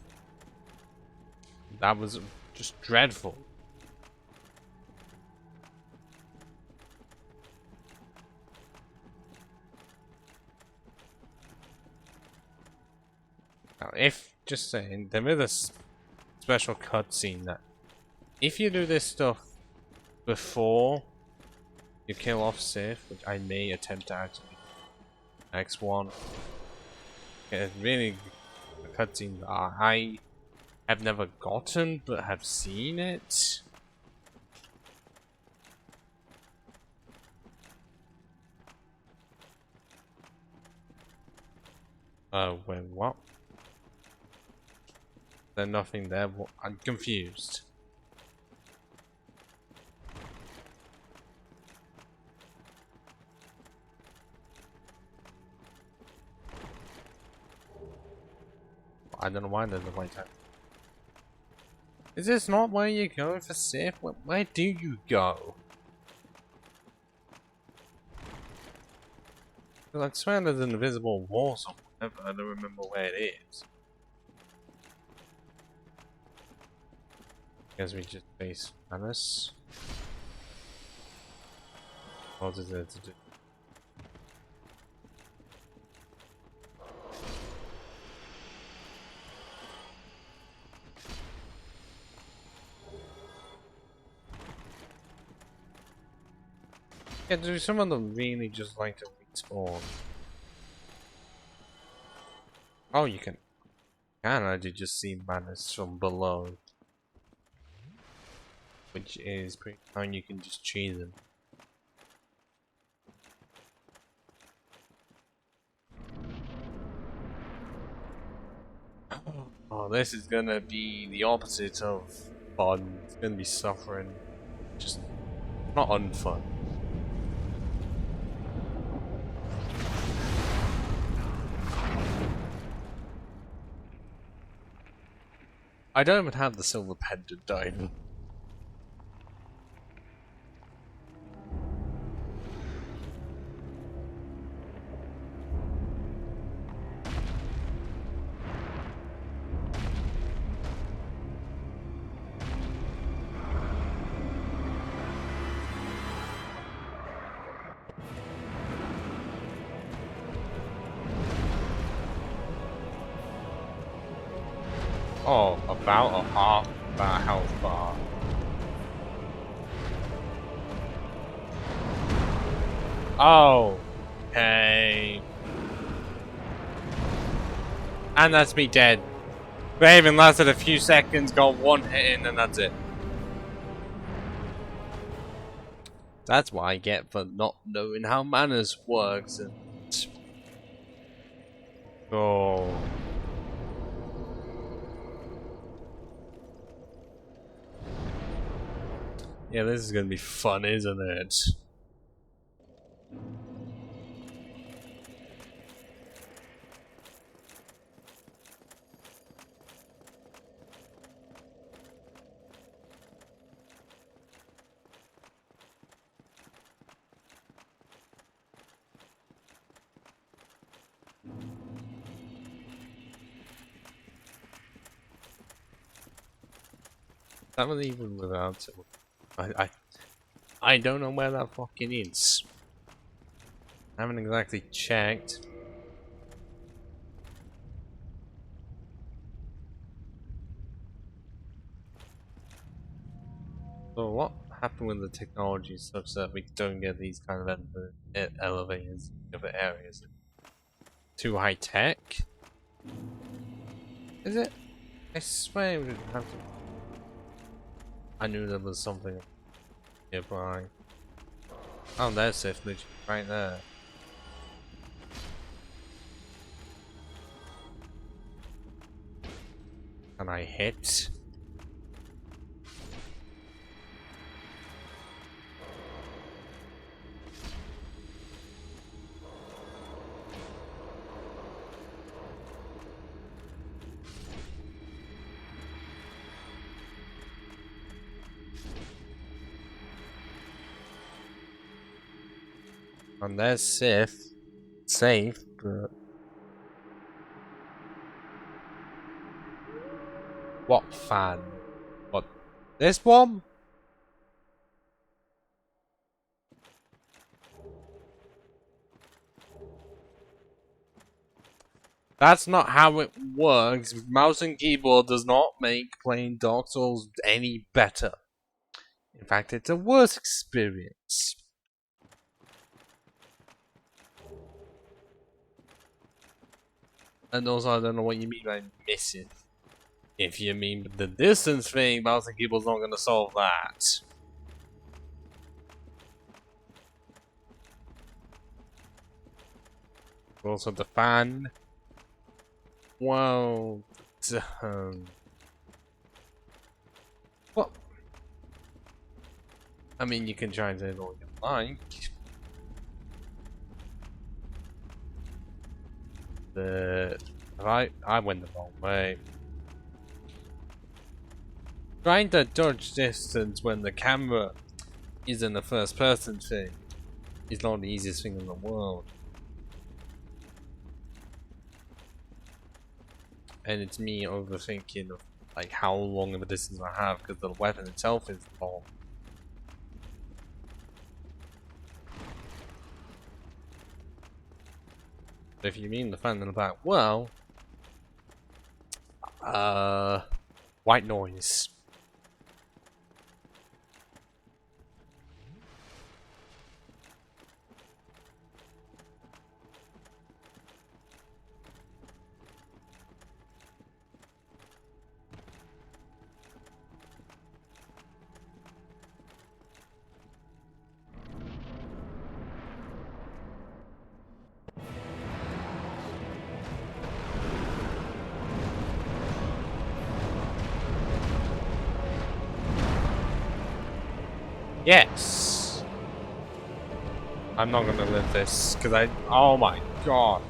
That was just dreadful. Now, if... Just saying, there is a special cutscene that... If you do this stuff before you kill off Sith, which I may attempt to actually next one, It's really a cutscene that I have never gotten, but have seen it. Wait, what? There's nothing there. What? I'm confused. I don't know why there's a white time. Is this not where you go for safe? Where do you go? I swear there's an invisible wall somewhere, but I don't remember where it is. Guess we just face Manus. What is there to do? Yeah, do some of them really just like to respawn? Oh, you can actually just see Manus from below. Which is pretty fine, you can just cheese them. Oh, this is gonna be the opposite of fun. It's gonna be suffering. Just not unfun. I don't even have the silver pendant diamond. Oh, about a half that health bar. Oh, okay. And that's me dead. Raven lasted a few seconds, got one hit in, and that's it. That's what I get for not knowing how manners works. And oh, yeah, this is gonna be fun, isn't it? That was even without it. I don't know where that fucking is. I haven't exactly checked. So what happened with the technology such that we don't get these kind of elevators in other areas? Too high tech? Is it? I swear we would have to. I knew there was something nearby. Oh, there's Sith Legion right there. Can I hit? And there's Sith. Safe, but... What fan? What? This one? That's not how it works. Mouse and keyboard does not make playing Dark Souls any better. In fact, it's a worse experience. And also, I don't know what you mean by missing. If you mean the distance thing, bouncing cable's not gonna solve that. Also, the fan. Well, well, I mean, you can try and say it all you like. But I went the wrong way. Trying to judge distance when the camera isn't a first person thing is not the easiest thing in the world. And it's me overthinking of like how long of a distance I have because the weapon itself is long. But if you mean the fan in the back, well, white noise. Yes! I'm not gonna live this, because oh my god.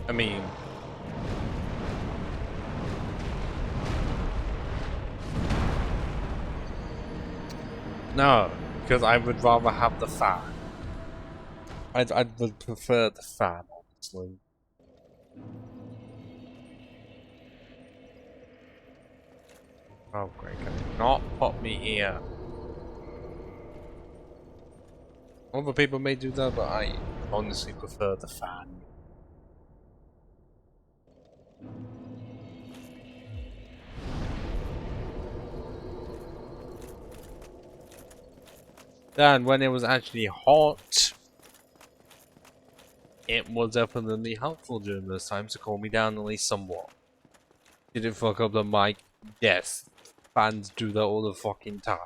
I mean, no, because I would rather have the fan. I would prefer the fan, honestly. Oh great, can you not pop me here? Other people may do that, but I honestly prefer the fan. Then, when it was actually hot, it was definitely helpful during those times to cool me down at least somewhat. Did it fuck up the mic? Yes. Fans do that all the fucking time.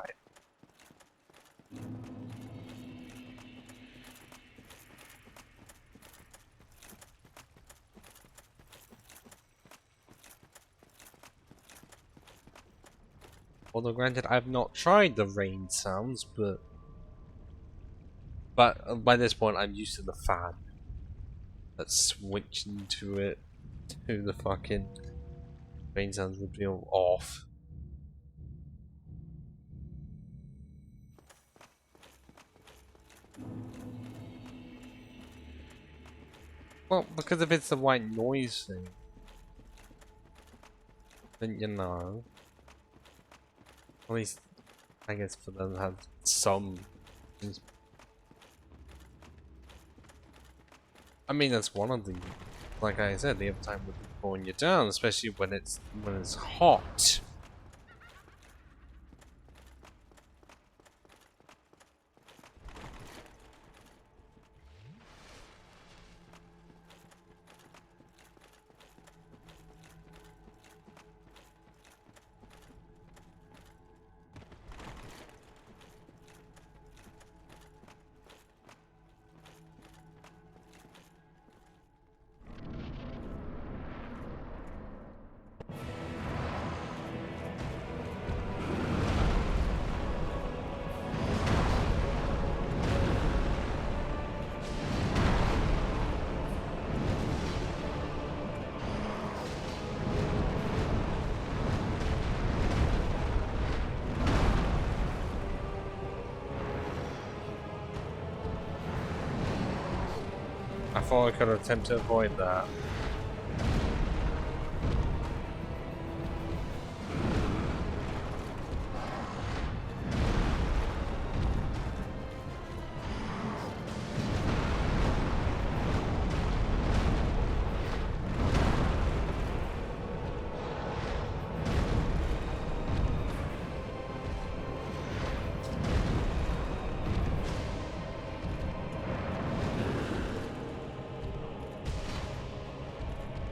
Although granted, I've not tried the rain sounds, but by this point I'm used to the fan. That's switching to it to the fucking rain sounds would be off. Well, because if it's the white noise thing, then you know. At least, I guess for them to have some. I mean, that's one of the, like I said, the other time would be pulling you down, especially when it's hot. I thought I could attempt to avoid that.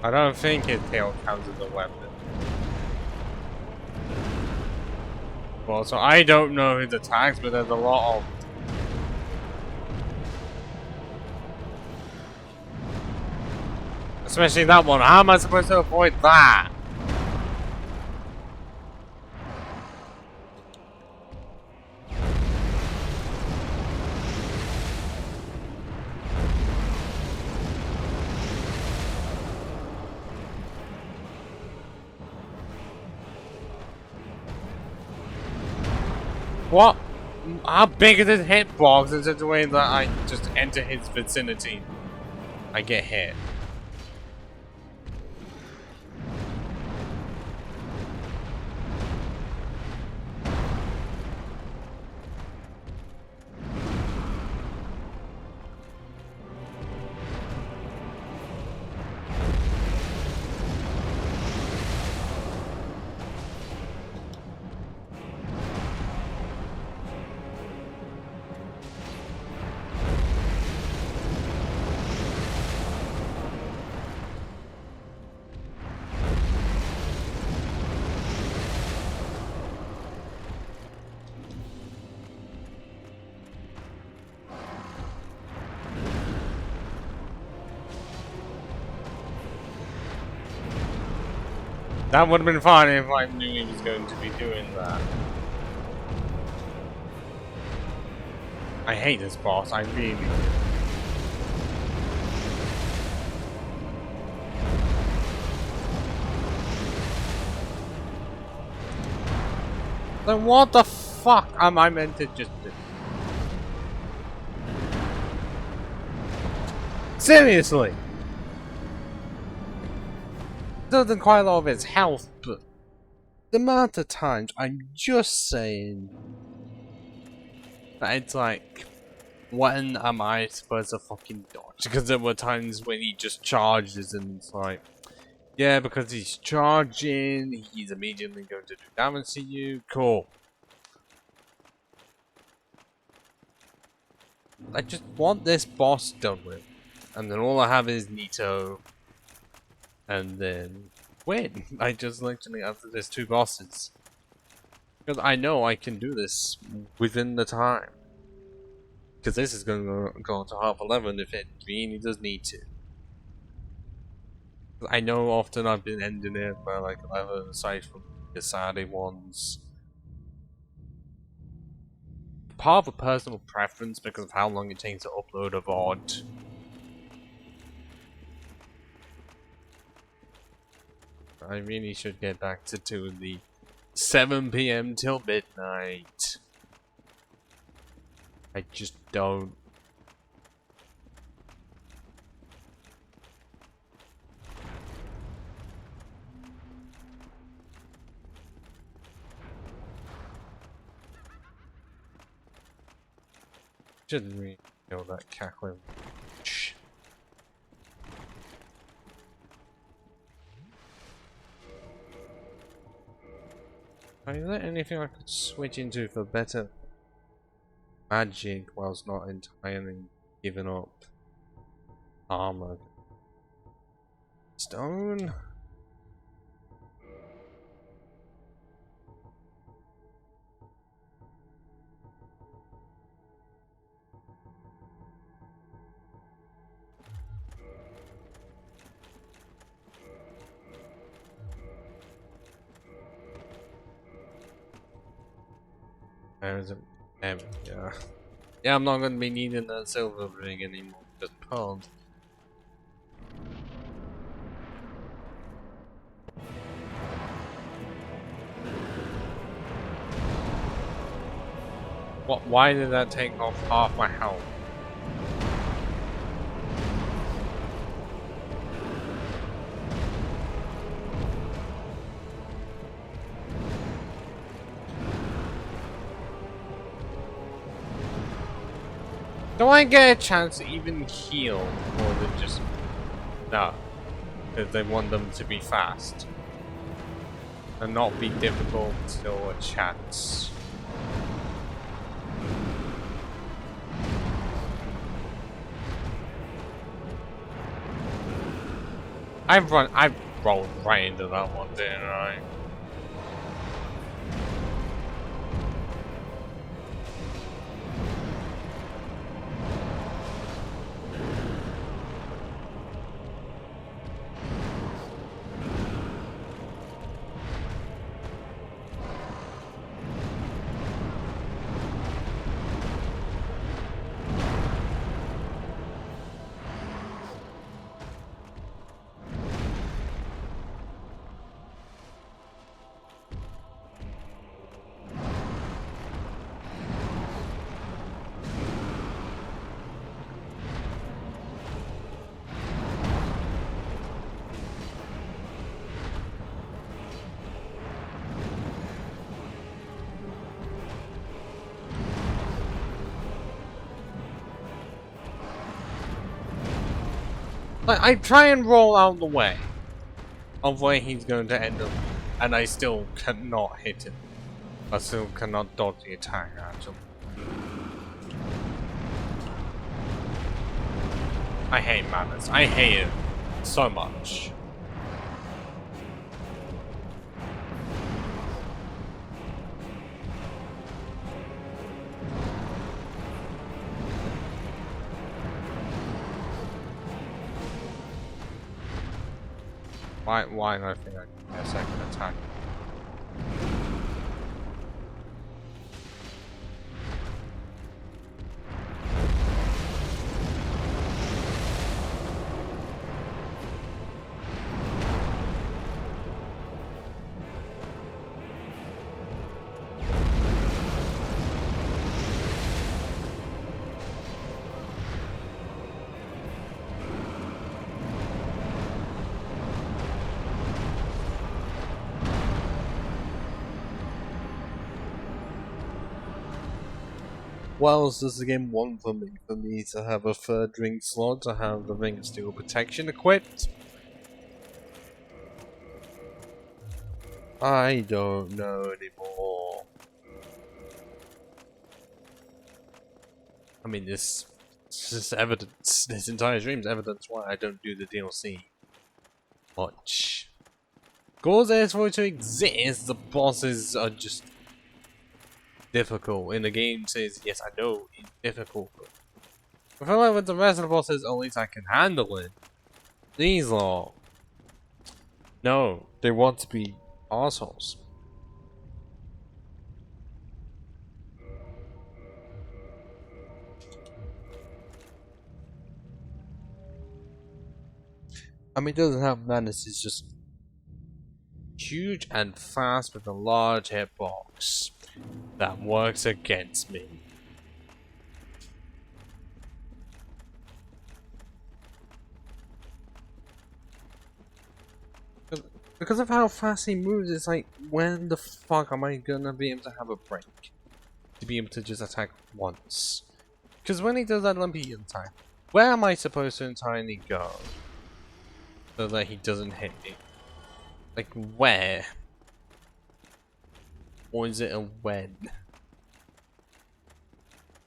I don't think his tail counts as a weapon. Well, so I don't know his attacks, but there's a lot of... Especially that one. How am I supposed to avoid that? What? How big is his hitbox in such a way that I just enter his vicinity? I get hit. That would have been fine if I knew he was going to be doing that. I hate this boss, I really do. Then what the fuck am I meant to just do? Seriously! Other than quite a lot of his health, but the amount of times I'm just saying that it's like, when am I supposed to fucking dodge? Because there were times when he just charges and it's like, yeah, because he's charging, he's immediately going to do damage to you. Cool. I just want this boss done with. And then all I have is Nito. And then win. I just literally after there's 2 bosses. Because I know I can do this within the time. Because this is going to go on to half 11 if it really does need to. I know often I've been ending it by like 11 aside from the Saturday ones. Part of a personal preference because of how long it takes to upload a VOD. I really should get back to the 7 PM till midnight. I just don't. Shouldn't really kill that cackling. Shh. Is there anything I could switch into for better magic whilst not entirely giving up armor? Stone? There's a yeah. Yeah, I'm not gonna be needing that silver ring anymore, just pearls. What? Why did that take off half my health? Do I get a chance to even heal? Or is it just... No. Because they want them to be fast. And not be difficult or a chance. I rolled right into that one, didn't I? Like, I try and roll out the way of where he's going to end up, and I still cannot hit him. I still cannot dodge the attack, actually. I hate madness. I hate it so much. Why do I think I can get a second attack? What else does the game want from me? For me to have a third ring slot, to have the ring of steel protection equipped? I don't know anymore. I mean, this is evidence. This entire stream is evidence why I don't do the DLC much. Cause there's for it to exist, the bosses are just difficult. And the game says, yes, I know it's difficult. I feel like with the rest of the bosses, at least I can handle it. These are... No, they want to be assholes. I mean, it doesn't have madness, it's just huge and fast with a large hitbox that works against me. Because of how fast he moves, it's like, when the fuck am I gonna be able to have a break? To be able to just attack once? Because when he does that lumpy attack, where am I supposed to entirely go? So that he doesn't hit me? Like, where? Or is it a when?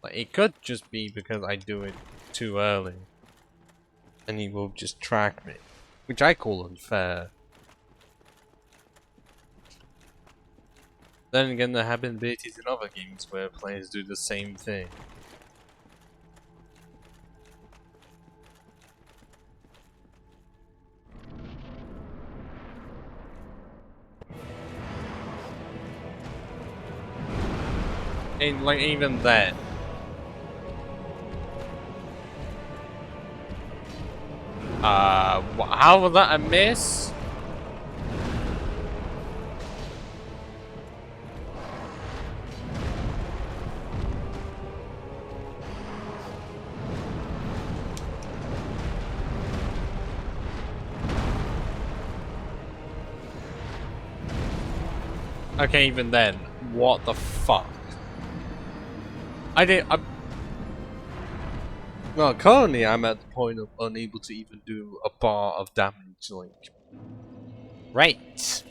Like, it could just be because I do it too early. And he will just track me. Which I call unfair. Then again, there have been abilities in other games where players do the same thing. And like, even then. How was that a miss? Okay, even then, what the fuck? Well, currently I'm at the point of unable to even do a bar of damage, like... Right!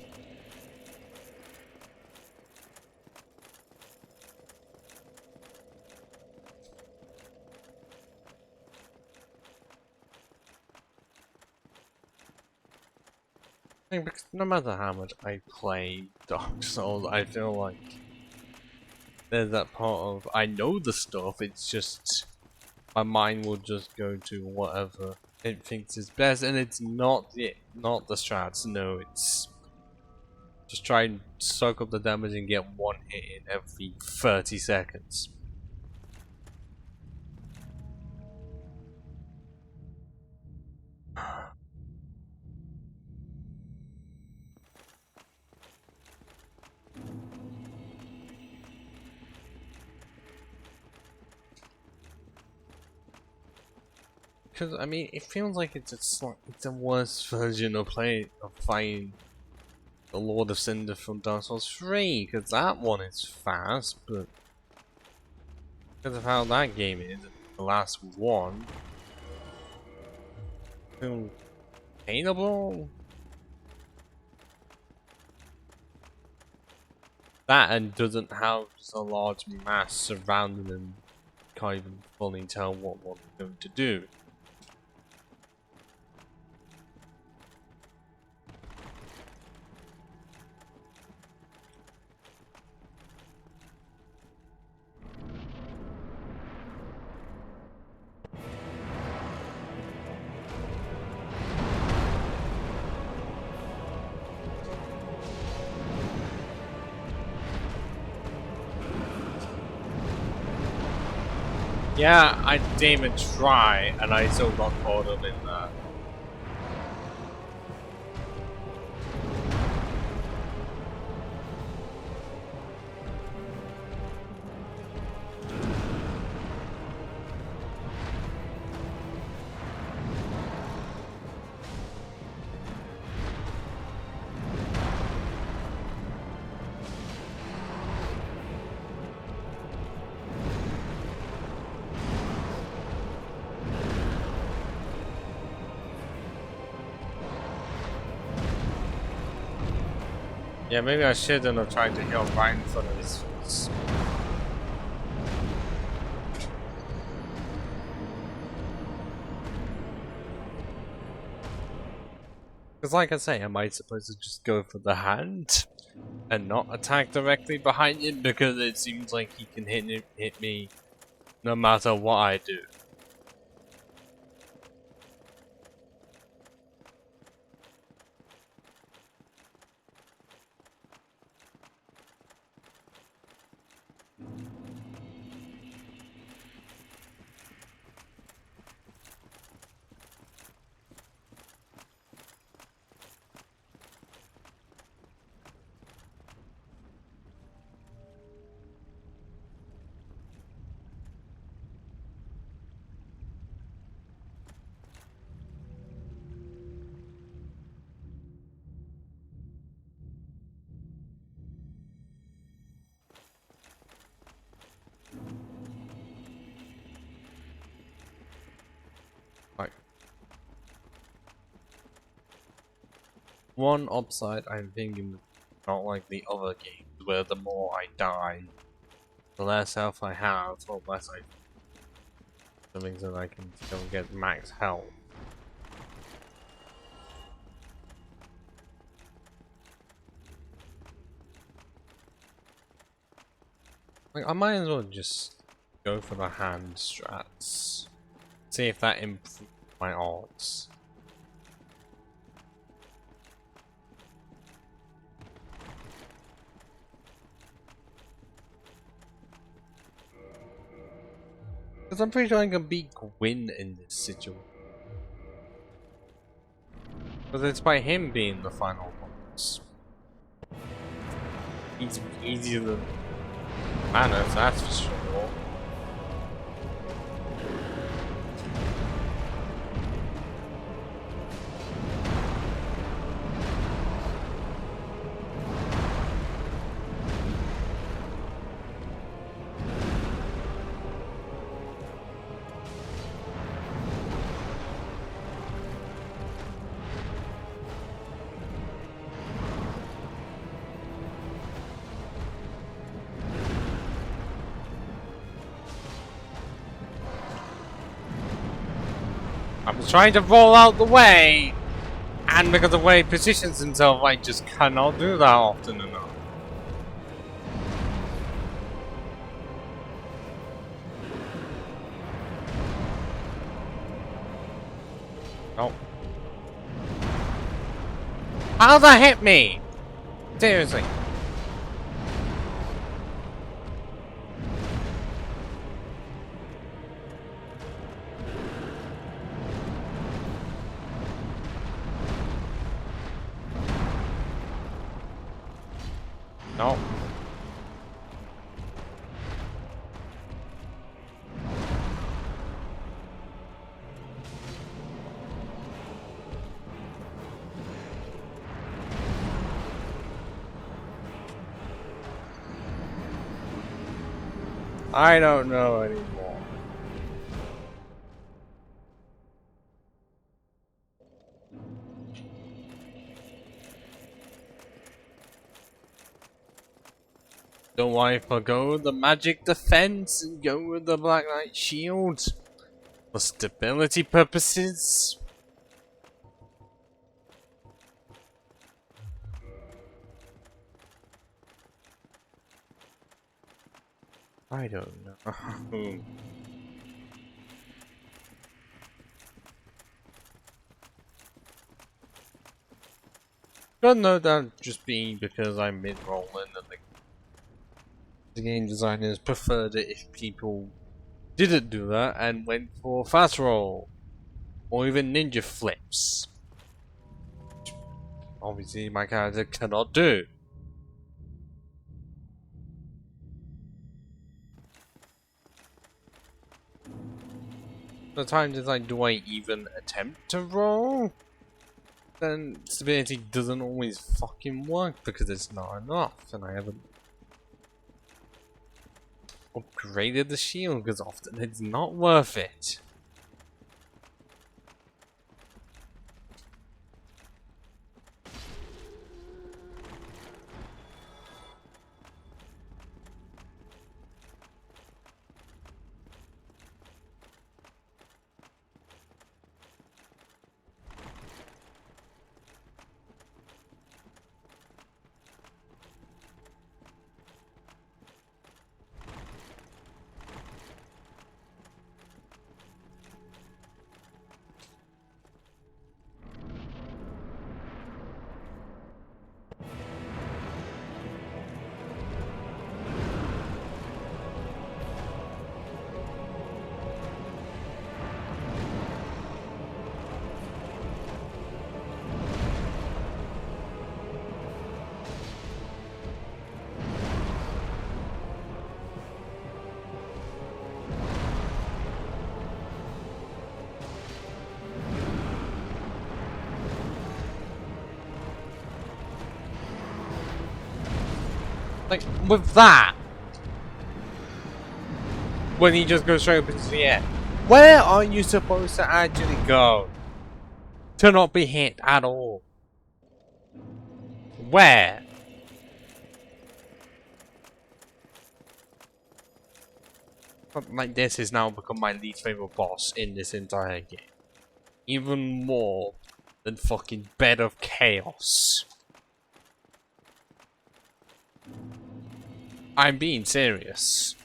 Because no matter how much I play Dark Souls, I feel like there's that part of I know the stuff, it's just my mind will just go to whatever it thinks is best, and it's not the strats. No, it's just try and soak up the damage and get one hit in every 30 seconds. Because I mean, it feels like it's a worse version of fighting the Lord of Cinder from Dark Souls 3. Because that one is fast, but because of how that game is, the last one feels attainable. That and doesn't have a large mass surrounding them, can't even fully tell what they're going to do. Yeah, I didn't even try, and I still got caught up in that. Yeah, maybe I shouldn't have tried to heal right in front of his face. Because like I say, am I supposed to just go for the hand and not attack directly behind him? Because it seems like he can hit me no matter what I do. Like, one upside I'm thinking, not like the other games, where the more I die, the less health I have, or less I... Something that I can still get max health. Like, I might as well just go for the hand strats. See if that improves my odds. Because I'm pretty sure I can beat Gwyn in this situation. Because it's by him being the final boss. He's easier than Manos, that's for sure. I'm trying to roll out the way, and because of the way he positions himself, I just cannot do that often enough. Oh. How that hit me? Seriously. No. I don't know anymore. Do I forgo the magic defense and go with the Black Knight shield? For stability purposes? I don't know. Don't know that just being because I'm mid-rolling and the game designers preferred it if people didn't do that and went for fast roll or even ninja flips. Obviously my character cannot do. The times it's like, do I even attempt to roll? Then stability doesn't always fucking work because it's not enough and I haven't upgraded the shield because often it's not worth it. Like, with that, when he just goes straight up into the air, where are you supposed to actually go to not be hit at all? Where? Something like this has now become my least favorite boss in this entire game. Even more than fucking Bed of Chaos. I'm being serious.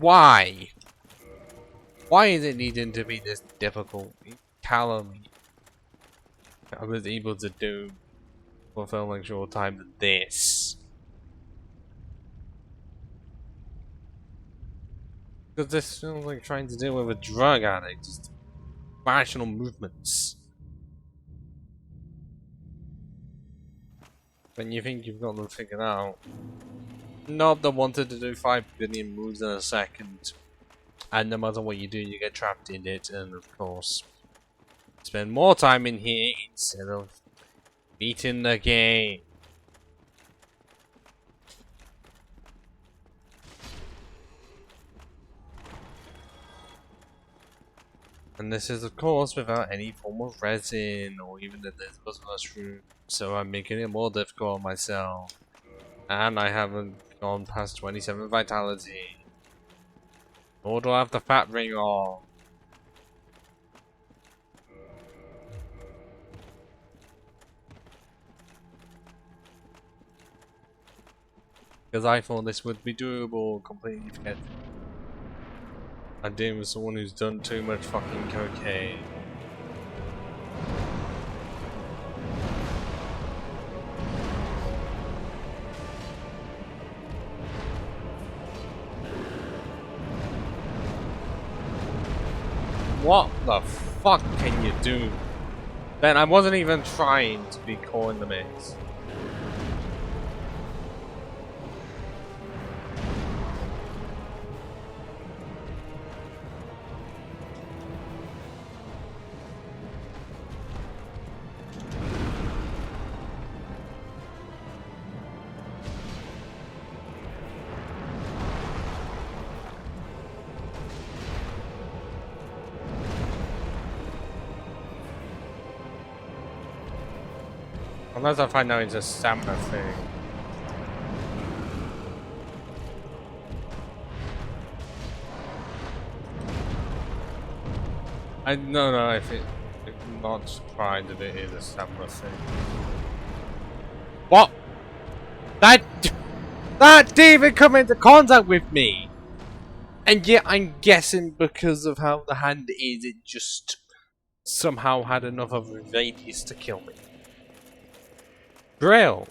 Why? Why is it needing to be this difficult? Calum, I was able to do for filming short time than this. Because this feels like trying to deal with a drug addict, just rational movements. When you think you've got them figured out. Nope, they wanted to do 5 billion moves in a second. And no matter what you do, you get trapped in it, and of course, spend more time in here instead of beating the game. And this is of course without any form of resin or even the Elizabeth mushroom, so I'm making it more difficult on myself. And I haven't gone past 27 vitality. Nor do I have the fat ring on. Because I thought this would be doable, completely forgetting. I'm dealing with someone who's done too much fucking cocaine. What the fuck can you do? Ben, I wasn't even trying to be caught in the mix. Unless I find out it's a stamina thing. No, if I'm not surprised if it is a stamina thing. What? That didn't even come into contact with me! And yet I'm guessing because of how the hand is, it just somehow had enough of a radius to kill me. Drill!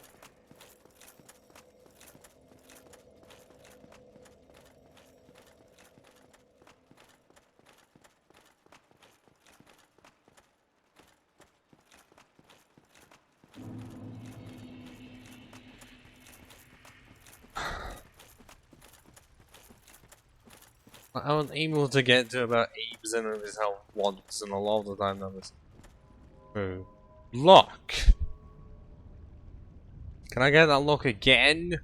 I was able to get to about 8% of his health once, and a lot of the time that was true. Lock! Can I get that lock again?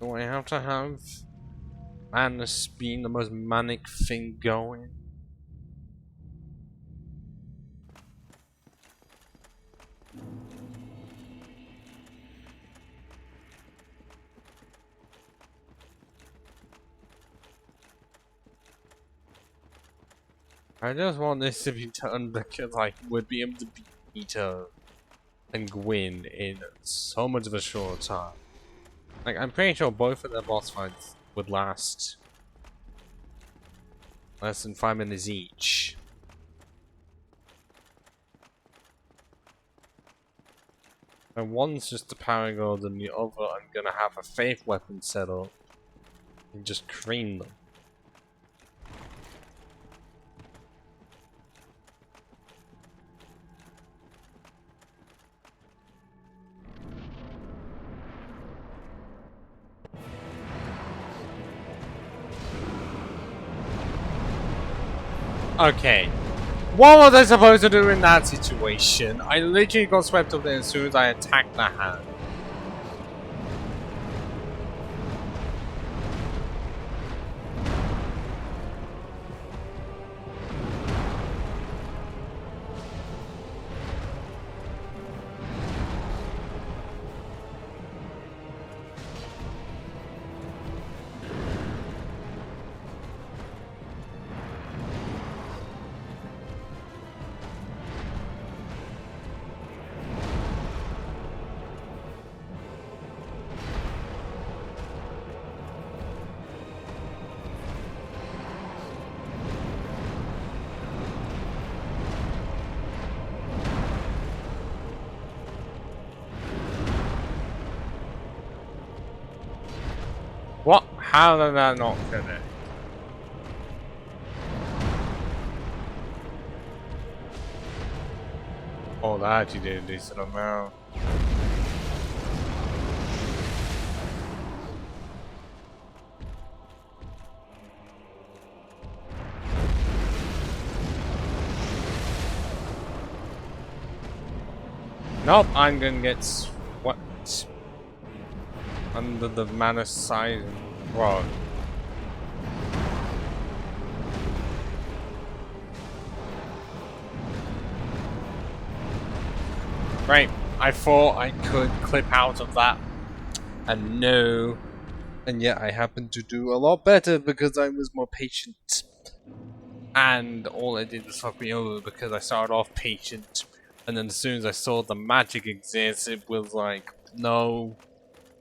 Do I have to have madness being the most manic thing going? I just want this to be done because I would be able to beat Peter and Gwyn in so much of a short time. Like, I'm pretty sure both of their boss fights would last less than 5 minutes each. And one's just a Paragon and the other I'm gonna have a faith weapon set up and just cream them. Okay. What was I supposed to do in that situation? I literally got swept up there as soon as I attacked the hand. What? How did that not connect? Oh, that actually did a decent amount. Nope, I'm gonna get swept under the mana side rod. Right, I thought I could clip out of that, and no, and yet I happened to do a lot better because I was more patient. And all I did was fuck me over because I started off patient, and then as soon as I saw the magic exist, it was like, no,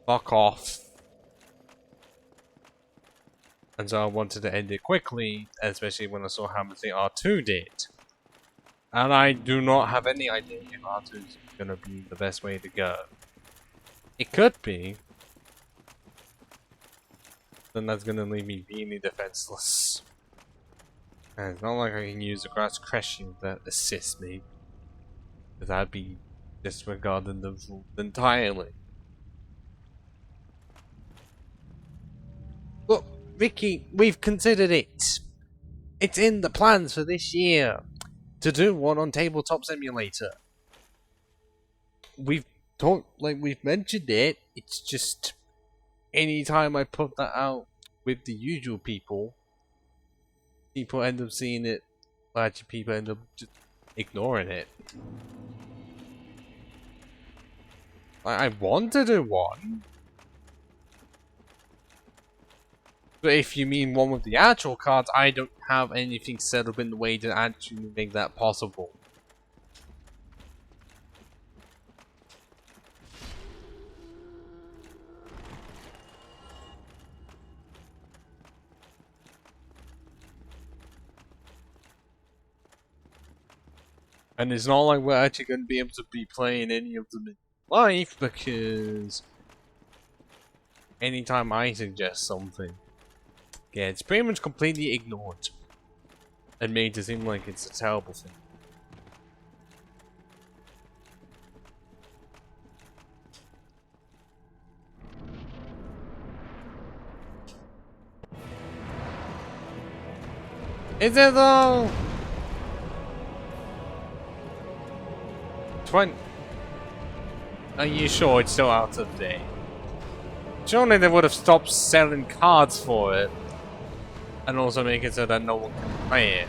fuck off. And so I wanted to end it quickly, especially when I saw how much the R2 did. And I do not have any idea if R2 is gonna be the best way to go. It could be. Then that's gonna leave me really defenseless. And it's not like I can use a grass crushing that assists me. Because I'd be disregarding the rules entirely. Look, Ricky, we've considered it. It's in the plans for this year to do one on Tabletop Simulator. We've mentioned it. It's just anytime I put that out with the usual people end up seeing it. Well, actually, people end up just ignoring it. I want to do one. But if you mean one with the actual cards, I don't have anything set up in the way to actually make that possible. And it's not like we're actually going to be able to be playing any of them in live, because anytime I suggest something, yeah, it's pretty much completely ignored and made to seem like it's a terrible thing. Is it though? 20. Are you sure it's still out of date? Surely they would have stopped selling cards for it. And also make it so that no one can play it.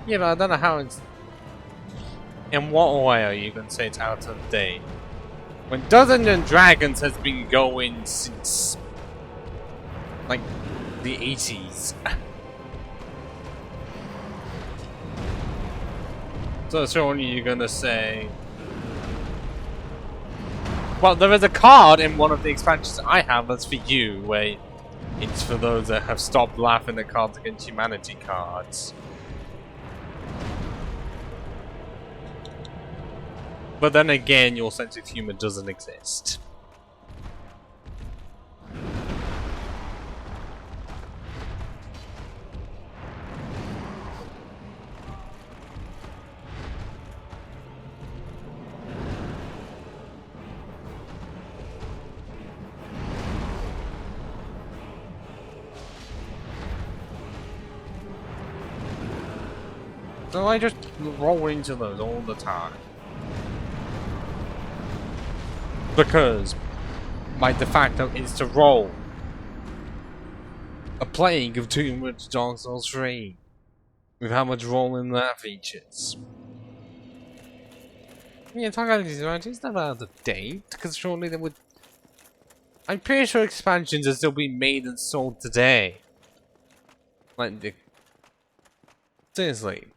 Yeah, but I don't know how it's... In what way are you going to say it's out of date? When Dungeons and Dragons has been going since... like, the 80s. So surely you're going to say... Well, there is a card in one of the expansions I have that's for you, where it's for those that have stopped laughing at Cards Against Humanity cards. But then again, your sense of humor doesn't exist. So I just roll into those all the time. Because my de facto is to roll a plague of too much Dark Souls 3 with how much rolling that features. Yeah, talk about these expansions, never out of date, because surely they would... I'm pretty sure expansions are still being made and sold today. Like, seriously.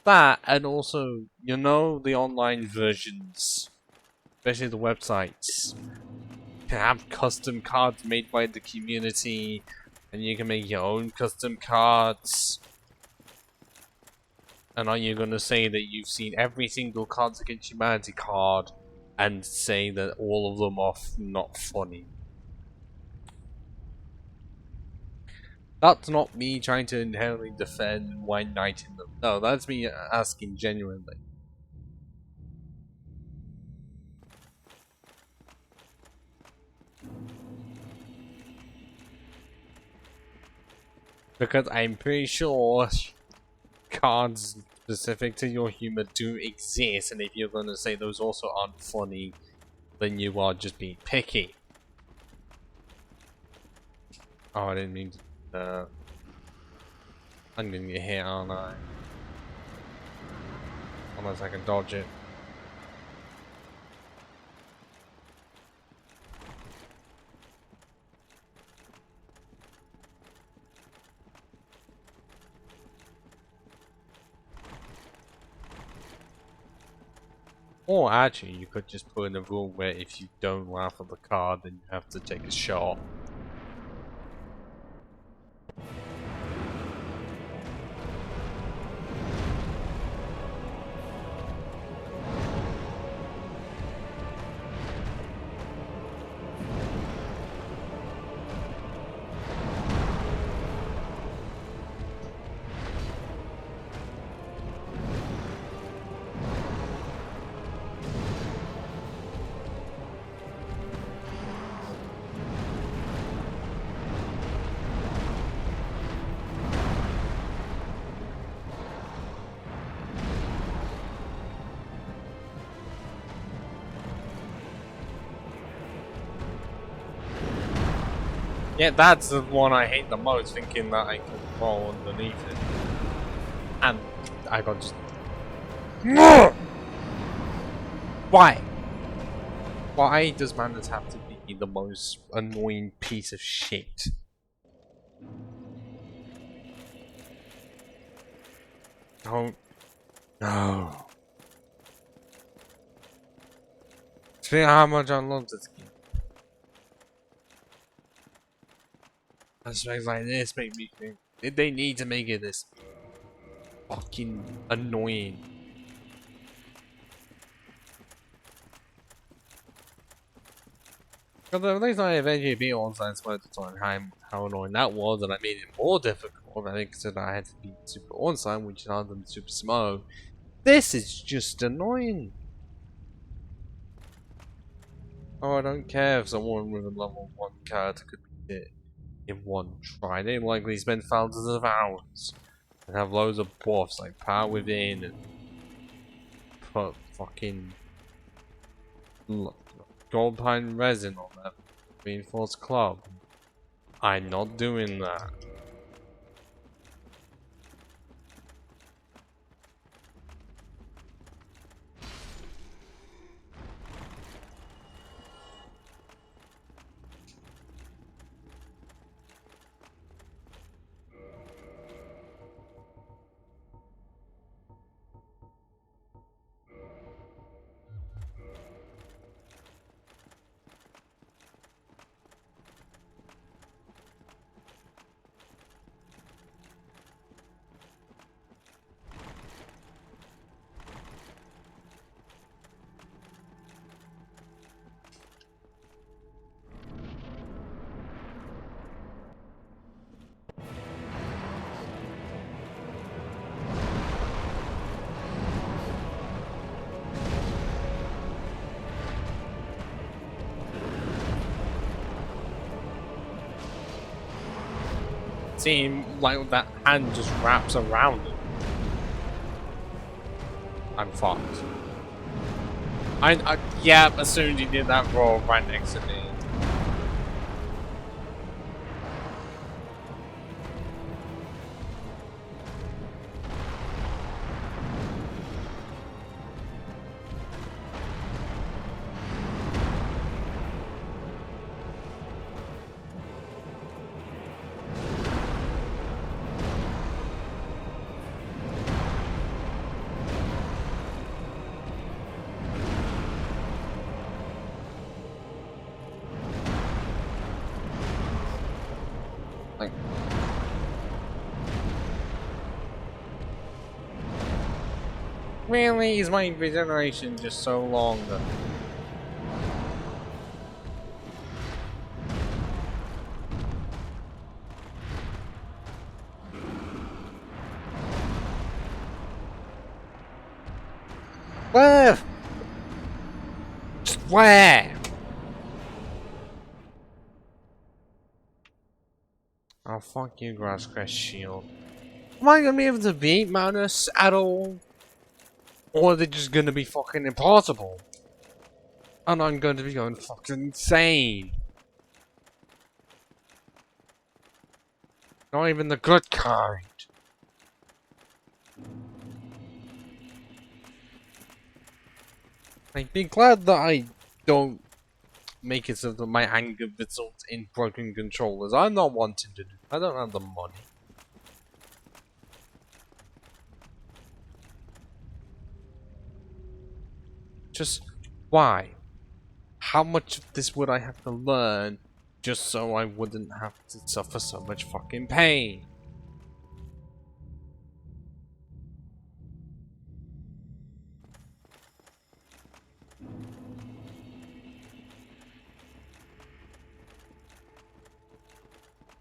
That, and also, you know, the online versions, especially the websites, can have custom cards made by the community, and you can make your own custom cards. And are you gonna say that you've seen every single Cards Against Humanity card and say that all of them are not funny? That's not me trying to inherently defend White Knighting them. No, that's me asking genuinely. Because I'm pretty sure cards specific to your humor do exist, and if you're gonna say those also aren't funny, then you are just being picky. Oh, I didn't mean to... I'm gonna get hit, aren't I? Unless I can dodge it. Or actually, you could just put in a rule where if you don't laugh at the card, then you have to take a shot. Yeah, that's the one I hate the most, thinking that I can roll underneath it. And I got just... Why? Why does Manners have to be the most annoying piece of shit? Don't... No. See how much I love this game. Aspects like this make me think they need to make it this fucking annoying. Because the reason I eventually beat Onslaught spoke to how annoying that was, and I made it more difficult. I think that I had to beat Super Onslaught, which allowed them Super Smoke. This is just annoying. Oh, I don't care if someone with a level 1 character could beat it in one try. They likely spend thousands of hours and have loads of buffs like Power Within and put fucking gold pine resin on that reinforced club. I'm not doing that. Seeing like that hand just wraps around it. I'm fucked. Yeah, as soon as he did that roll right next to me. Like, really? Is my regeneration just so long? Where? Just where? Oh, fuck you, Grasscrest Shield. Am I gonna be able to beat Manus at all? Or are they just gonna be fucking impossible? And I'm going to be going fucking insane. Not even the good kind. I'd be glad that I don't make it so that my anger results in broken controllers. I'm not wanting to do. I don't have the money. Just why? How much of this would I have to learn just so I wouldn't have to suffer so much fucking pain?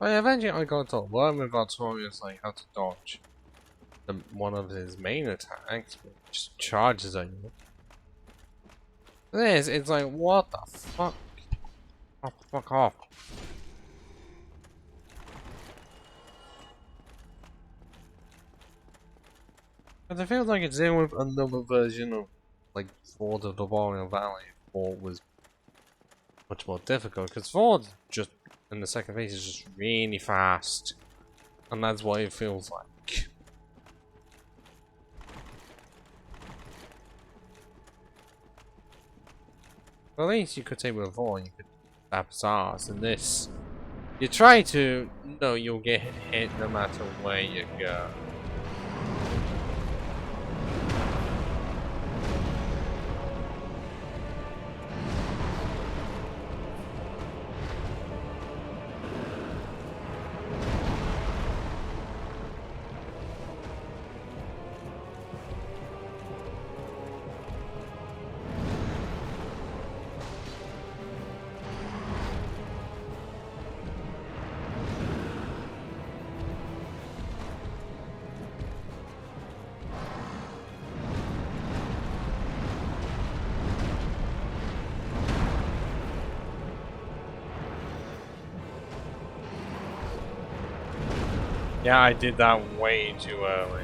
Eventually I got to learn with Artorias like how to dodge one of his main attacks, which charges at you. This, it's like, what the fuck? Oh, fuck off. But I feel like it's in with another version of, like, Ford of the Boreal Valley. Ford was much more difficult, because Ford just, in the second phase, is just really fast. And that's what it feels like. Well, at least you could say with Ford, you could stab his ass. In this, you try to, no, you'll get hit no matter where you go. Yeah, I did that way too early.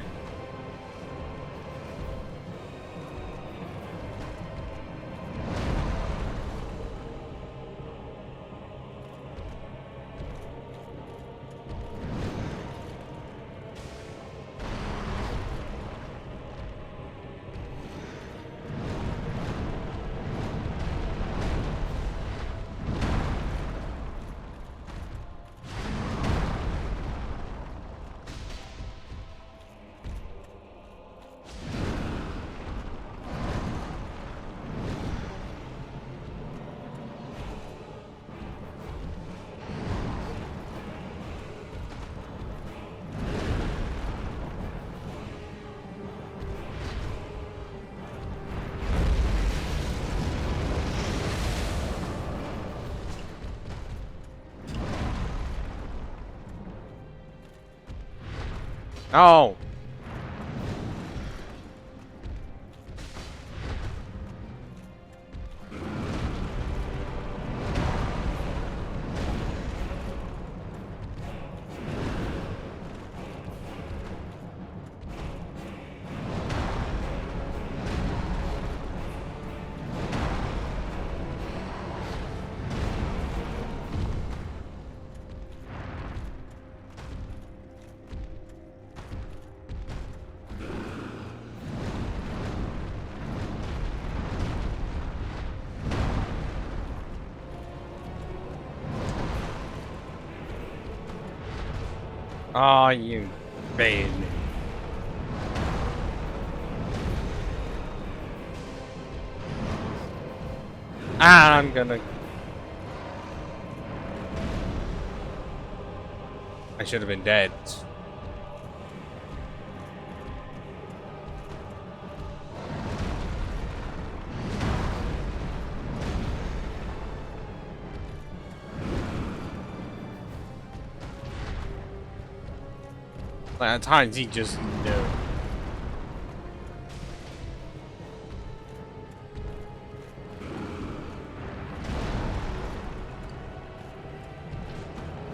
Oh! Oh, you baby. Ah, I'm gonna... I should have been dead. Like, at times he just knew.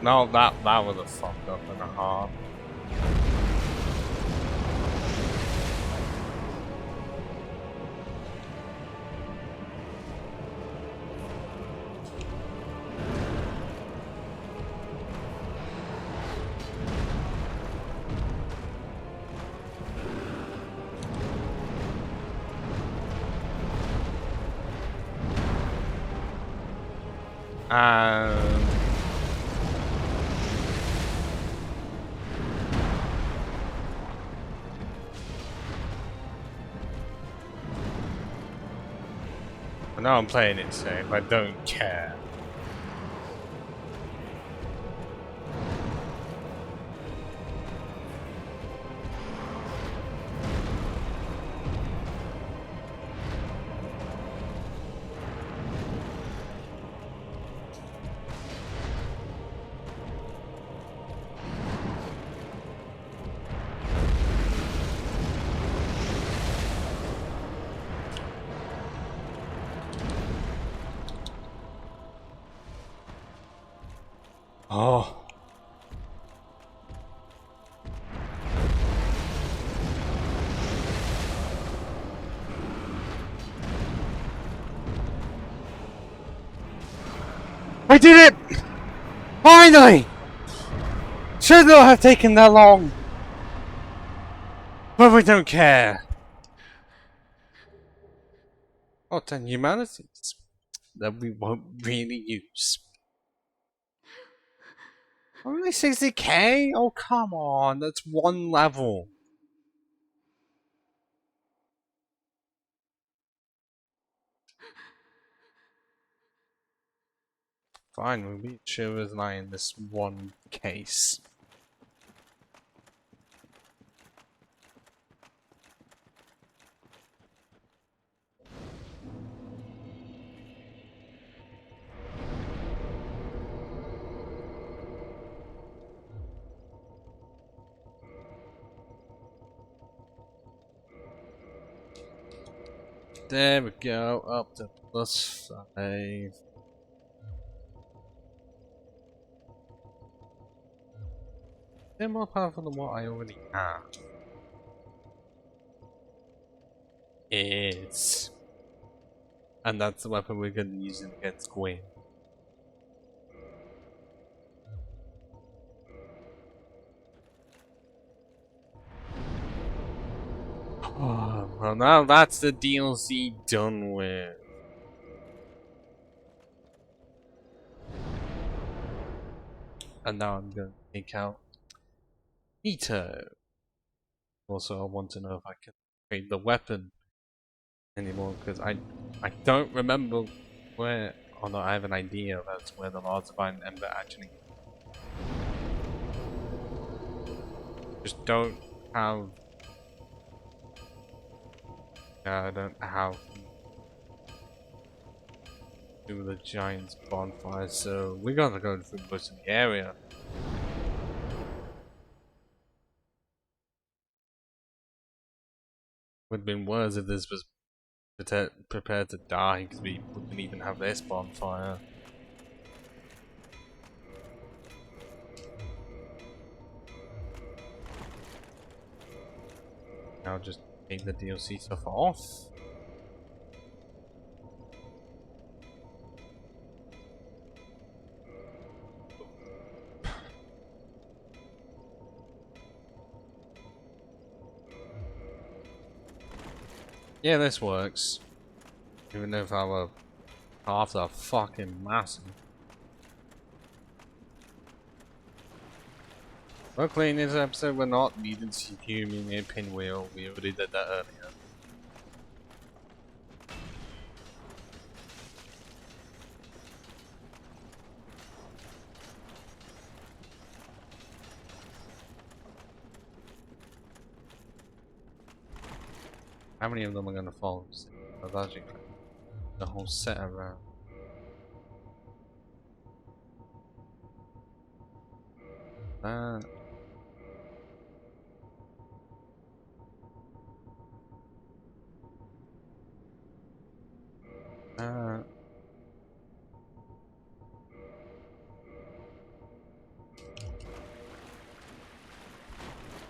No, that was a fucked up and a half. And Now I'm playing it safe. I don't care. Oh. I did it! Finally! Should not have taken that long. But we don't care. Oh, 10 humanities that we won't really use. Only 60k? Oh, come on. That's one level. Fine, we'll beat Shivers and I in this one case. There we go, up to +5. They're more powerful than what I already have. Is. And that's the weapon we're going to be using against Gwyn. Oh, well, now that's the DLC done with. And now I'm going to take out Nito. Also, I want to know if I can trade the weapon anymore, because I don't remember where. Oh no, I have an idea of where the Lord's Divine Ember actually. Just don't have. I don't have. Do the Giant's bonfire, so we're gonna go through most of the area. Would have been worse if this was prepared to die, because we wouldn't even have this bonfire. Now just take the DLC stuff off. Yeah, this works. Even if our paths are fucking massive. Luckily in this episode we're not needing to huming a pinwheel, we already did that earlier. How many of them are gonna fall? I've actually the whole set around. That.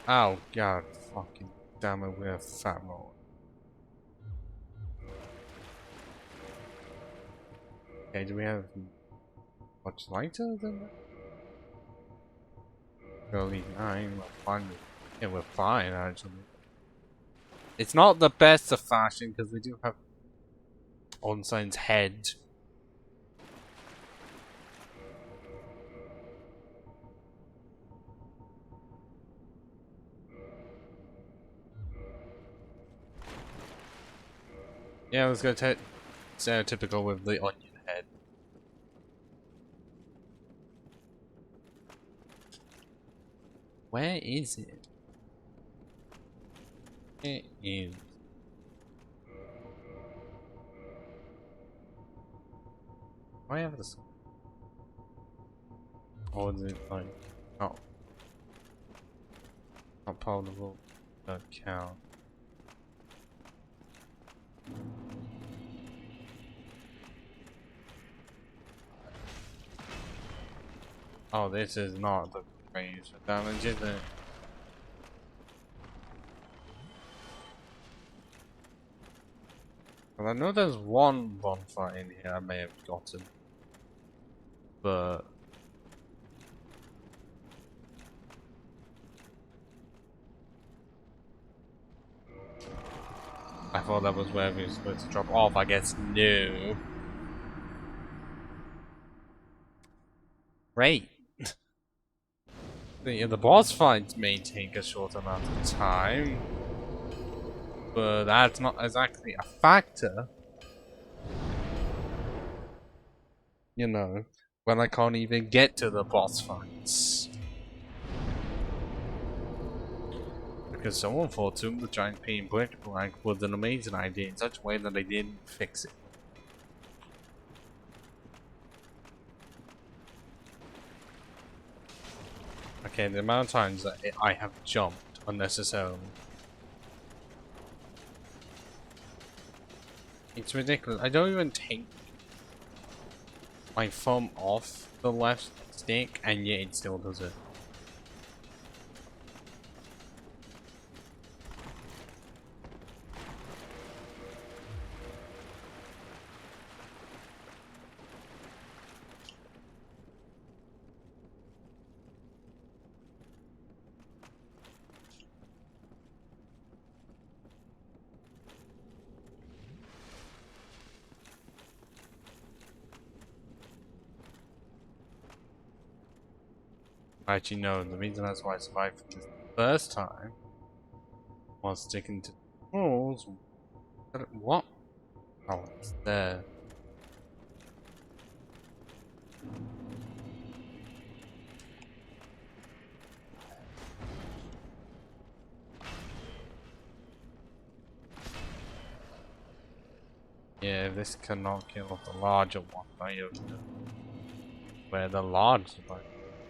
Oh god, fucking damn it, we're a fat roll. Okay, do we have much lighter than that? Early 9, we're fine. Yeah, we're fine actually. It's not the best of fashion because we do have Onsign's head. Yeah, let's go stereotypical with the onion head. Where is it? It is. Why have this? Or is it like not palatable? Don't count. Oh, this is not the range for damage, is it? Well, I know there's one bonfire in here I may have gotten, but I thought that was where we were supposed to drop off. I guess no. Great. The boss fights may take a short amount of time, but that's not exactly a factor. You know, when I can't even get to the boss fights. Because someone thought Tomb the Giant Pain Brick Blank was an amazing idea in such a way that they didn't fix it. Okay, the amount of times that I have jumped unnecessarily. It's ridiculous. I don't even take my thumb off the left stick, and yet it still does it. Actually, no, the reason that's why I survived this first time was sticking to the rules. What? Oh, it's there. Yeah, this cannot kill off the larger one. I have to where the large one.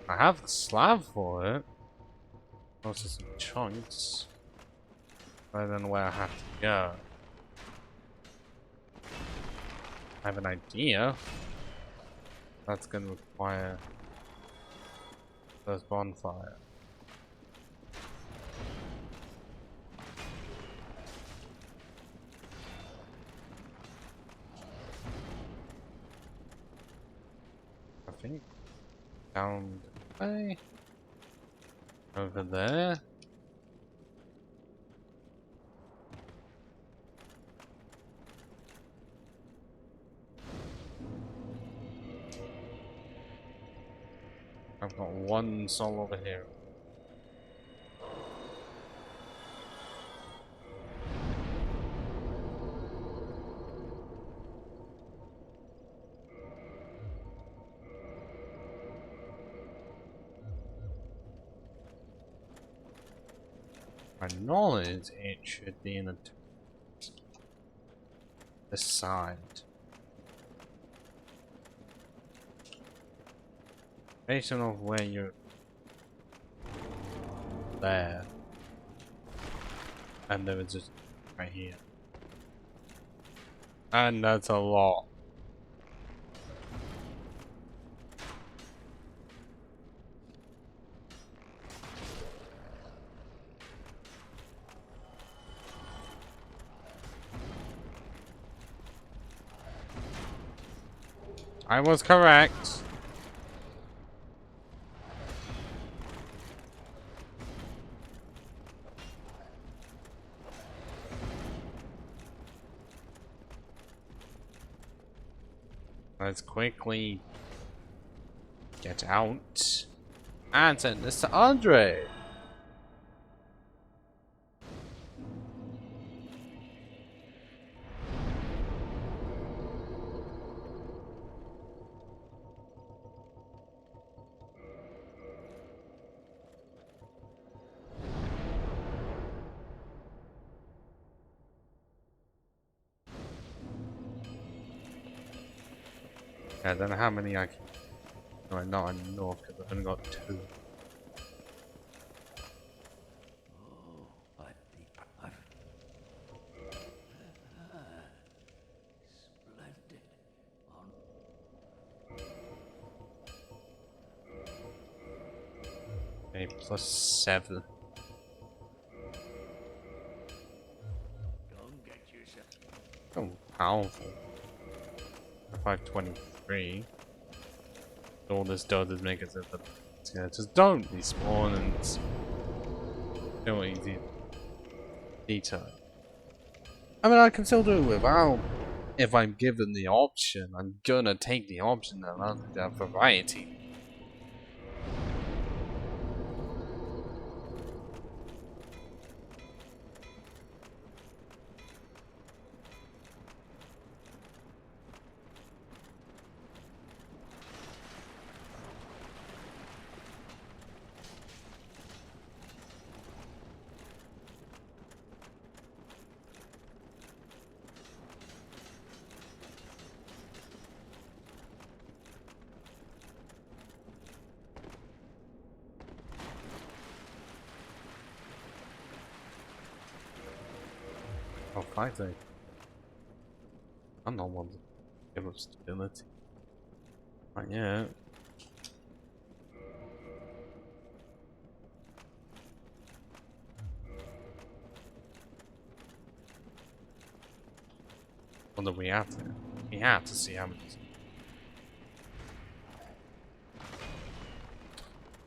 I have the slab for it. Also some chunks. I don't know where I have to go. I have an idea. That's gonna require first bonfire. I think down the way. Over there. I've got one soul over here. My knowledge, it should be in the side. Based on where you're there. And there was just right here. And that's a lot. I was correct. Let's quickly get out and send this to Andre. Yeah, I don't know how many I can. No, not enough because I've only got 2. Oh, I'd be perfect. Splendid. On Okay, +7. Don't get yourself. Oh, powerful. 523. All this does is make it so that yeah, just don't respawn and don't easy detail. I mean, I can still do it without. If I'm given the option, I'm gonna take the option that allows me to have variety. Oh, 5 days. I'm not one to give up stability. Right, yeah. Well, then we have to. We have to see how many.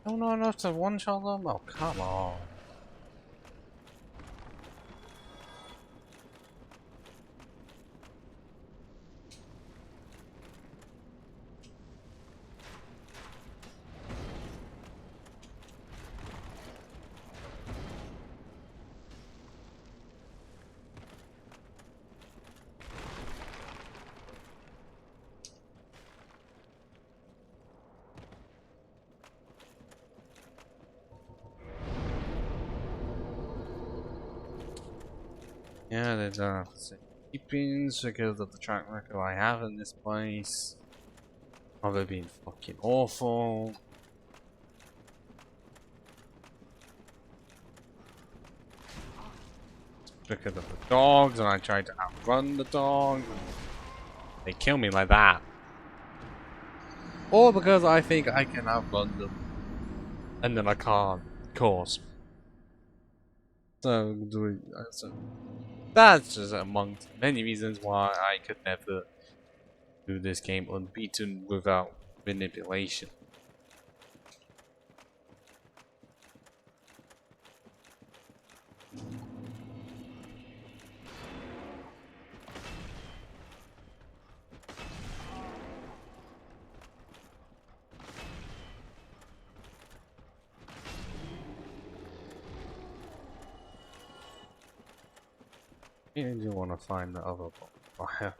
Oh, not enough to one-shot them? Oh, come on. Yeah, there's keepings because of the track record I have in this place. Probably been fucking awful. Because of the dogs, and I tried to outrun the dogs, and they kill me like that. Or because I think I can outrun them, and then I can't, of course. So that's just amongst many reasons why I could never do this game unbeaten without manipulation. You do want to find the other fire.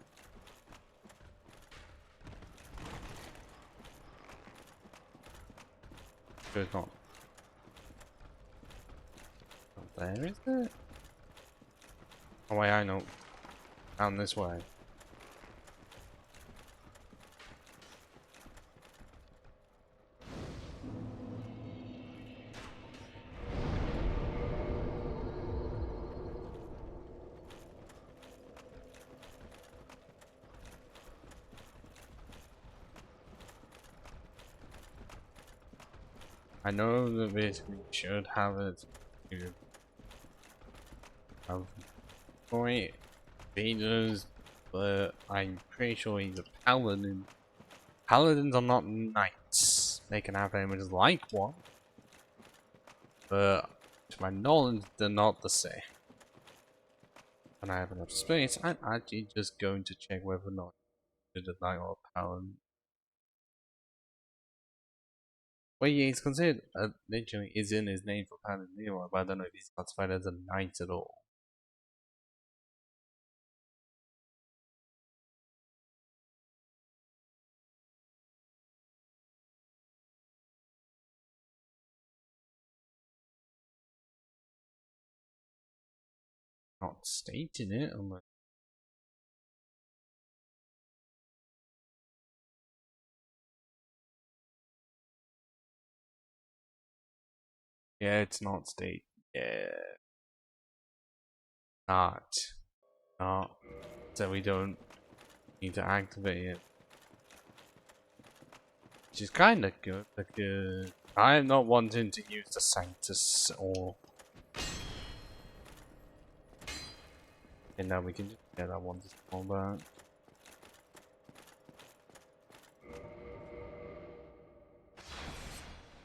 There's not. There is it? Oh wait, I know. Down this way. I know that basically should have it. You have point Venus, but I'm pretty sure he's a paladin. Paladins are not knights. They can have images like one, but to my knowledge, they're not the same. And I have enough space. I'm actually just going to check whether or not it's a knight or a paladin. Well, yeah, he's considered literally is in his name for paladin anyway, but I don't know if he's classified as a knight at all. Not stating it unless Yeah, it's not state. Yeah. Not. Not. So we don't need to activate it. Which is kinda good, because I am not wanting to use the Sanctus or... And now we can just get that one to small back.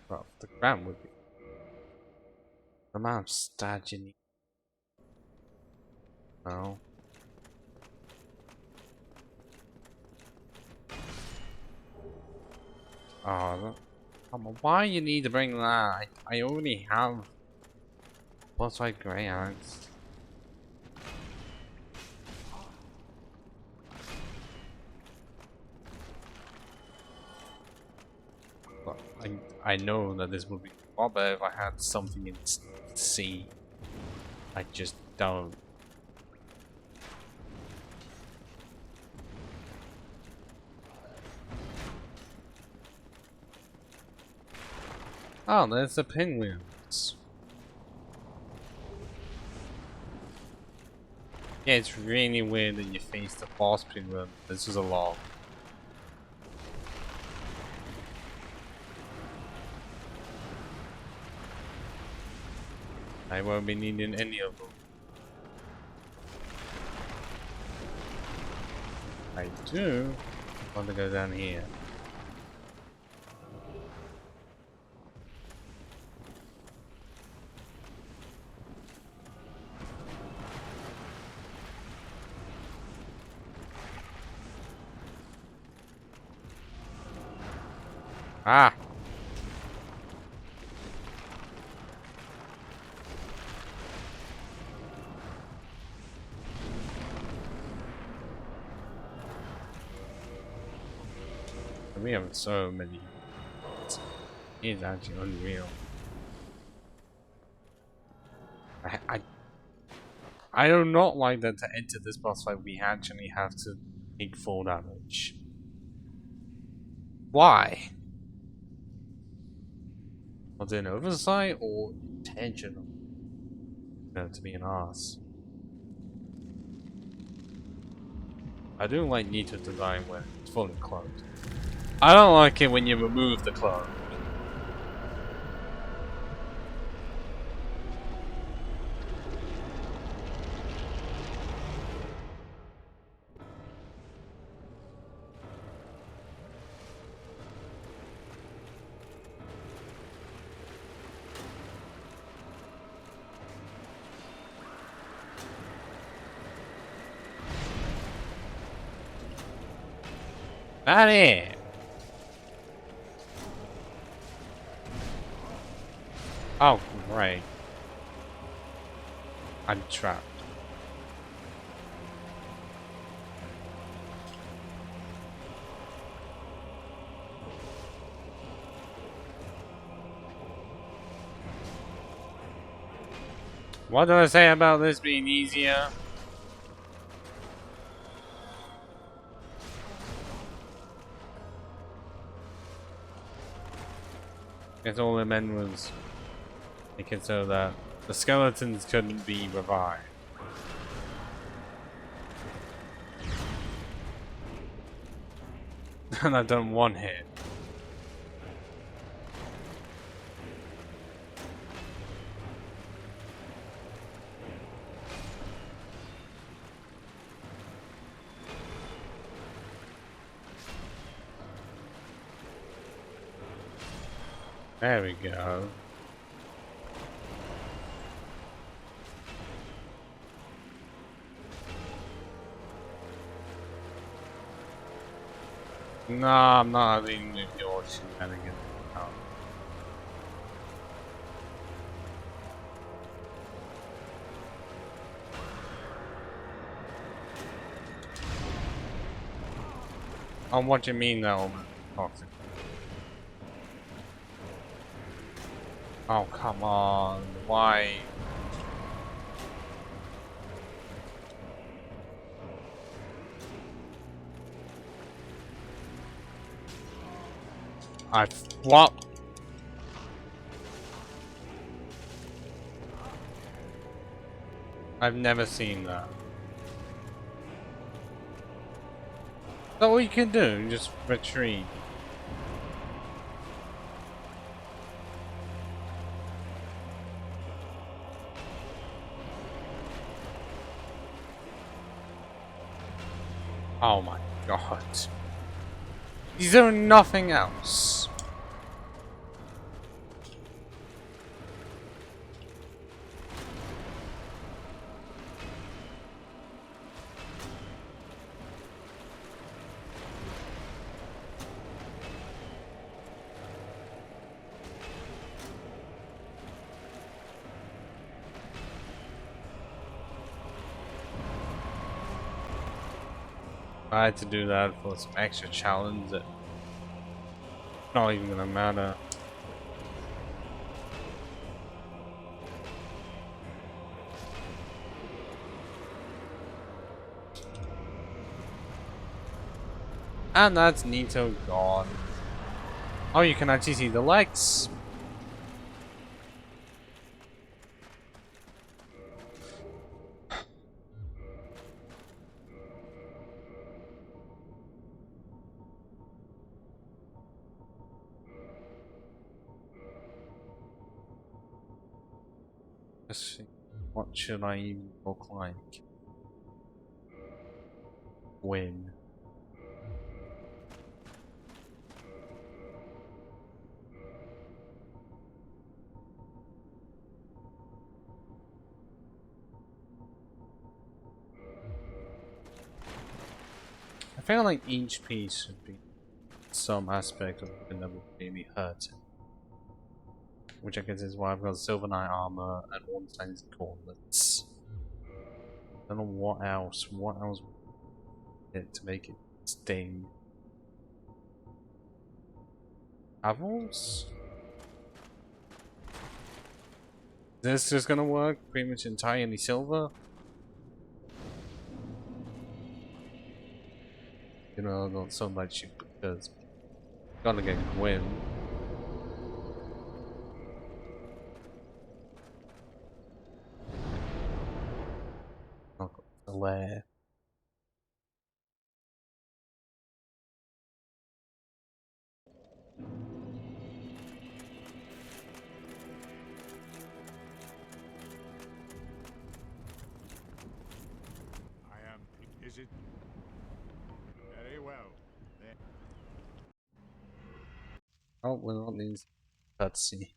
Well, the ground would be... The amount of stats you need. No. Oh, come on, why you need to bring that? I already have plus 5 Greataxe. But I know that this would be a lot better if I had something in C. I just don't. Oh, there's the penguins. Yeah, it's really weird that you face the boss penguin. This is a lot. I won't be needing any of them. I do want to go down here. Ah! We have so many. It's actually unreal. I do not like that to enter this boss fight we actually have to take full damage. Why? Was it an oversight or intentional? No, to be an ass. I do like Nito design when it's fully cloaked. I don't like it when you remove the cloak. That it. Oh, great. I'm trapped. What did I say about this being easier? It's all it meant was make it so that the skeletons couldn't be revived. And I've done one hit. There we go. No, I'm not having your shenanigans. No. What do you mean now? Toxic. Oh, come on. Why? What? I've never seen that. Is that what you can do? Just retreat. Oh my god. Is there nothing else? I had to do that for some extra challenge that not even gonna matter. And that's Nito gone. Oh, you can actually see the legs. Let's see. What should I even look like? Win. I feel like each piece should be some aspect of the that would really hurt. Which I guess is why I've got Silver Knight armor and one Chinese Gauntlets. I don't know what else. What else would it to make it sting? Havels? Is this just gonna work? Pretty much entirely silver? You know, not so much because gotta get Gwyn. Not got the lair. I am. Is it? Very well. Then. Oh, well, that means cutscene.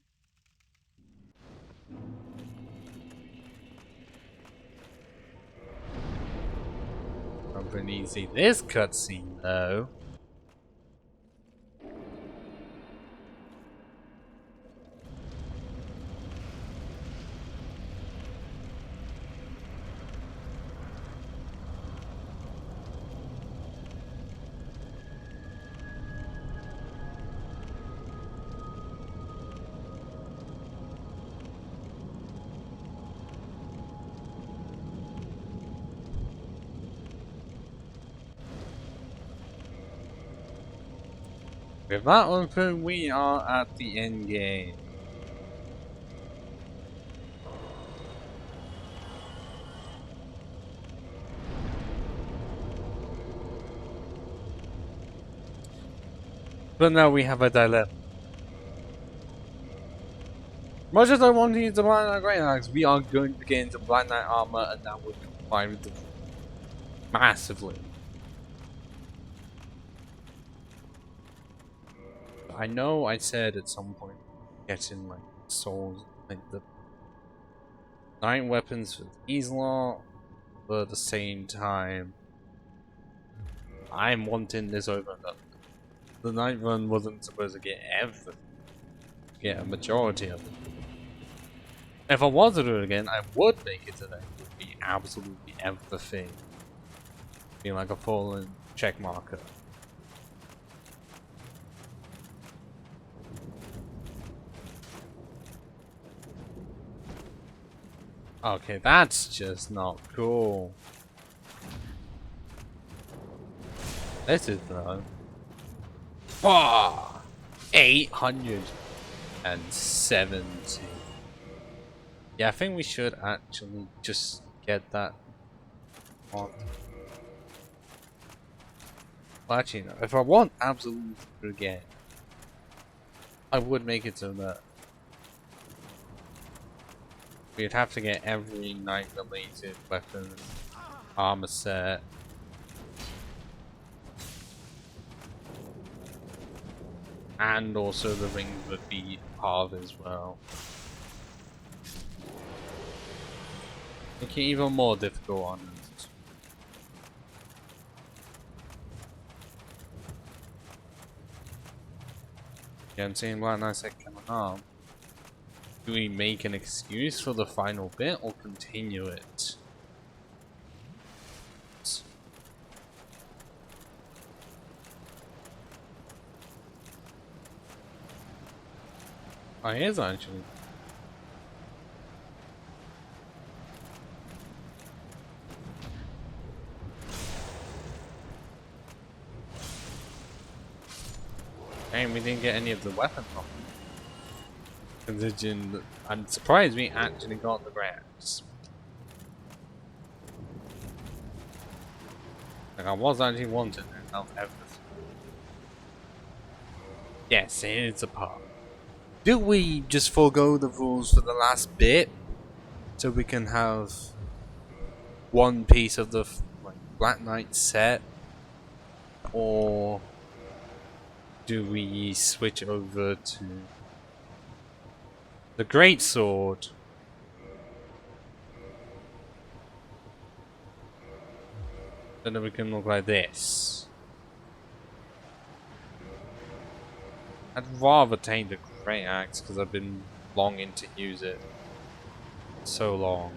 Not very easy. This cutscene, though. With that open, we are at the end game. But now we have a dilemma. Much as I want to use the Black Knight Greataxe, we are going to get into Black Knight armor, and that would combine with massively. I know I said at some point getting like souls, like the 9 weapons for these lot, but at the same time, I'm wanting this over the 9th one wasn't supposed to get everything, get a majority of it. If I was to do it again, I would make it today. It would be absolutely everything. Being like a full check marker. Okay, that's just not cool. This is though. 870. Yeah, I think we should actually just get that on. Well, actually, no. If I want absolute again, I would make it so that we'd have to get every knight related weapon, armor set. And also the rings would be halved as well. Make it even more difficult on us. Yeah, I'm saying right now, second arm. Do we make an excuse for the final bit or continue it? Oh, it is actually. And we didn't get any of the weapons off. I'm surprised we actually got the Greataxe. Like I was actually wanting it out of everything. Yes, it is a part. Do we just forego the rules for the last bit so we can have one piece of the Black Knight set, or do we switch over to the Great Sword? So that we can look like this. I'd rather take the Greataxe because I've been longing to use it so long.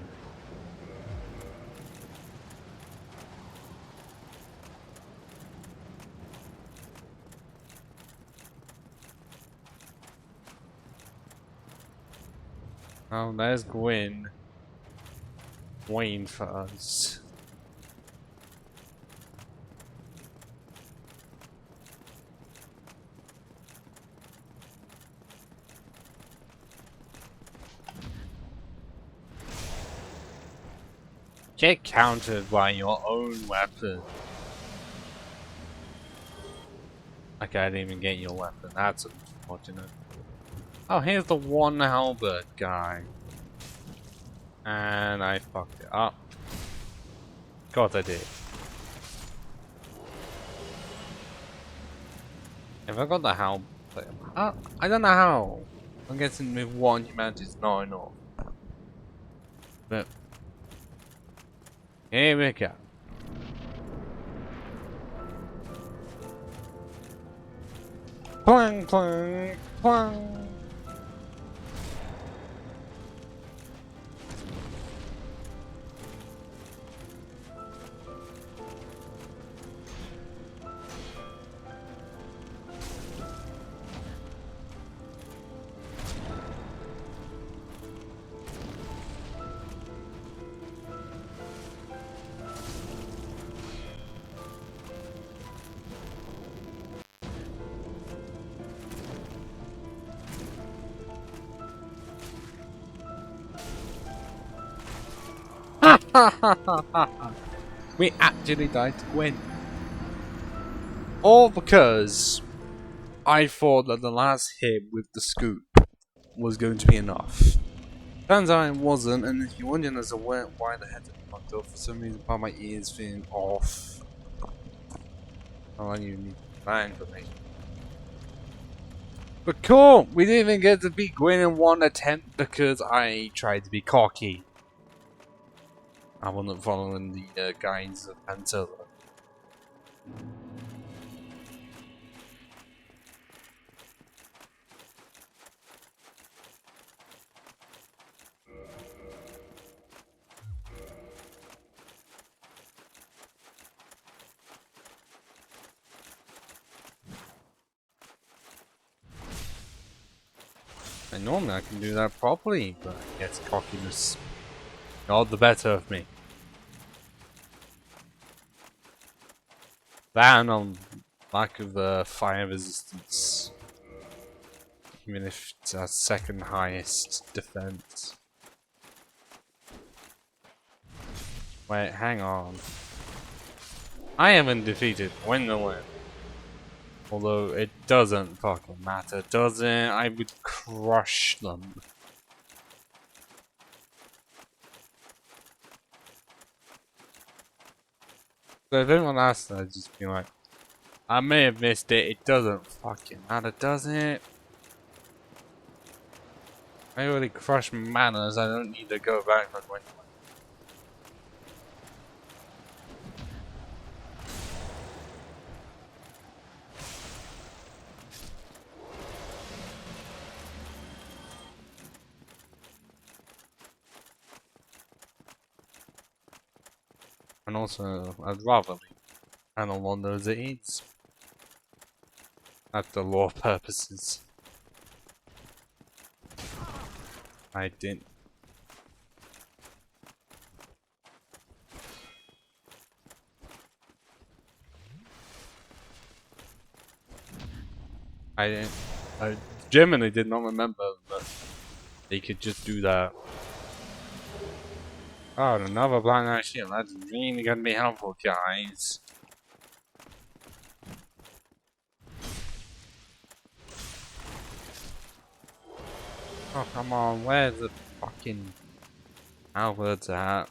Oh, there's Gwyn waiting for us. Get countered by your own weapon. Okay, I didn't even get your weapon. That's unfortunate. Oh, here's the one halberd guy. And I fucked it up. Of course I did. If I got the halberd, I don't know how. I'm guessing with one humanity is not enough. But here we go. Clang, clang, clang. We actually died to win. All because I thought that the last hit with the scoop was going to be enough. Turns out it wasn't, and if you're wondering as to why the head is fucked up, for some reason part of my ears feeling off. Oh, I need that information. But cool! We didn't even get to beat Gwyn in one attempt because I tried to be cocky. I wasn't following the guides of Pantella. And normally I can do that properly, but I guess cockiness got the better of me. That and on lack of fire resistance. Even if it's our second highest defense. Wait, hang on. I haven't defeated Gwendolyn. Although it doesn't fucking matter, does it? I would crush them. So if anyone asks, I'd just be like, I may have missed it, it doesn't fucking matter, does it? I already crushed manners, I don't need to go back for Gwendolyn. And also, I'd rather leave Panel on those aids. At the law purposes. I didn't. I genuinely did not remember that they could just do that. Oh, another Black Knight shield. That's really gonna be helpful, guys. Oh, come on. Where's the fucking Albert's at?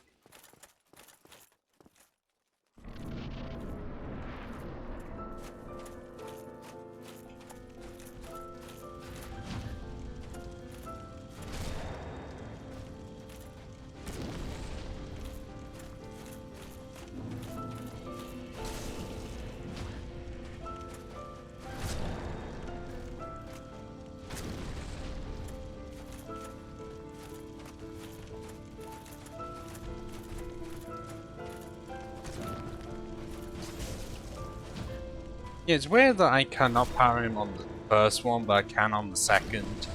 Yeah, it's weird that I cannot power him on the first one, but I can on the second.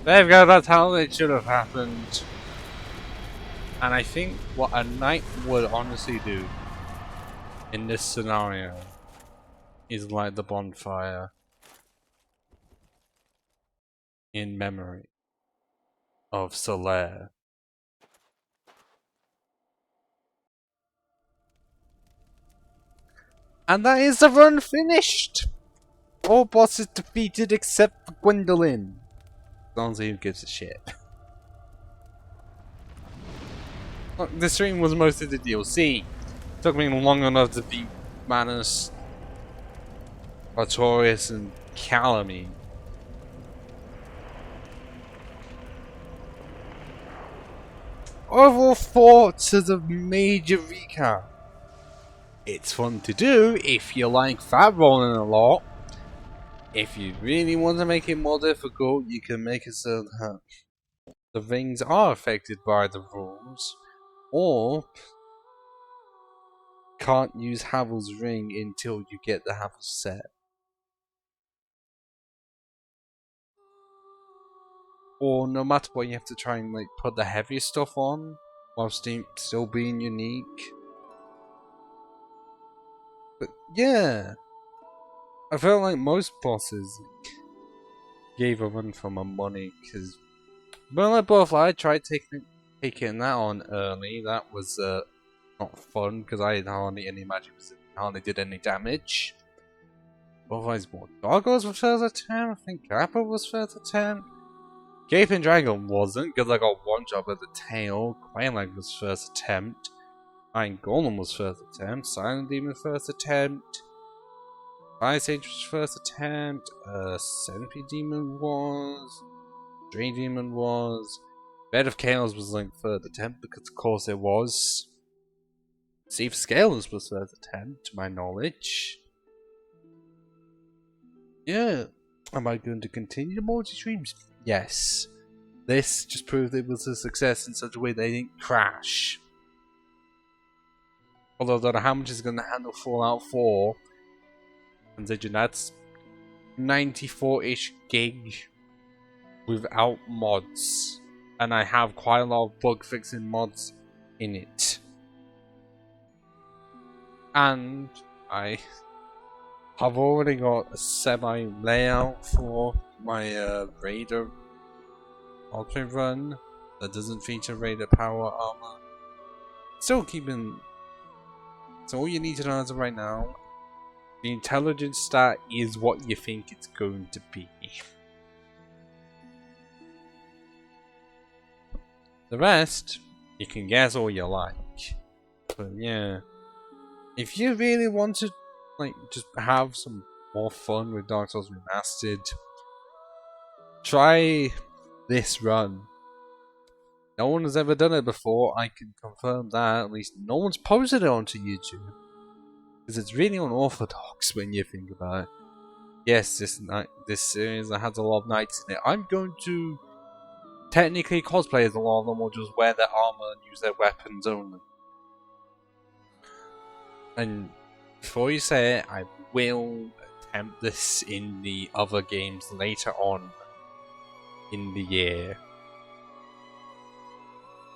There we go, that's how it should have happened. And I think what a knight would honestly do in this scenario is light the bonfire in memory of Solaire. And that is the run finished! All bosses defeated except for Gwendolyn. As long as he gives a shit. Look, the stream was mostly the DLC. Took me long enough to beat Manus, Artorias, and Calamine. Overall thoughts as a major recap. It's fun to do if you like fat rolling a lot. If you really want to make it more difficult, you can make it so that the rings are affected by the rules, or can't use Havel's ring until you get the Havel set. Or no matter what, you have to try and like put the heavier stuff on while still being unique. But yeah, I felt like most bosses gave a run for my money because like Butterfly, I tried taking that on early. That was not fun because I had hardly any magic, hardly did any damage. Butterfly's more Gargoyles was first attempt. I think Kappa was first attempt. Gaping Dragon wasn't because I got one job at the tail. Quainlag was first attempt. Iron Golem was first attempt. Silent Demon first attempt. Ice Age was first attempt. Centipede Demon was. Dream Demon was. Bed of Chaos was like third attempt because of course it was. Sea of Scalers was first attempt to my knowledge. Yeah. Am I going to continue the multi-streams? Yes. This just proved it was a success in such a way they didn't crash. Although I don't know how much is going to handle Fallout 4. Considering that's 94-ish gig without mods. And I have quite a lot of bug fixing mods in it. And I have already got a semi layout for my Raider Ultra run that doesn't feature Raider power armor. still keeping. So all you need to know as of right now, the intelligence stat is what you think it's going to be. The rest, you can guess all you like. But yeah, if you really want to, like, just have some more fun with Dark Souls Remastered, try this run. No one has ever done it before, I can confirm that. At least no one's posted it onto YouTube. Because it's really unorthodox when you think about it. Yes, this series has a lot of knights in it. I'm going to technically cosplay as a lot of them, or just wear their armor and use their weapons only. And before you say it, I will attempt this in the other games later on in the year.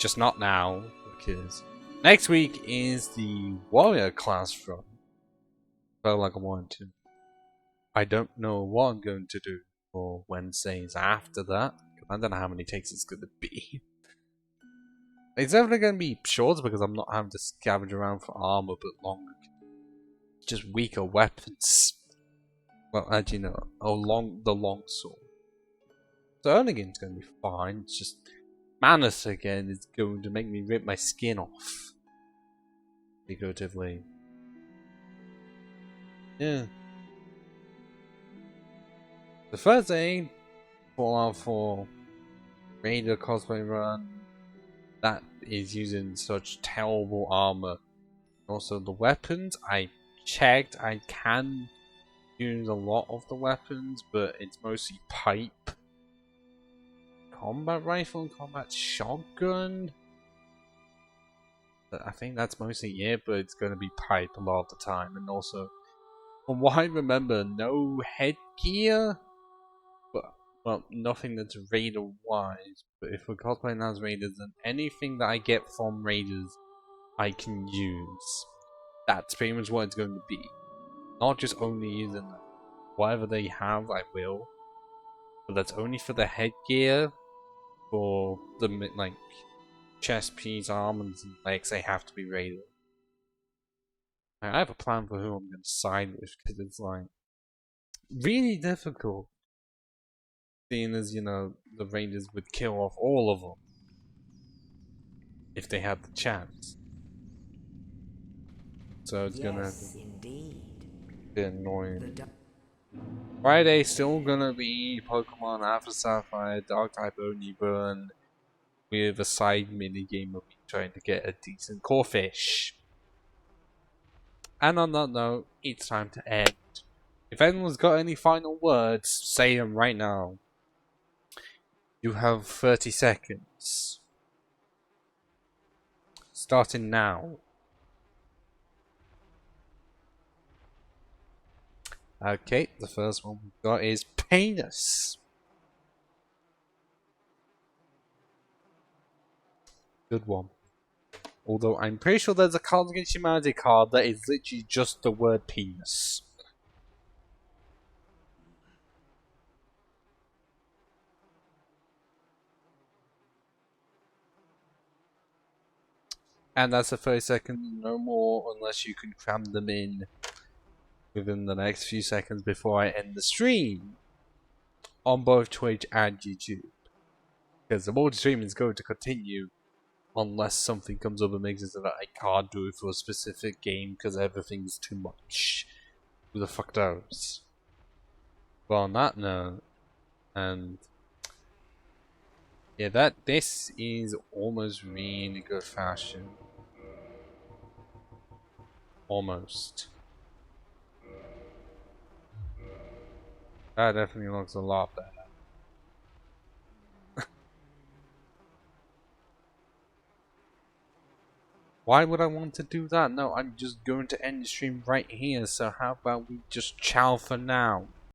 Just not now, because next week is the warrior class run. Felt like I wanted to. I don't know what I'm going to do for Wednesdays after that. I don't know how many takes it's going to be. It's definitely going to be shorter because I'm not having to scavenge around for armor, but longer. Just weaker weapons. Well, as you know, the long sword. So Oniggin's going to be fine. It's just Manus again is going to make me rip my skin off. Figuratively. Yeah. The first aid, Fallout 4 Raider cosplay run, that is using such terrible armor. Also the weapons, I checked, I can use a lot of the weapons, but it's mostly pipe. Combat rifle and combat shotgun. I think that's mostly it, but it's going to be pipe a lot of the time. And also, from what I remember, no headgear. But, well, nothing that's Raider wise. But if we're cosplaying as Raiders, then anything that I get from Raiders, I can use. That's pretty much what it's going to be. Not just only using them. Whatever they have, I will. But that's only for the headgear. For the, like, chest piece, arms, and legs, they have to be Raiders. I have a plan for who I'm going to side with, because it's, like, really difficult. Seeing as, you know, the Raiders would kill off all of them. If they had the chance. So it's gonna indeed. be annoying. Friday's still gonna be Pokemon Alpha Sapphire, Dark type only burn, with a side mini game of me trying to get a decent core fish. And on that note, it's time to end. If anyone's got any final words, say them right now. You have 30 seconds. Starting now. Okay, the first one we've got is penis. Good one. Although I'm pretty sure there's a Cards Against Humanity card that is literally just the word penis. And that's a 30 seconds, no more, unless you can cram them in within the next few seconds before I end the stream. On both Twitch and YouTube. Because the multi-stream is going to continue unless something comes up and makes it so that I can't do it for a specific game because everything's too much. Who the fuck knows? Well, on that note, and yeah, this is almost really good fashion. Almost. That definitely looks a lot better. Why would I want to do that? No, I'm just going to end the stream right here, so how about we just ciao for now?